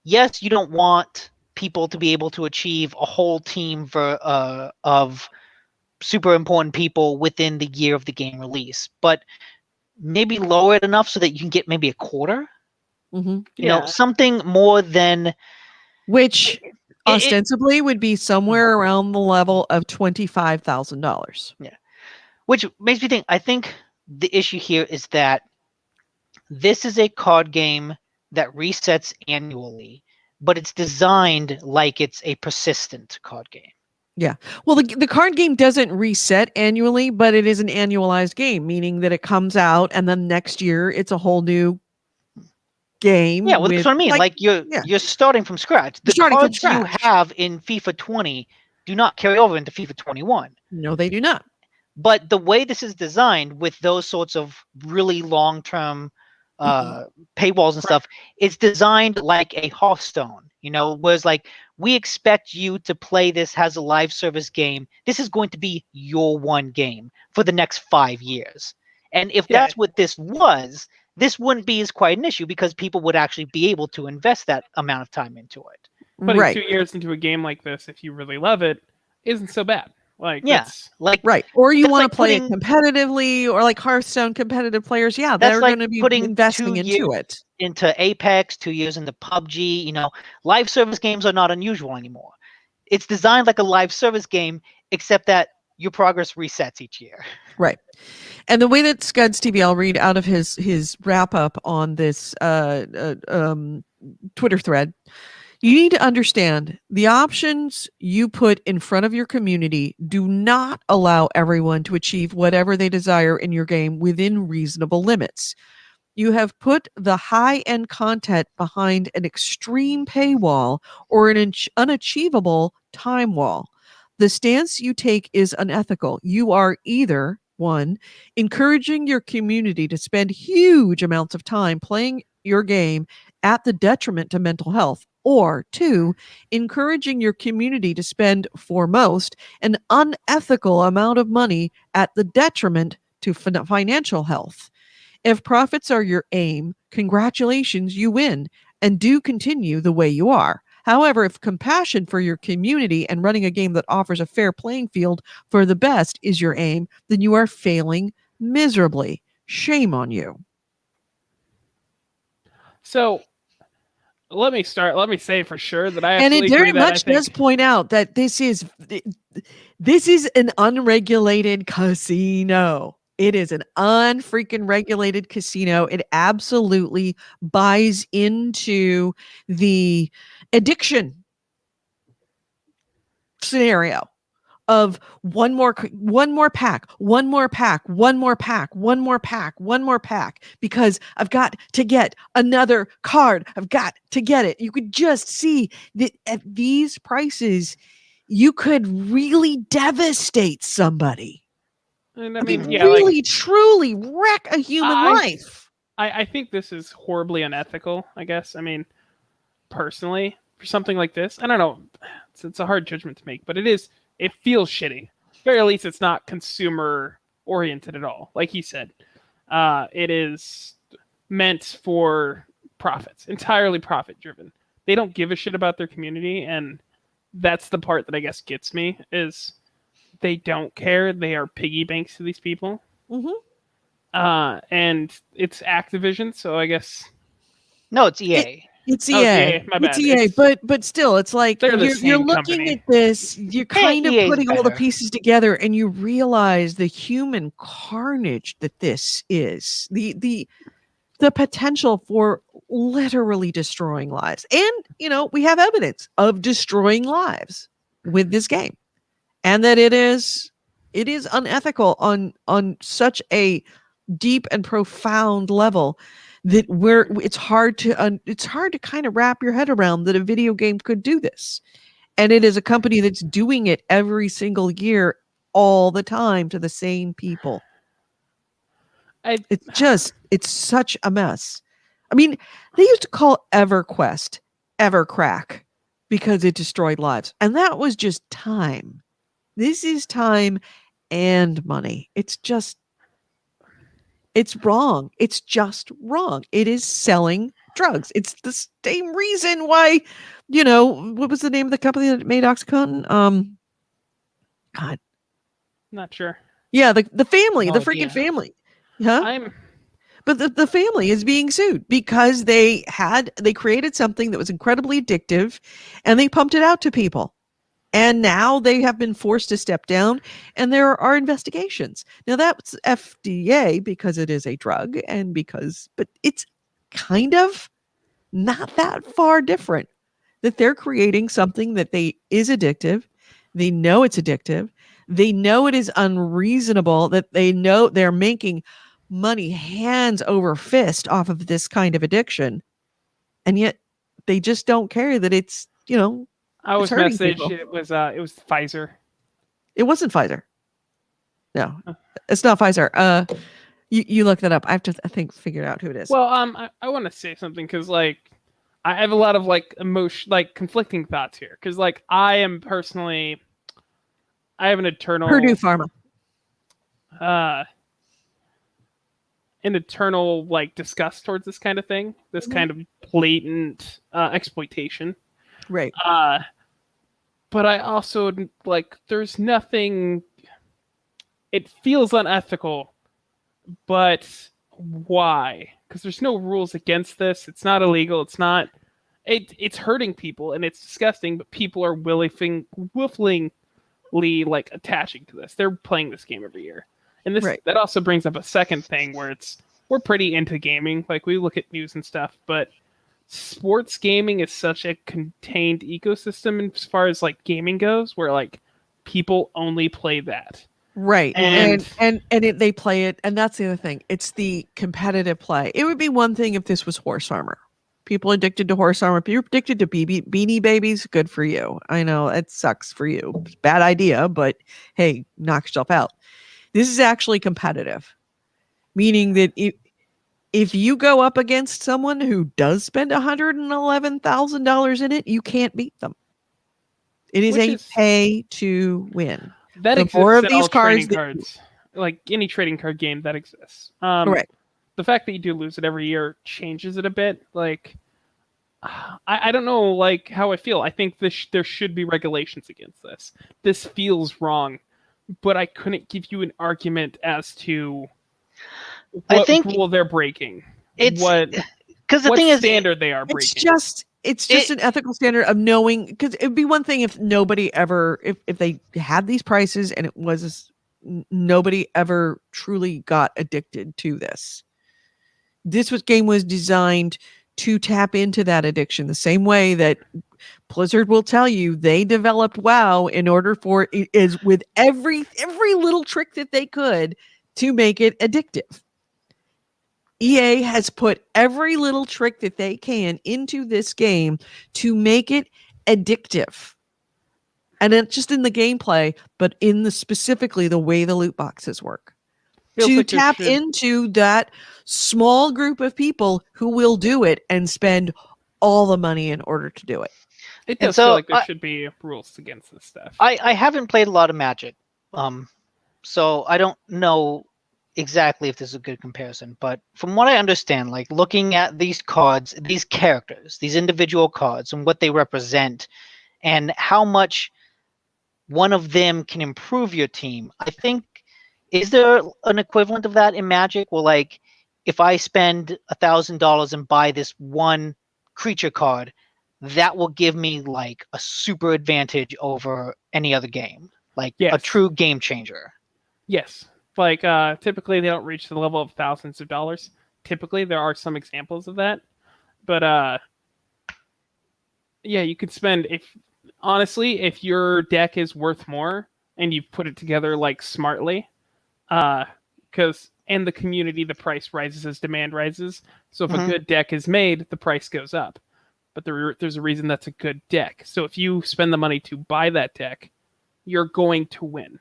yes, you don't want people to be able to achieve a whole team of super important people within the year of the game release, but maybe lower it enough so that you can get maybe a quarter. Mm-hmm. Something more than which ostensibly would be somewhere around the level of $25,000. Yeah, which makes me think. I think the issue here is that this is a card game that resets annually, but it's designed like it's a persistent card game. Yeah. Well, the card game doesn't reset annually, but it is an annualized game, meaning that it comes out and then next year it's a whole new game. Yeah, well, that's what I mean. Like you're starting from scratch. The cards you have in FIFA 20 do not carry over into FIFA 21. No, they do not. But the way this is designed with those sorts of really long-term paywalls and stuff, it's designed like a Hearthstone. Whereas like we expect you to play this as a live service game. This is going to be your one game for the next 5 years. And if that's what this was, this wouldn't be as quite an issue because people would actually be able to invest that amount of time into it. Putting 2 years into a game like this, if you really love it, isn't so bad. Like, or you want to play it competitively, or like Hearthstone competitive players. Yeah, they're going to be investing into it. Into Apex, 2 years into PUBG. Live service games are not unusual anymore. It's designed like a live service game, except that your progress resets each year. Right. And the way that Scuds TV, I'll read out of his wrap up on this Twitter thread. You need to understand the options you put in front of your community do not allow everyone to achieve whatever they desire in your game within reasonable limits. You have put the high-end content behind an extreme paywall or an unachievable time wall. The stance you take is unethical. You are either, 1, encouraging your community to spend huge amounts of time playing your game at the detriment to mental health, or 2, encouraging your community to spend, for most, an unethical amount of money at the detriment to financial health. If profits are your aim, congratulations, you win, and do continue the way you are. However, if compassion for your community and running a game that offers a fair playing field for the best is your aim, then you are failing miserably. Shame on you. So let me say for sure that I And absolutely it very agree that much does point out that this is an unregulated casino. It is an unfreaking regulated casino. It absolutely buys into the addiction scenario of one more pack, one more pack, one more pack, one more pack, one more pack, because I've got to get another card. I've got to get it. You could just see that at these prices, you could really devastate somebody. And I mean, yeah, really, truly wreck a human life. I think this is horribly unethical, I guess. I mean, personally, for something like this, I don't know. It's a hard judgment to make, but it feels shitty. At very least, it's not consumer oriented at all. Like he said, it is meant for profits, entirely profit driven. They don't give a shit about their community, and that's the part that I guess gets me, is they don't care. They are piggy banks to these people. Mm-hmm. And it's Activision, so I guess No, it's EA. It's Oh, EA. my bad. It's EA, but still, it's like They're the you're same looking company. at this, you're kind of EA 's putting all the better. pieces together, and you realize the human carnage that this is, the potential for literally destroying lives. And we have evidence of destroying lives with this game, and that it is unethical on such a deep and profound level that it's hard to kind of wrap your head around that a video game could do this. And it is a company that's doing it every single year, all the time, to the same people. It's such a mess. I mean, they used to call EverQuest Evercrack because it destroyed lives, and that was just time. This is time and money. It's wrong. It's just wrong. It is selling drugs. It's the same reason why, what was the name of the company that made OxyContin? God. Not sure. Yeah, the family, No the idea. freaking family. Huh? I'm But the family is being sued because they created something that was incredibly addictive, and they pumped it out to people. And now they have been forced to step down, and there are investigations. Now that's FDA because it is a drug, but it's kind of not that far different, that they're creating something that is addictive. They know it's addictive. They know it is unreasonable, that they know they're making money hands over fist off of this kind of addiction. And yet they just don't care that it's, I was hurting messaged. people. It was Pfizer. It wasn't Pfizer. No, it's not Pfizer. You look that up. I have to, I think, figure out who it is. Well, I want to say something because I have a lot of conflicting thoughts here, because I have an eternal Purdue Pharma. An eternal disgust towards this kind of thing, this kind of blatant exploitation. Right. But I also there's nothing. It feels unethical, but why? Because there's no rules against this. It's not illegal. It's not. It's hurting people, and it's disgusting. But people are willingly attaching to this. They're playing this game every year, and that also brings up a second thing where we're pretty into gaming. We look at news and stuff, but sports gaming is such a contained ecosystem as far as gaming goes, where people only play that. Right. And they play it. And that's the other thing. It's the competitive play. It would be one thing if this was horse armor. People addicted to horse armor. If you're addicted to Beanie Babies, good for you. I know it sucks for you. It's a bad idea, but hey, knock yourself out. This is actually competitive, meaning that if you go up against someone who does spend $111,000 in it, you can't beat them. It is pay to win. That the exists more of in these all cards trading cards, any trading card game that exists. Correct. The fact that you do lose it every year changes it a bit. I don't know how I feel. I think there should be regulations against this. This feels wrong, but I couldn't give you an argument as to what rule they're breaking. Because the what thing is, standard they are It's breaking. just an ethical standard of knowing, because it'd be one thing if nobody ever, if they had these prices and it was nobody ever truly got addicted to this. Game was designed to tap into that addiction the same way that Blizzard will tell you they developed WoW in order for it is with every little trick that they could to make it addictive. EA has put every little trick that they can into this game to make it addictive. And not just in the gameplay, but in the specifically the way the loot boxes work. Feels To like there tap should- into that small group of people who will do it and spend all the money in order to do it. It And does feel so like there I- should be rules against this stuff. I haven't played a lot of Magic, so I don't know exactly if this is a good comparison. But from what I understand, like looking at these cards, these characters, these individual cards, and what they represent, and how much one of them can improve your team, I think, is there an equivalent of that in Magic? Well, like if I spend $1,000 and buy this one creature card, that will give me like a super advantage over any other game, like a Yes. true game changer. Yes. Like typically they don't reach the level of thousands of dollars. Typically there are some examples of that. But yeah, you could spend if your deck is worth more and you put it together like smartly, because in the community the price rises as demand rises. So if a good deck is made, the price goes up. But there's a reason that's a good deck. So if you spend the money to buy that deck, you're going to win.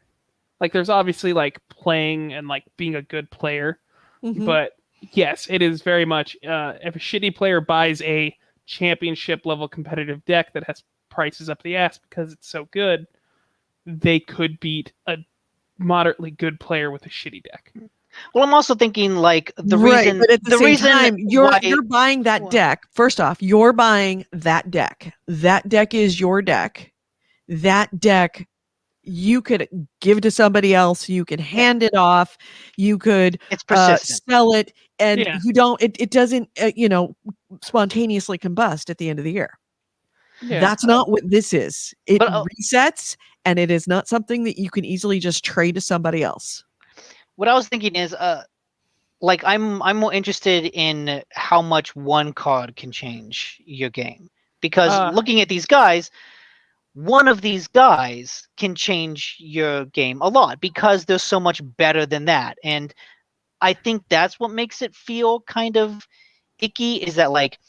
Like there's obviously like playing and like being a good player, but yes, it is very much if a shitty player buys a championship level competitive deck that has prices up the ass because it's so good, they could beat a moderately good player with a shitty deck. Well, I'm also thinking like the Right, reason, but at the same reason time, why- you're buying that deck. First off, you're buying that deck. That deck is your deck. That deck you could give to somebody else. You could hand it off. You could it's persistent. sell it, and Yeah. you don't. It doesn't spontaneously combust at the end of the year. Yeah. That's not what this is. It But, resets, and it is not something that you can easily just trade to somebody else. What I was thinking is, like I'm more interested in how much one card can change your game, because looking at these guys, one of these guys can change your game a lot because they're so much better than that. And I think that's what makes it feel kind of icky, is that like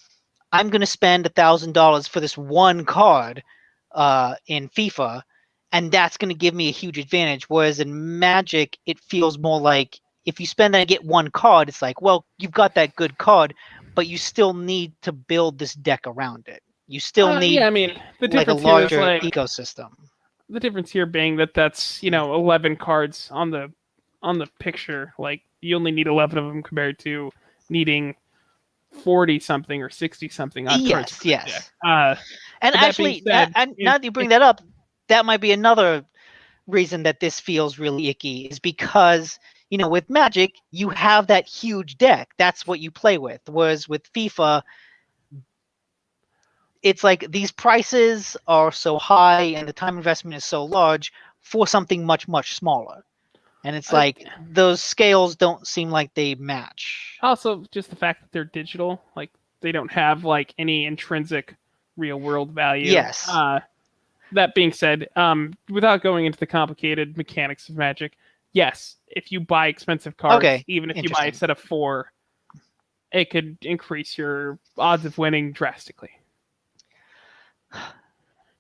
I'm going to spend $1,000 for this one card in FIFA, and that's going to give me a huge advantage. Whereas in Magic, it feels more like if you spend and get one card, it's like, well, you've got that good card, but you still need to build this deck around it. You still need I mean, the like a difference here is larger like ecosystem. the difference here being that that's 11 cards on the picture. Like you only need 11 of them compared to needing 40 something or 60 something on cards. Yes, yes. And And that actually, being said, now that you bring that up, that might be another reason that this feels really icky, is because with Magic you have that huge deck. That's what you play with. Whereas with FIFA, it's like these prices are so high and the time investment is so large for something much, much smaller. And it's like those scales don't seem like they match. Also, just the fact that they're digital, like they don't have like any intrinsic real world value. Yes. That being said, without going into the complicated mechanics of Magic, yes, if you buy expensive cards, even if you buy a set of 4, it could increase your odds of winning drastically.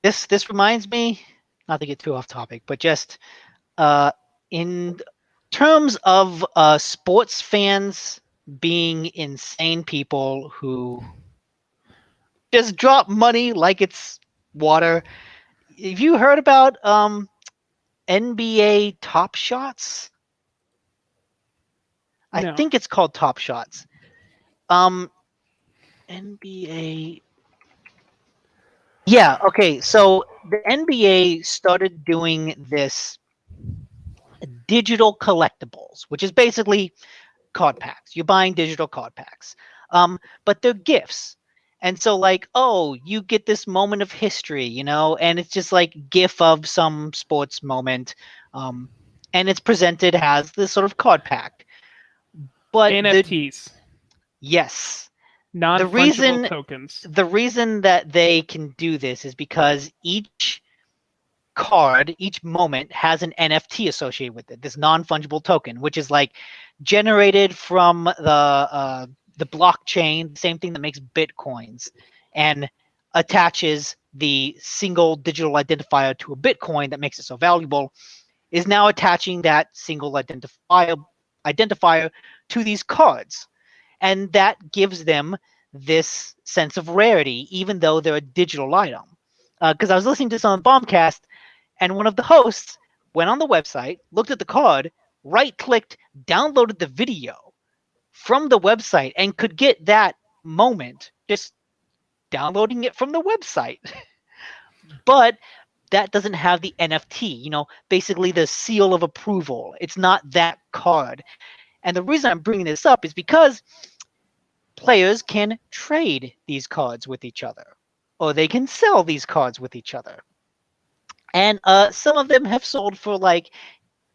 This reminds me, not to get too off topic, but just in terms of sports fans being insane people who just drop money like it's water. Have you heard about NBA Top Shots? I No. think it's called Top Shots. NBA. Yeah, okay. So the NBA started doing this digital collectibles, which is basically card packs. You're buying digital card packs. but they're gifts. And so like, oh, you get this moment of history, you know, and it's just like GIF of some sports moment. And it's presented as this sort of card pack. But NFTs, yes, non-fungible tokens. the reason that they can do this is because each card, each moment has an NFT associated with it, this non-fungible token, which is like generated from the blockchain, the same thing that makes Bitcoins, and attaches the single digital identifier to a Bitcoin that makes it so valuable, is now attaching that single identifier to these cards. And that gives them this sense of rarity, even though they're a digital item. Because I was listening to some on Bombcast, and one of the hosts went on the website, looked at the card, right-clicked, downloaded the video from the website, and could get that moment just downloading it from the website. But that doesn't have the NFT, you know, basically the seal of approval. It's not that card. And the reason I'm bringing this up is because players can trade these cards with each other, or they can sell these cards with each other. And some of them have sold for like,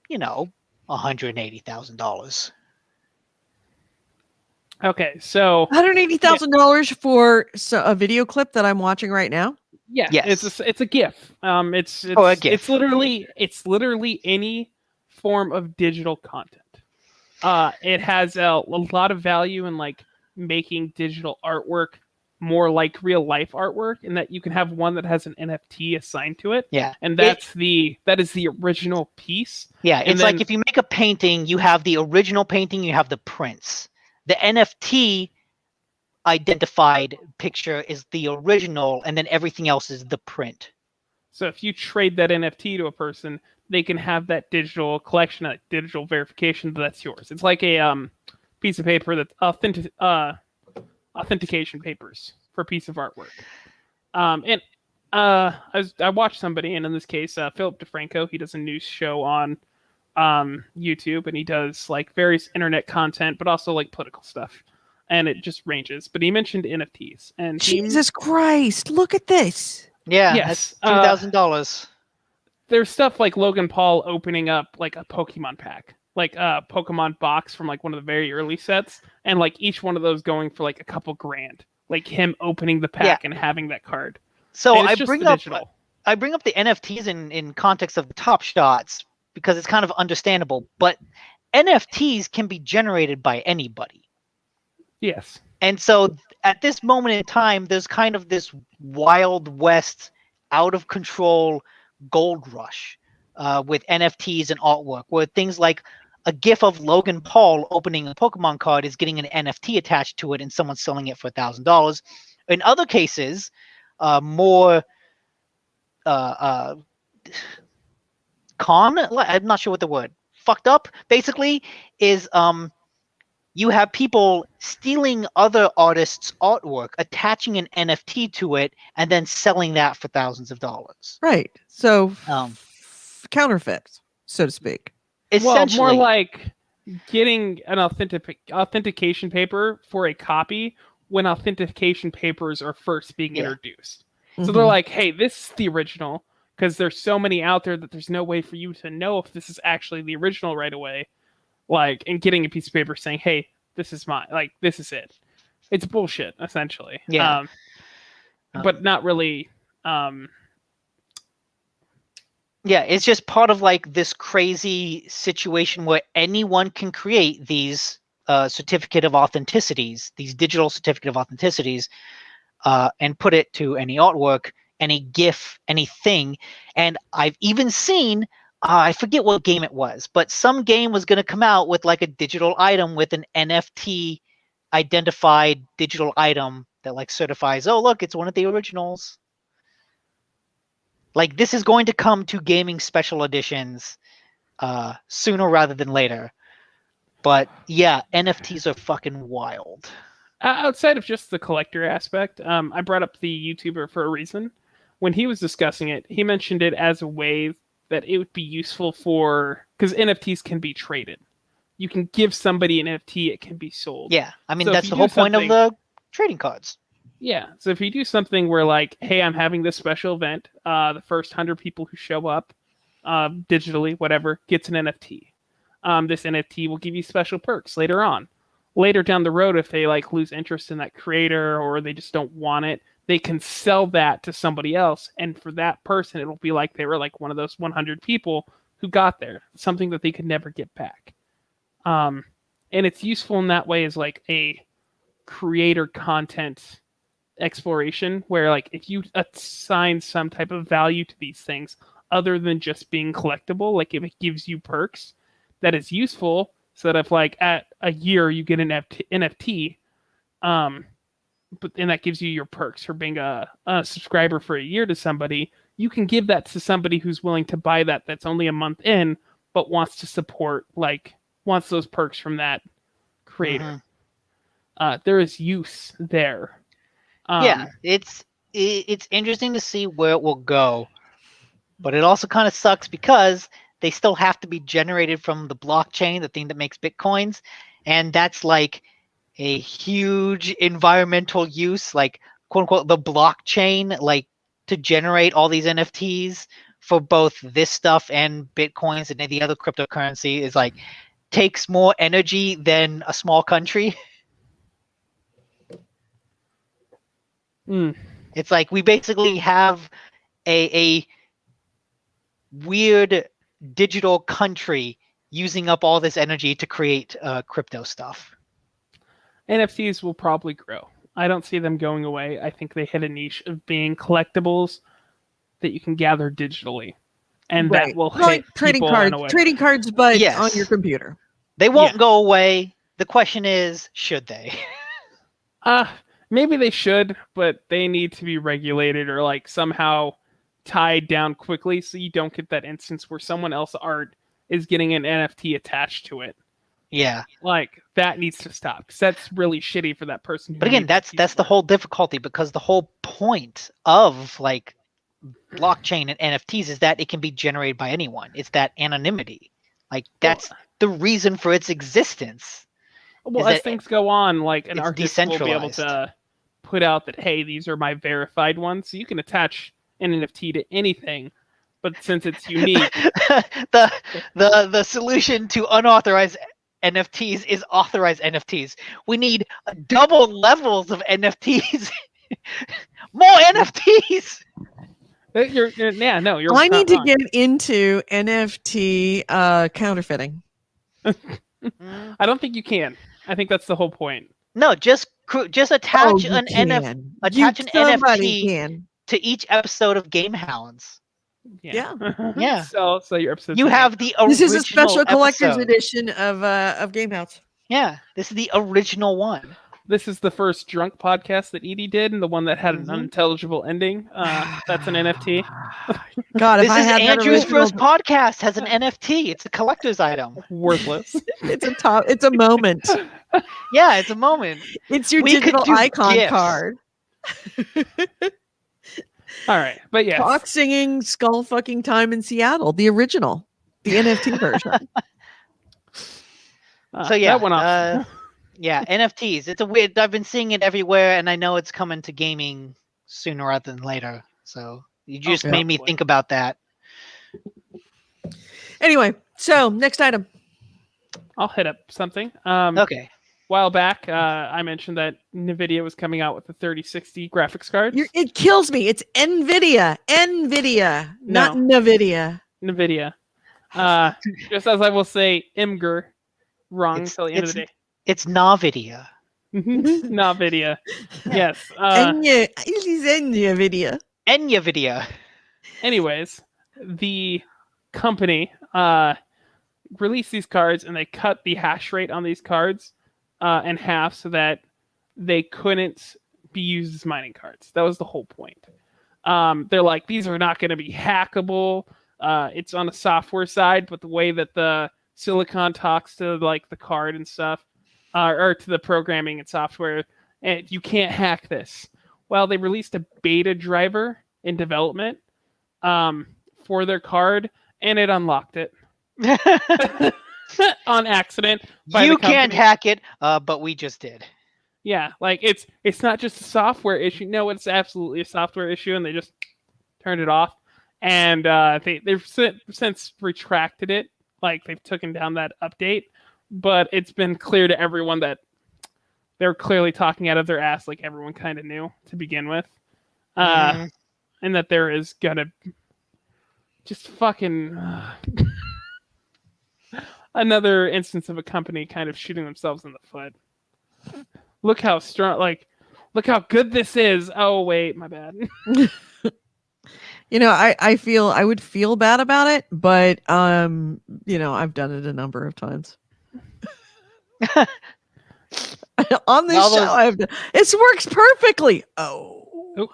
you know, $180,000. Okay, so $180,000 for a video clip that I'm watching right now. yeah, Yes. it's a GIF. It's a GIF. It's literally any form of digital content. It has a lot of value in like making digital artwork more like real life artwork, in that you can have one that has an NFT assigned to it. Yeah. And that is the original piece. Yeah, And it's then, like if you make a painting, you have the original painting, you have the prints. The NFT identified picture is the original, and then everything else is the print. so if you trade that NFT to a person, they can have that digital collection, that digital verification that's yours. It's like a piece of paper that's authentication papers for a piece of artwork. I watched somebody, and in this case, Philip DeFranco, he does a news show on YouTube, and he does like various internet content, but also like political stuff, and it just ranges. But he mentioned NFTs, and Jesus Christ, look at this. Yeah, Yes, that's $2,000. there's stuff like Logan Paul opening up like a Pokemon pack, like a Pokemon box from like one of the very early sets, and like each one of those going for like a couple grand, like him opening the pack and having that card. So And it's I just bring the up digital. the NFTs in context of the Top Shots because it's kind of understandable, but NFTs can be generated by anybody. Yes. And so at this moment in time, there's kind of this Wild West, out of control gold rush with NFTs and artwork, where things like a GIF of Logan Paul opening a Pokemon card is getting an NFT attached to it, and someone's selling it for $1,000. In other cases, more I'm not sure what the word, fucked up, basically, is you have people stealing other artists' artwork, attaching an NFT to it, and then selling that for thousands of dollars. Right. So Um, counterfeit, so to speak. Essentially, Well, more like getting an authentication paper for a copy when authentication papers are first being introduced. So they're Mhm. like, hey, this is the original, because there's so many out there that there's no way for you to know if this is actually the original right away. Like, and getting a piece of paper saying, hey, this is mine. Like, this is it. It's bullshit, essentially. Yeah. But not really. Yeah, it's just part of like this crazy situation where anyone can create these certificate of authenticities, these digital certificate of authenticities, and put it to any artwork, any GIF, anything. And I've even seen, I forget what game it was, but some game was going to come out with like a digital item with an NFT identified digital item that like certifies, oh, look, it's one of the originals. Like, this is going to come to gaming special editions sooner rather than later. But yeah, NFTs are fucking wild. Outside of just the collector aspect, I brought up the YouTuber for a reason. When he was discussing it, he mentioned it as a way that it would be useful for, because NFTs can be traded. you can give somebody an NFT, it can be sold. Yeah, I mean So if that's you the do whole point of something- the trading cards. Yeah. So if you do something where like, hey, I'm having this special event, the first 100 people who show up digitally, whatever, gets an NFT. This NFT will give you special perks later on. Later down the road, if they like lose interest in that creator or they just don't want it, they can sell that to somebody else. And for that person, it'll be like they were like one of those 100 people who got there, something that they could never get back. And it's useful in that way as like a creator content exploration where like if you assign some type of value to these things other than just being collectible, like if it gives you perks, that is useful so that if like at a year you get an NFT, but and that gives you your perks for being a subscriber for a year to somebody, you can give that to somebody who's willing to buy that that's only a month in but wants to support, like wants those perks from that creator. There is use there. Yeah, it's interesting to see where it will go, but it also kind of sucks because they still have to be generated from the blockchain, the thing that makes Bitcoins, and that's like a huge environmental use, like quote unquote the blockchain, like to generate all these NFTs for both this stuff and Bitcoins and any other cryptocurrency is like takes more energy than a small country. It's like we basically have a weird digital country using up all this energy to create crypto stuff. NFTs will probably grow. I don't see them going away. I think they hit a niche of being collectibles that you can gather digitally, and that will like hit trading people cards, in a way. trading cards, but Yes. on your computer. They won't Yeah. go away. The question is, should they? Maybe they should, but they need to be regulated or like somehow tied down quickly so you don't get that instance where someone else's art is getting an NFT attached to it. Yeah. Like that needs to stop because that's really shitty for that person. But again, that's the whole difficulty because the whole point of like blockchain and NFTs is that it can be generated by anyone. It's that anonymity. Like that's the reason for its existence. Well, is as that things go on, like an it's artist will be able decentralized. to put out that, hey, these are my verified ones. So you can attach an NFT to anything, but since it's unique, the solution to unauthorized NFTs is authorized NFTs. We need double levels of NFTs. More NFTs. you're I need to wrong. get into NFT counterfeiting. I don't think you can. I think that's the whole point. No, just attach you an can. attach an Somebody NFT can. to each episode of GameHounds. Yeah. Yeah. So your episode. You have the original This is a special collector's episode. edition of GameHounds. Yeah, this is the original one. This is the first drunk podcast that Edie did, and the one that had an unintelligible ending. That's an NFT. God, if This I is had that Andrew's original, first podcast. Has an NFT. It's a collector's item. Worthless. it's a moment. Yeah, it's a moment. It's your We could digital do icon GIFs. card. All right, but yes. Talk singing skull fucking time in Seattle, the original, the NFT version. So yeah, that went off. yeah, NFTs. It's a weird. I've been seeing it everywhere, and I know it's coming to gaming sooner rather than later. So you just made me think about that. Anyway, so next item. I'll hit up something. Okay. A while back, I mentioned that NVIDIA was coming out with the 3060 graphics cards. It kills me. It's NVIDIA. NVIDIA, not No. NVIDIA. NVIDIA. Just as I will say, Imgur. Wrong until the end of the day. It's NVIDIA. NVIDIA. Yes. It is NVIDIA. NVIDIA. Anyways, the company released these cards and they cut the hash rate on these cards in half so that they couldn't be used as mining cards. That was the whole point. They're like, these are not going to be hackable. It's on the software side, but the way that the silicon talks to like the card and stuff, or to the programming and software, and you can't hack this. Well, they released a beta driver in development for their card, and it unlocked it. on accident. By You the company. can't hack it, but we just did. Yeah, like it's not just a software issue. No, it's absolutely a software issue, and they just turned it off. And they've since retracted it. Like they've taken down that update, but it's been clear to everyone that they're clearly talking out of their ass, like everyone kind of knew to begin with, and that there is gonna just fucking another instance of a company kind of shooting themselves in the foot. Look how strong, like, look how good this is. Oh wait, my bad. You know, I would feel bad about it, but you know, I've done it a number of times. On this show, it works perfectly. Oop.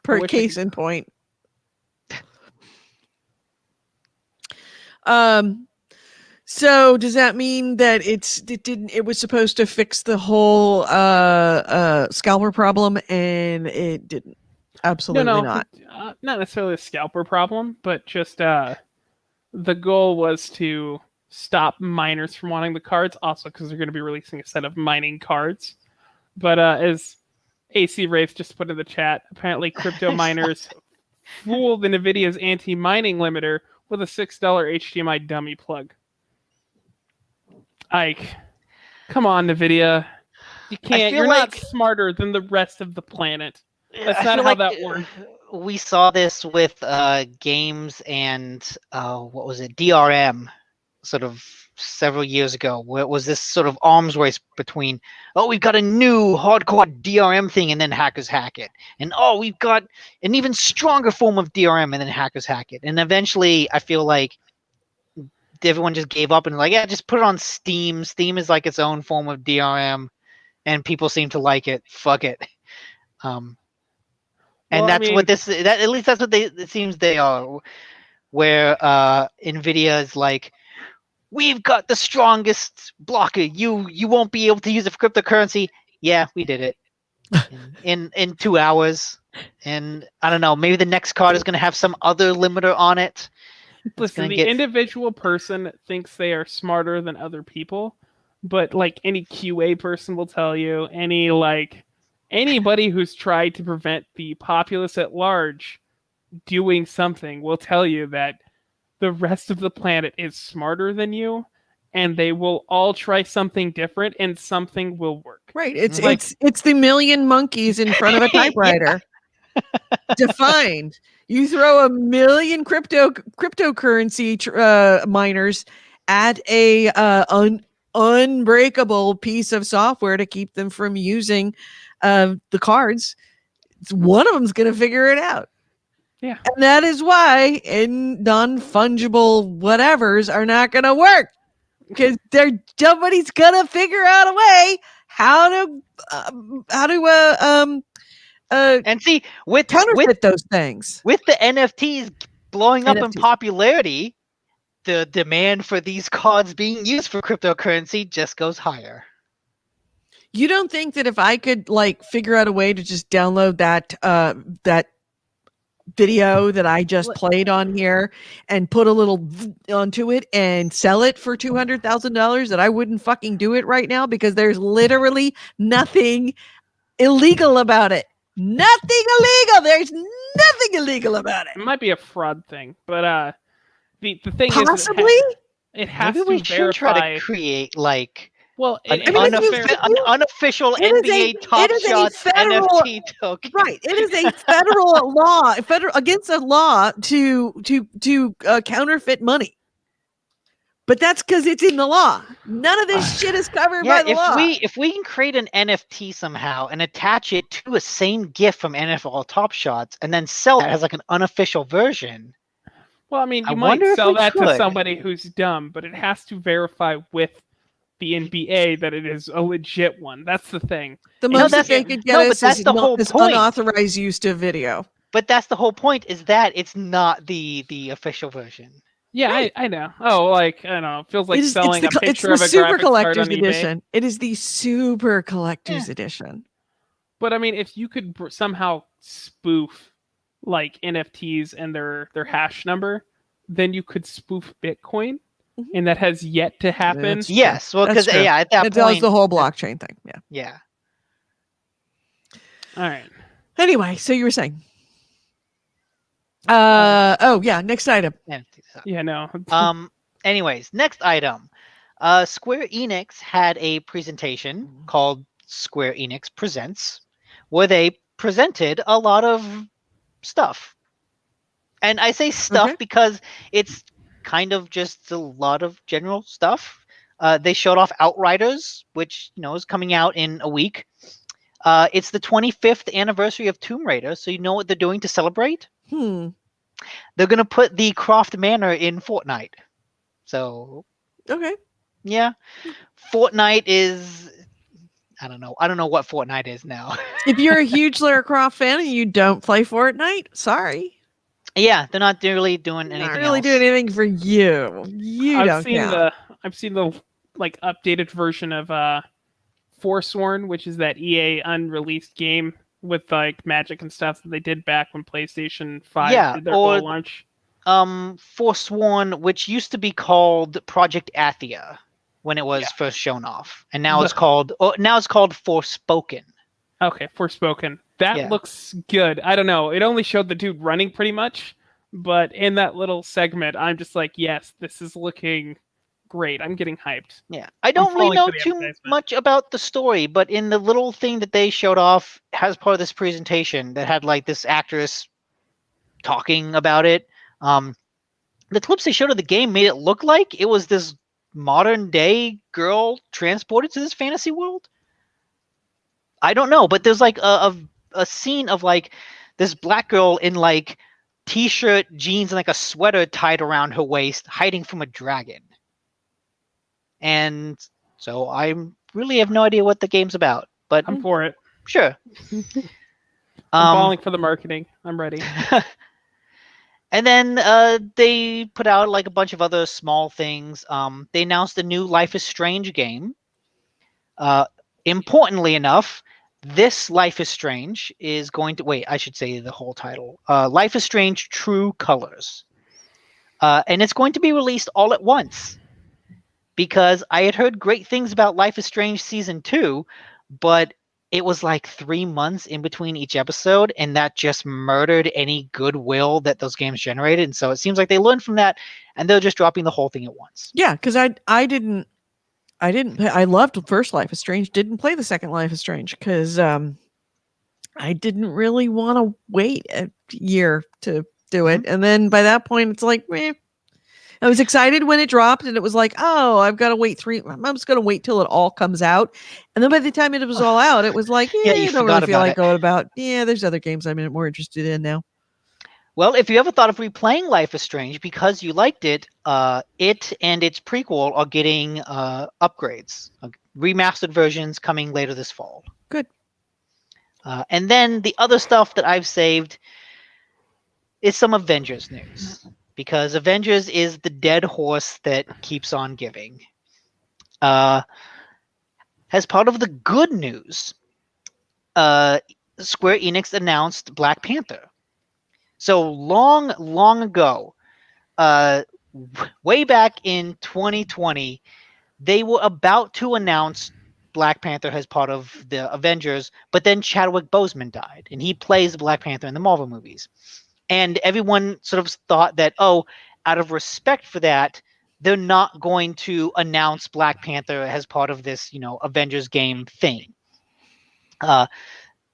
Per case in point. So does that mean that it was supposed to fix the whole scalper problem and it didn't? Absolutely not. Not necessarily a scalper problem, but just the goal was to stop miners from wanting the cards, also because they're going to be releasing a set of mining cards. But as AC Wraith just put in the chat, apparently crypto miners fooled the NVIDIA's anti-mining limiter with a $6 HDMI dummy plug. Ike, come on, NVIDIA. You can't. You're not smarter than the rest of the planet. That's not how that works. We saw this with games and what was it, DRM, sort of several years ago, where it was this sort of arms race between, oh, we've got a new hardcore DRM thing, and then hackers hack it, and oh, we've got an even stronger form of DRM, and then hackers hack it, and eventually, I feel like everyone just gave up and like, yeah, just put it on Steam. Steam is like its own form of DRM, and people seem to like it. Fuck it. And well, that's what this. At least that's what it seems they are. Where NVIDIA is like, we've got the strongest blocker. You won't be able to use it for cryptocurrency. Yeah, we did it in 2 hours. And I don't know. Maybe the next card is going to have some other limiter on it. Listen, the individual person thinks they are smarter than other people, but like any QA person will tell you, anybody who's tried to prevent the populace at large doing something will tell you that the rest of the planet is smarter than you, and they will all try something different, and something will work. Right. It's the million monkeys in front of a typewriter. Defined. You throw a million cryptocurrency miners at a unbreakable piece of software to keep them from using the cards. One of them's going to figure it out. Yeah. And that is why non-fungible whatevers are not going to work, because somebody's going to figure out a way how to and see with counterfeit those things. With the NFTs blowing up in popularity, the demand for these cards being used for cryptocurrency just goes higher. You don't think that if I could figure out a way to just download that video that I just played on here and put a little onto it and sell it for $200,000, that I wouldn't fucking do it right now, because there's literally nothing illegal about it. Nothing illegal. There's nothing illegal about it. It might be a fraud thing, but the thing possibly is it has Maybe to we verify. should try to create an unofficial NBA Top Shots NFT token. Right. It is a federal law, against a law to counterfeit money. But that's because it's in the law. None of this shit is covered by the law. If we can create an NFT somehow and attach it to a same gift from NFL Top Shots and then sell it as an unofficial version. Well, I mean, you might sell that to somebody who's dumb, but it has to verify with the NBA that it is a legit one. That's the thing. The most that they could get is this unauthorized use of video. But that's the whole point, is that it's not the official version. Yeah, right. I know. Oh, I don't know. It feels like selling a picture of a super graphics collector's card on edition. eBay. It is the super collector's edition. But I mean, if you could somehow spoof NFTs and their hash number, then you could spoof Bitcoin. and that has yet to happen. That's true. Yes, well, That's because true. at that It does point, the whole blockchain thing. Yeah. yeah. All right. Anyway, so you were saying. Next item. Yeah, no. Anyways, next item. Square Enix had a presentation called Square Enix Presents, where they presented a lot of stuff. And I say stuff because it's kind of just a lot of general stuff. They showed off Outriders, which is coming out in a week. It's the 25th anniversary of Tomb Raider, so you know what they're doing to celebrate? They're gonna put the Croft Manor in Fortnite. So Okay. yeah, Fortnite is. I don't know what Fortnite is now. If you're a huge Lara Croft fan and you don't play Fortnite, sorry. Yeah, they're not really doing anything. Not really doing anything for you. I've seen the like updated version of Forsworn, which is that EA unreleased game with like magic and stuff that they did back when PlayStation 5 did their whole launch. Forsworn, which used to be called Project Athia when it was first shown off, and now it's called Forspoken. Okay, Forspoken. That looks good. I don't know. It only showed the dude running pretty much, but in that little segment, I'm just like, yes, this is looking great. I'm getting hyped. Yeah, I don't really know too much about the story, but in the little thing that they showed off as part of this presentation that had like this actress talking about it, the clips they showed of the game made it look like it was this modern day girl transported to this fantasy world. I don't know, but there's like a scene of like this black girl in like t-shirt, jeans, and like a sweater tied around her waist, hiding from a dragon. And so I really have no idea what the game's about, but I'm for it. Sure. I'm falling for the marketing. I'm ready. And then they put out like a bunch of other small things. They announced a new Life is Strange game. Importantly enough, this Life is Strange is going to... Wait, I should say the whole title. Life is Strange True Colors. And it's going to be released all at once. Because I had heard great things about Life is Strange Season 2, but it was like 3 months in between each episode, and that just murdered any goodwill that those games generated. And so it seems like they learned from that, and they're just dropping the whole thing at once. Yeah, because I loved first Life is Strange. Didn't play the second Life is Strange because I didn't really want to wait a year to do it. And then by that point, it's like, meh. I was excited when it dropped, and it was like, oh, I've got to wait I'm just going to wait till it all comes out. And then by the time it was all out, it was like, you I don't really feel like it. going about. Yeah, there's other games I'm more interested in now. Well, if you ever thought of replaying Life is Strange because you liked it, it and its prequel are getting upgrades, remastered versions coming later this fall. Good. And then the other stuff that I've saved is some Avengers news. Because Avengers is the dead horse that keeps on giving. As part of the good news, Square Enix announced Black Panther. So long ago, way back in 2020, they were about to announce Black Panther as part of the Avengers, but then Chadwick Boseman died, and he plays Black Panther in the Marvel movies. And everyone sort of thought that, out of respect for that, they're not going to announce Black Panther as part of this, Avengers game thing. Then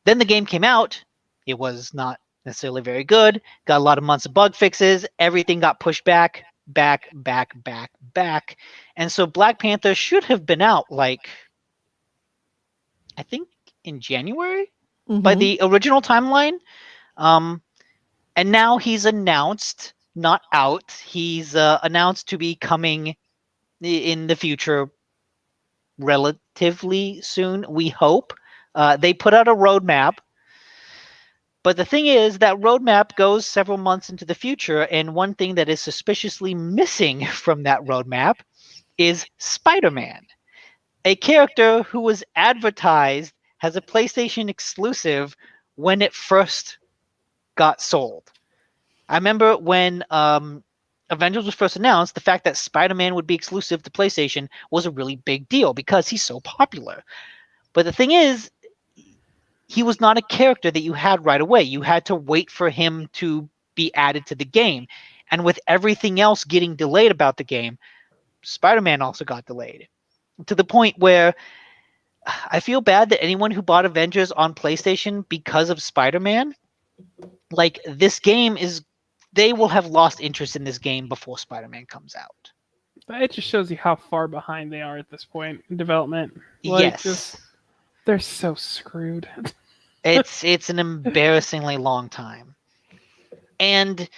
the game came out. It was not necessarily very good. Got a lot of months of bug fixes. Everything got pushed back. And so Black Panther should have been out, like, I think in January by the original timeline. And now he's announced, not out, he's announced to be coming in the future relatively soon, we hope. They put out a roadmap. But the thing is, that roadmap goes several months into the future, and one thing that is suspiciously missing from that roadmap is Spider-Man, a character who was advertised as a PlayStation exclusive when it first got sold. I remember when Avengers was first announced, the fact that Spider-Man would be exclusive to PlayStation was a really big deal because he's so popular. But the thing is, he was not a character that you had right away. You had to wait for him to be added to the game. And with everything else getting delayed about the game, Spider-Man also got delayed. To the point where I feel bad that anyone who bought Avengers on PlayStation because of Spider-Man, like this game is, they will have lost interest in this game before Spider-Man comes out. It just shows you how far behind they are at this point in development. Like, Yes. they're so screwed. It's an embarrassingly long time. And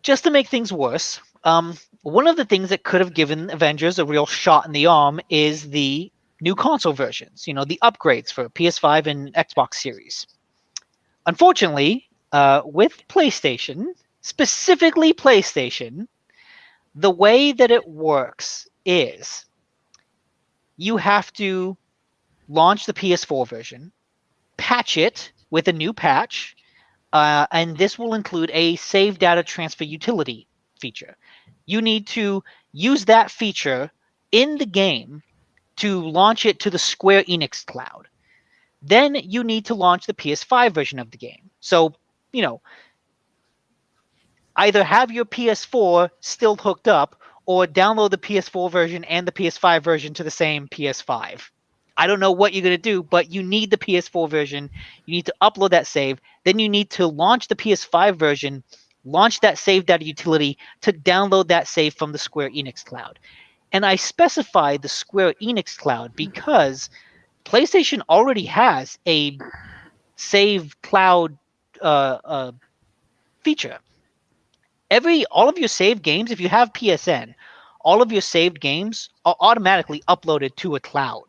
just to make things worse, one of the things that could have given Avengers a real shot in the arm is the new console versions, the upgrades for PS5 and Xbox Series. Unfortunately, with PlayStation, specifically PlayStation, the way that it works is you have to launch the PS4 version, patch it with a new patch, and this will include a save data transfer utility feature. You need to use that feature in the game to launch it to the Square Enix cloud. Then you need to launch the PS5 version of the game. So, either have your PS4 still hooked up or download the PS4 version and the PS5 version to the same PS5. I don't know what you're going to do, but you need the PS4 version. You need to upload that save. Then you need to launch the PS5 version, launch that save data utility to download that save from the Square Enix cloud. And I specify the Square Enix cloud because PlayStation already has a save cloud feature. All of your saved games, if you have PSN, all of your saved games are automatically uploaded to a cloud.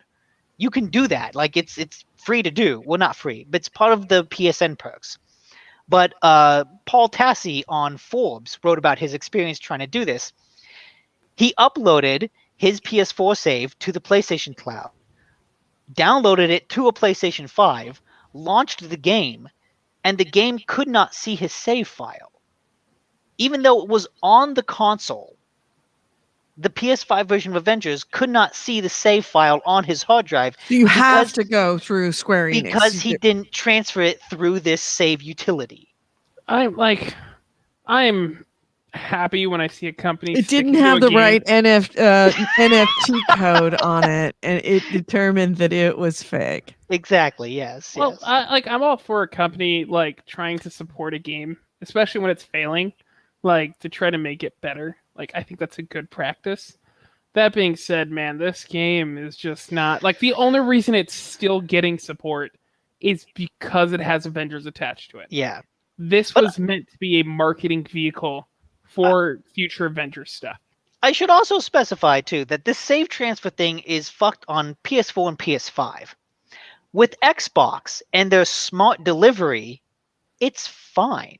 You can do that. Like it's free to do. Well, not free, but it's part of the PSN perks. But Paul Tassi on Forbes wrote about his experience trying to do this. He uploaded his PS4 save to the PlayStation cloud, downloaded it to a PlayStation 5, launched the game, and the game could not see his save file. Even though it was on the console, the PS5 version of Avengers could not see the save file on his hard drive. So you have to go through Square Enix. Because he didn't transfer it through this save utility. I'm happy when I see a company. It didn't have the right NFT code on it, and it determined that it was fake. Exactly. Yes. Well, yes. I'm all for a company trying to support a game, especially when it's failing, to try to make it better. I think that's a good practice. That being said, man, this game is just not the only reason it's still getting support is because it has Avengers attached to it. Yeah. This was meant to be a marketing vehicle for future Avengers stuff. I should also specify, too, that this save transfer thing is fucked on PS4 and PS5. With Xbox and their smart delivery, it's fine.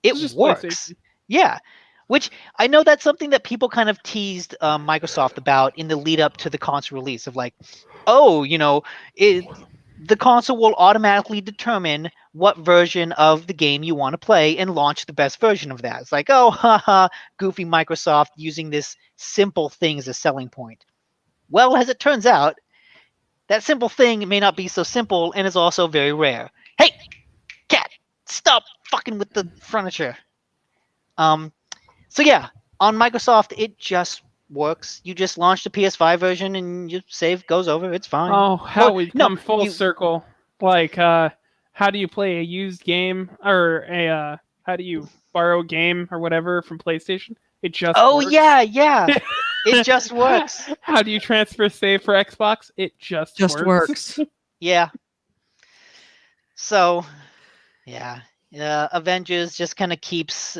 It works. Yeah. Which I know that's something that people kind of teased Microsoft about in the lead up to the console release of the console will automatically determine what version of the game you want to play and launch the best version of that. It's goofy Microsoft using this simple thing as a selling point. Well, as it turns out, that simple thing may not be so simple and is also very rare. Hey, cat, stop fucking with the furniture. So yeah, on Microsoft, it just works. You just launch the PS5 version and your save goes over. It's fine. Oh, we come full circle. How do you play a used game or how do you borrow a game or whatever from PlayStation? It just works. Yeah. It just works. How do you transfer save for Xbox? It just works. Yeah. So, yeah. Avengers just kind of keeps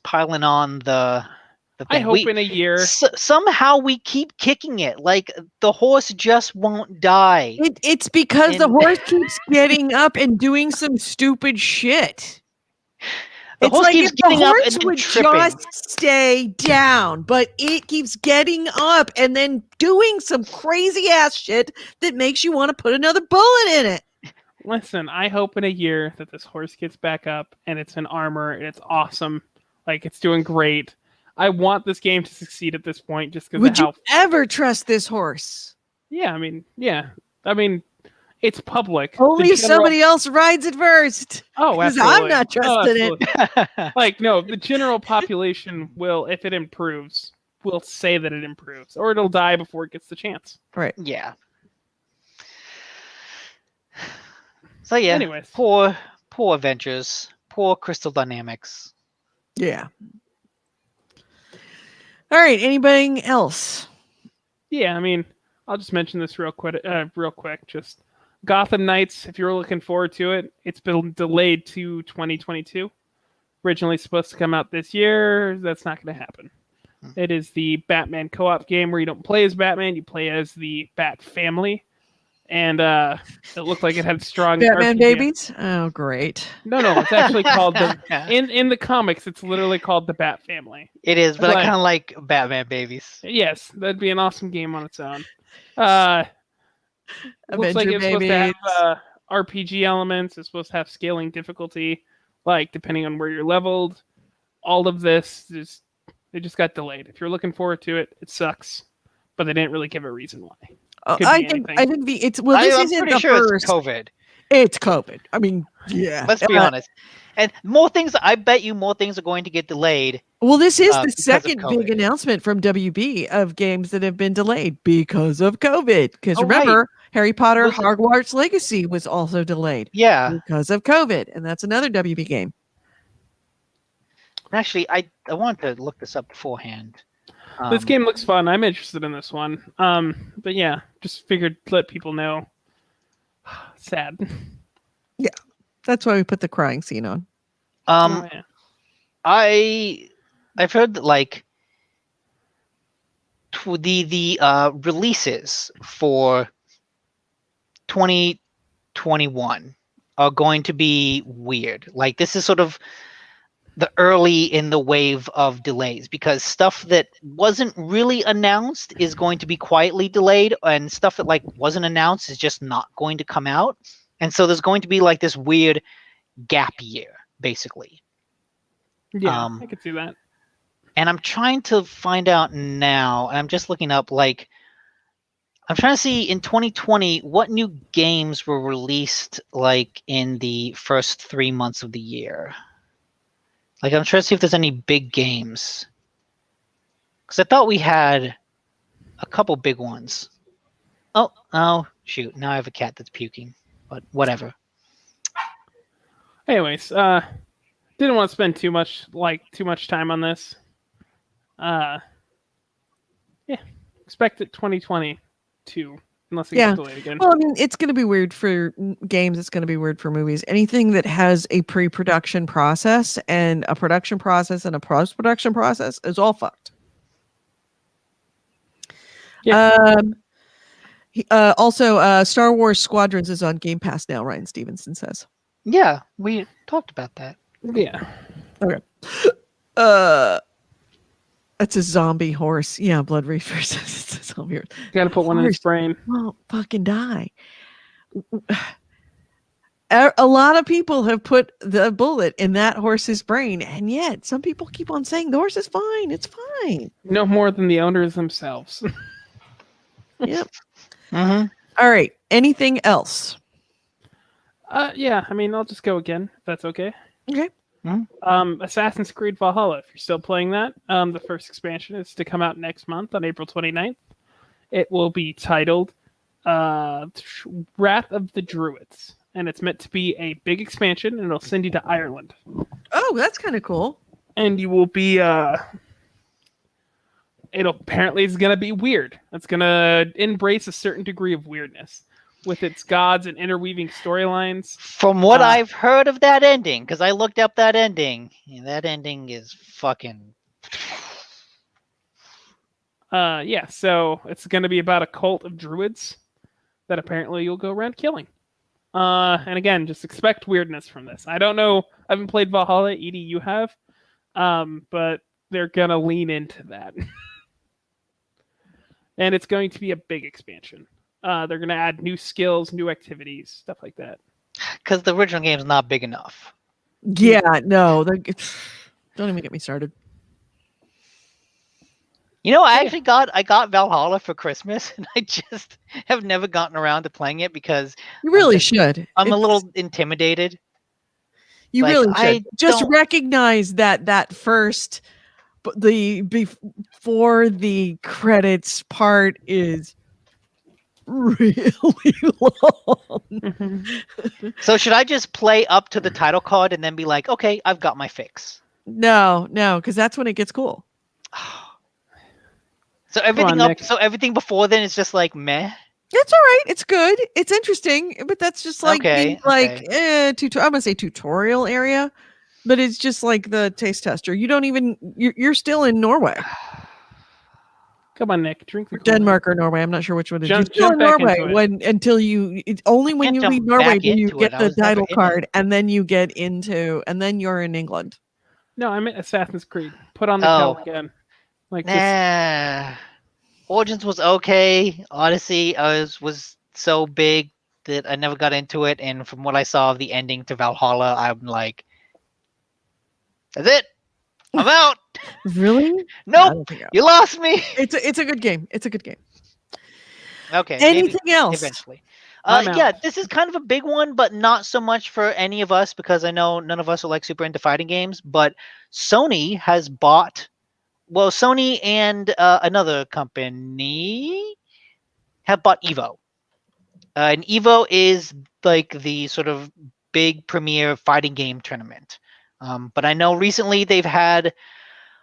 piling on the thing. I hope in a year somehow we keep kicking it. The horse just won't die. It's because the horse keeps getting up and doing some stupid shit. The horse keeps getting up and would tripping. Just stay down, but it keeps getting up and then doing some crazy ass shit that makes you want to put another bullet in it. Listen, I hope in a year that this horse gets back up and it's in armor and it's awesome. Like, it's doing great. I want this game to succeed at this point just because of Would how... you ever trust this horse? Yeah, I mean, it's public. Only The if general- somebody else rides it first. Oh, Because absolutely. I'm not Oh, trusting it. absolutely. Like, no, the general population will, if it improves, will say that it improves, or it'll die before it gets the chance. Right. Yeah. So yeah. Anyways. Poor Adventures. Poor Crystal Dynamics. Yeah. All right. Anybody else? Yeah, I mean, I'll just mention this real quick. Just Gotham Knights. If you're looking forward to it, it's been delayed to 2022. Originally supposed to come out this year. That's not going to happen. It is the Batman co-op game where you don't play as Batman, you play as the Bat family, and it looked like it had strong Batman RPG. babies? Oh, great. No, it's actually called the in the comics. It's literally called the Bat family. It is, but I But- kind of like Batman babies. Yes, that'd be an awesome game on its own. Looks like Avenger it's supposed to babies. have RPG elements. It's supposed to have scaling difficulty, like depending on where you're leveled. All of this they just got delayed. If you're looking forward to it, it sucks, but they didn't really give a reason why. Oh, Could I be think anything. it's well. This I'm isn't pretty the sure first. it's COVID. It's COVID. I mean, yeah. Let's be honest. And more things. I bet you more things are going to get delayed. Well, this is the because of second big COVID. announcement from WB of games that have been delayed because of COVID. Because Oh, right. remember, Harry Potter Was it- Hogwarts Legacy was also delayed Yeah. because of COVID, and that's another WB game. Actually, I wanted to look this up beforehand. This game looks fun. I'm interested in this one. But yeah, just figured to let people know. Sad. That's why we put the crying scene on. Oh, yeah. I've heard that like the releases for 2021 are going to be weird. Like this is sort of the early in the wave of delays because stuff that wasn't really announced is going to be quietly delayed, and stuff that like wasn't announced is just not going to come out. And so there's going to be like this weird gap year, basically. Yeah, I could see that. And I'm trying to find out now, and I'm just looking up, like, I'm trying to see in 2020 what new games were released, like, in the first 3 months of the year. Like, I'm trying to see if there's any big games. Because I thought we had a couple big ones. Oh, shoot. Now I have a cat that's puking. But whatever. Anyways, didn't want to spend too much time on this. Yeah, expect it 2022 unless it Yeah. gets delayed again. Well, I mean, it's going to be weird for games. It's going to be weird for movies. Anything that has a pre-production process and a production process and a post-production process is all fucked. Yeah. Also, Star Wars Squadrons is on Game Pass now. Ryan Stevenson says. Yeah, we talked about that. Yeah. Okay. It's a zombie horse. Yeah, Blood Reefers. It's a zombie horse. Got to put one in his Horse. brain. Won't fucking die. A lot of people have put the bullet in that horse's brain, and yet some people keep on saying the horse is fine. It's fine. No more than the owners themselves. Yep. Mm-hmm. All right. Anything else? Yeah, I mean, I'll just go again, if that's okay. Okay. Assassin's Creed Valhalla, if you're still playing that, the first expansion is to come out next month on April 29th. It will be titled Wrath of the Druids, and it's meant to be a big expansion, and it'll send you to Ireland. Oh, that's kind of cool. And you will be, it'll apparently is going to be weird. It's going to embrace a certain degree of weirdness with its gods and interweaving storylines. From what I've heard of that ending, because I looked up that ending, and that ending is fucking. Yeah, so it's going to be about a cult of druids that apparently you'll go around killing. And again, just expect weirdness from this. I don't know. I haven't played Valhalla. Edie, you have. But they're going to lean into that. And it's going to be a big expansion. They're going to add new skills, new activities, stuff like that. Because the original game's not big enough. Yeah. No. Don't even get me started. You know, I got Valhalla for Christmas, and I just have never gotten around to playing it because You really should. I'm a It's- little intimidated. You like, really I should. Just don't- recognize that first, before the credits part is really long. Mhm. So should I just play up to the title card and then be like, okay, I've got my fix? No, because that's when it gets cool. So everything Nick. so everything before then is just like meh. That's all right. It's good. It's interesting, but that's just like Okay, the, like I'm gonna say tutorial area, but it's just like the taste tester. You don't even you're still in Norway, Come on, Nick. Drink the or Kool-Aid. Denmark or Norway. I'm not sure which one it is. You're Jump still in back Norway into it. when until you. It's only when Can't you jump leave Norway back do you into get it. I the was never title in it. card, and then you get into, and then you're in England. No, I meant Assassin's Creed. Put on the Oh. cowl again. Like just Nah. Origins was okay. Odyssey was so big that I never got into it, and from what I saw of the ending to Valhalla, I'm like, that's it. I'm out. Really? I Nope. don't think I- You lost me. It's a good game. It's a good game. Okay. maybe Anything else? eventually. I'm out. Yeah, this is kind of a big one, but not so much for any of us because I know none of us are like super into fighting games. But Sony has bought, well, Sony and another company have bought Evo. And Evo is like the sort of big premier fighting game tournament. But I know recently they've had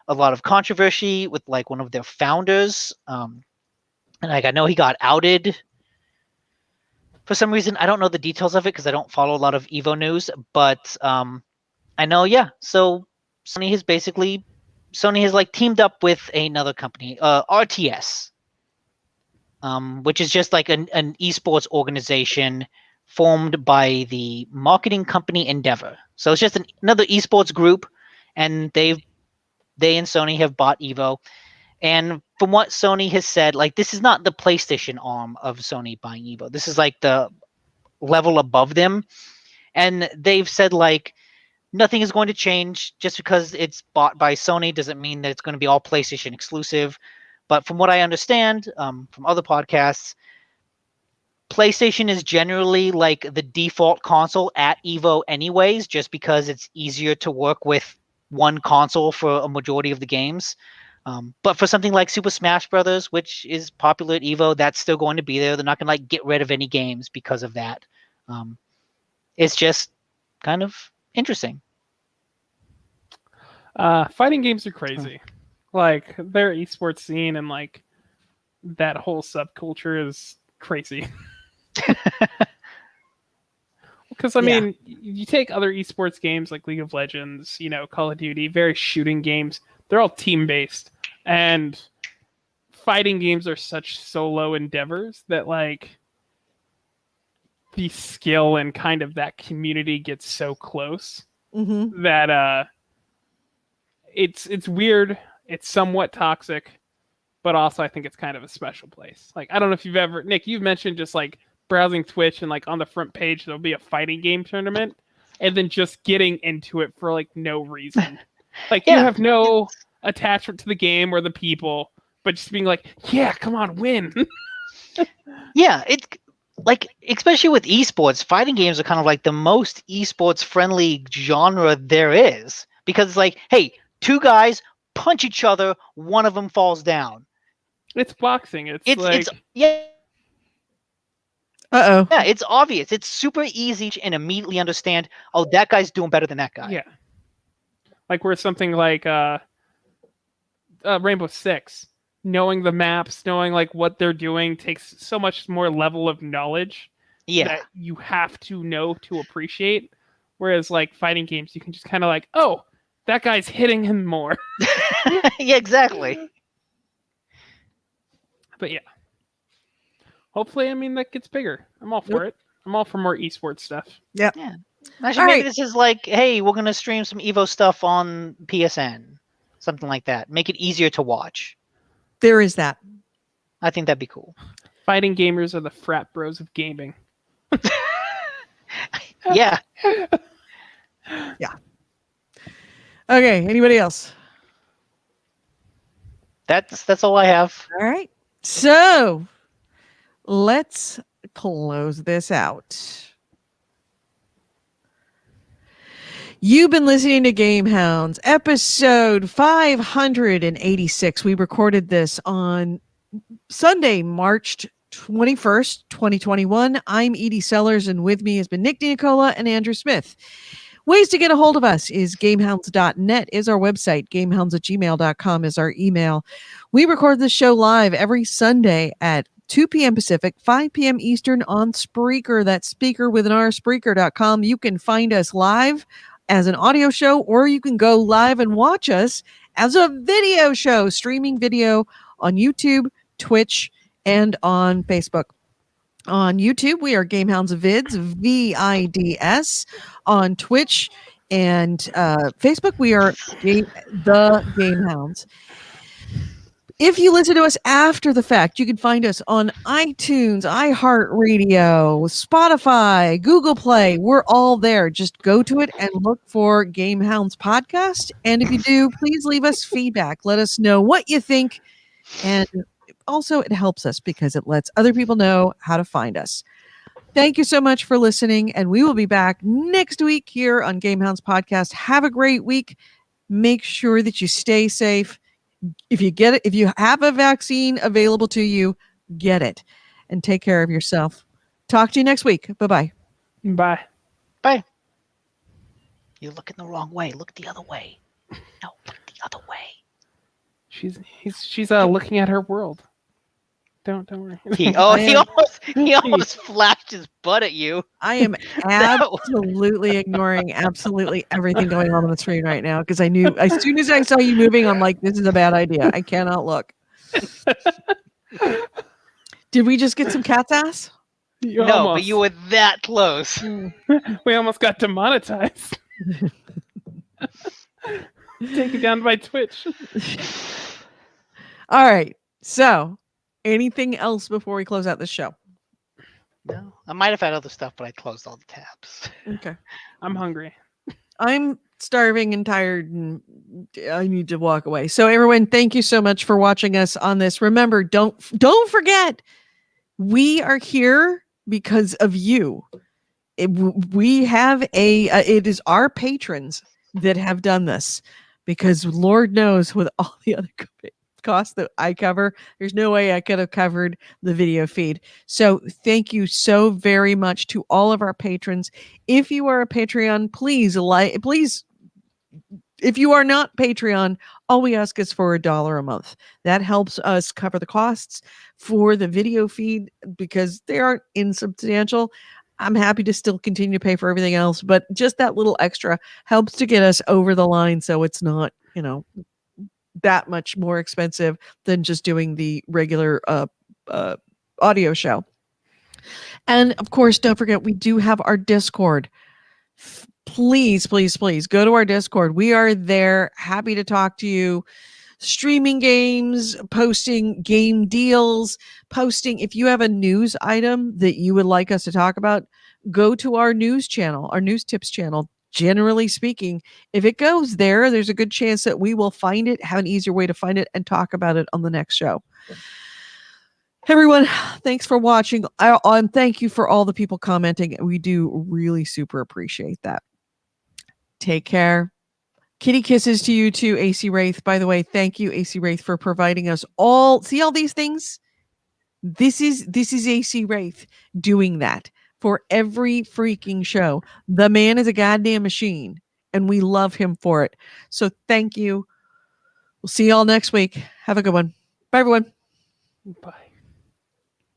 a lot of controversy with like one of their founders. And like I know he got outed for some reason. I don't know the details of it because I don't follow a lot of Evo news. But I know, yeah. So Sony has like teamed up with another company, RTS, which is just like an esports organization formed by the marketing company Endeavor. So it's just another esports group, and they and Sony have bought Evo. And from what Sony has said, like this is not the PlayStation arm of Sony buying Evo. This is like the level above them. And they've said like nothing is going to change just because it's bought by Sony doesn't mean that it's going to be all PlayStation exclusive. But from what I understand from other podcasts, PlayStation is generally like the default console at Evo anyways, just because it's easier to work with one console for a majority of the games. But for something like Super Smash Brothers, which is popular at Evo, that's still going to be there. They're not going to like get rid of any games because of that. It's just kind of interesting. fighting games are crazy. Like their esports scene and like that whole subculture is crazy. Because I mean, you take other esports games like League of Legends, Call of Duty, very shooting games. They're all team based, and fighting games are such solo endeavors that like the skill and kind of that community gets so close Mm-hmm. that it's weird. It's somewhat toxic, but also I think it's kind of a special place. Like I don't know if you've ever, Nick, you've mentioned just like browsing Twitch and like on the front page there'll be a fighting game tournament, and then just getting into it for like no reason. Like you have no attachment to the game or the people, but just being like, yeah, come on, win. Yeah, it's like especially with esports, fighting games are kind of like the most esports friendly genre there is because it's like, hey, two guys punch each other, one of them falls down. It's boxing. It's yeah. Uh-oh. Yeah, it's obvious. It's super easy and immediately understand, oh, that guy's doing better than that guy. Yeah. Like where something like Rainbow Six, knowing the maps, knowing like what they're doing takes so much more level of knowledge that you have to know to appreciate. Whereas like fighting games, you can just kind of like, oh, that guy's hitting him more. Yeah, exactly. But yeah. Hopefully, I mean, that gets bigger. I'm all for it. I'm all for more esports stuff. Yeah. Actually, All maybe right. this is like, hey, we're going to stream some Evo stuff on PSN. Something like that. Make it easier to watch. There is that. I think that'd be cool. Fighting gamers are the frat bros of gaming. Yeah. Okay. Anybody else? That's all I have. All right. So let's close this out. You've been listening to GameHounds, episode 586. We recorded this on Sunday, March 21st, 2021. I'm Edie Sellers, and with me has been Nick DiNicola and Andrew Smith. Ways to get a hold of us is gamehounds.net is our website. Gamehounds@gmail.com is our email. We record this show live every Sunday at 2 p.m. Pacific, 5 p.m. Eastern on Spreaker. That's speaker with an R, Spreaker.com. You can find us live as an audio show, or you can go live and watch us as a video show, streaming video on YouTube, Twitch, and on Facebook. On YouTube, we are GameHounds Vids, VIDS. On Twitch and Facebook, we are the GameHounds. If you listen to us after the fact, you can find us on iTunes, iHeartRadio, Spotify, Google Play. We're all there. Just go to it and look for GameHounds Podcast. And if you do, please leave us feedback. Let us know what you think. And also, it helps us because it lets other people know how to find us. Thank you so much for listening. And we will be back next week here on GameHounds Podcast. Have a great week. Make sure that you stay safe. If you get it, if you have a vaccine available to you, get it and take care of yourself. Talk to you next week. Bye-bye. Bye. Bye. You're looking the wrong way. Look the other way. No, look the other way. She's looking at her world. Don't worry. He almost flashed his butt at you. I am absolutely ignoring absolutely everything going on the screen right now because I knew as soon as I saw you moving, I'm like, this is a bad idea. I cannot look. Did we just get some cat's ass? No, but you were that close. We almost got demonetized. Taken down by Twitch. All right. So, anything else before we close out the show? No, I might have had other stuff, but I closed all the tabs. Okay. I'm hungry. I'm starving and tired, and I need to walk away. So, everyone, thank you so much for watching us on this. Remember, don't forget, we are here because of you. We have it is our patrons that have done this, because Lord knows with all the other costs that I cover, there's no way I could have covered the video feed. So thank you so very much to all of our patrons. If you are a Patreon, please, if you are not Patreon, all we ask is for $1 a month. That helps us cover the costs for the video feed because they aren't insubstantial. I'm happy to still continue to pay for everything else, but just that little extra helps to get us over the line so it's not, that much more expensive than just doing the regular audio show. And of course, don't forget, we do have our Discord. Please, please, please go to our Discord. We are there, happy to talk to you. Streaming games, posting game deals, posting. If you have a news item that you would like us to talk about, go to our news channel, our news tips channel. Generally speaking, if it goes there, there's a good chance that we will find it, have an easier way to find it, and talk about it on the next show. Everyone, thanks for watching. And thank you for all the people commenting. We do really super appreciate that. Take care. Kitty kisses to you too, AC Wraith. By the way, thank you, AC Wraith, for providing us all. See all these things? This is AC Wraith doing that for every freaking show. The man is a goddamn machine, and we love him for it. So thank you. We'll see y'all next week. Have a good one. Bye, everyone. Bye.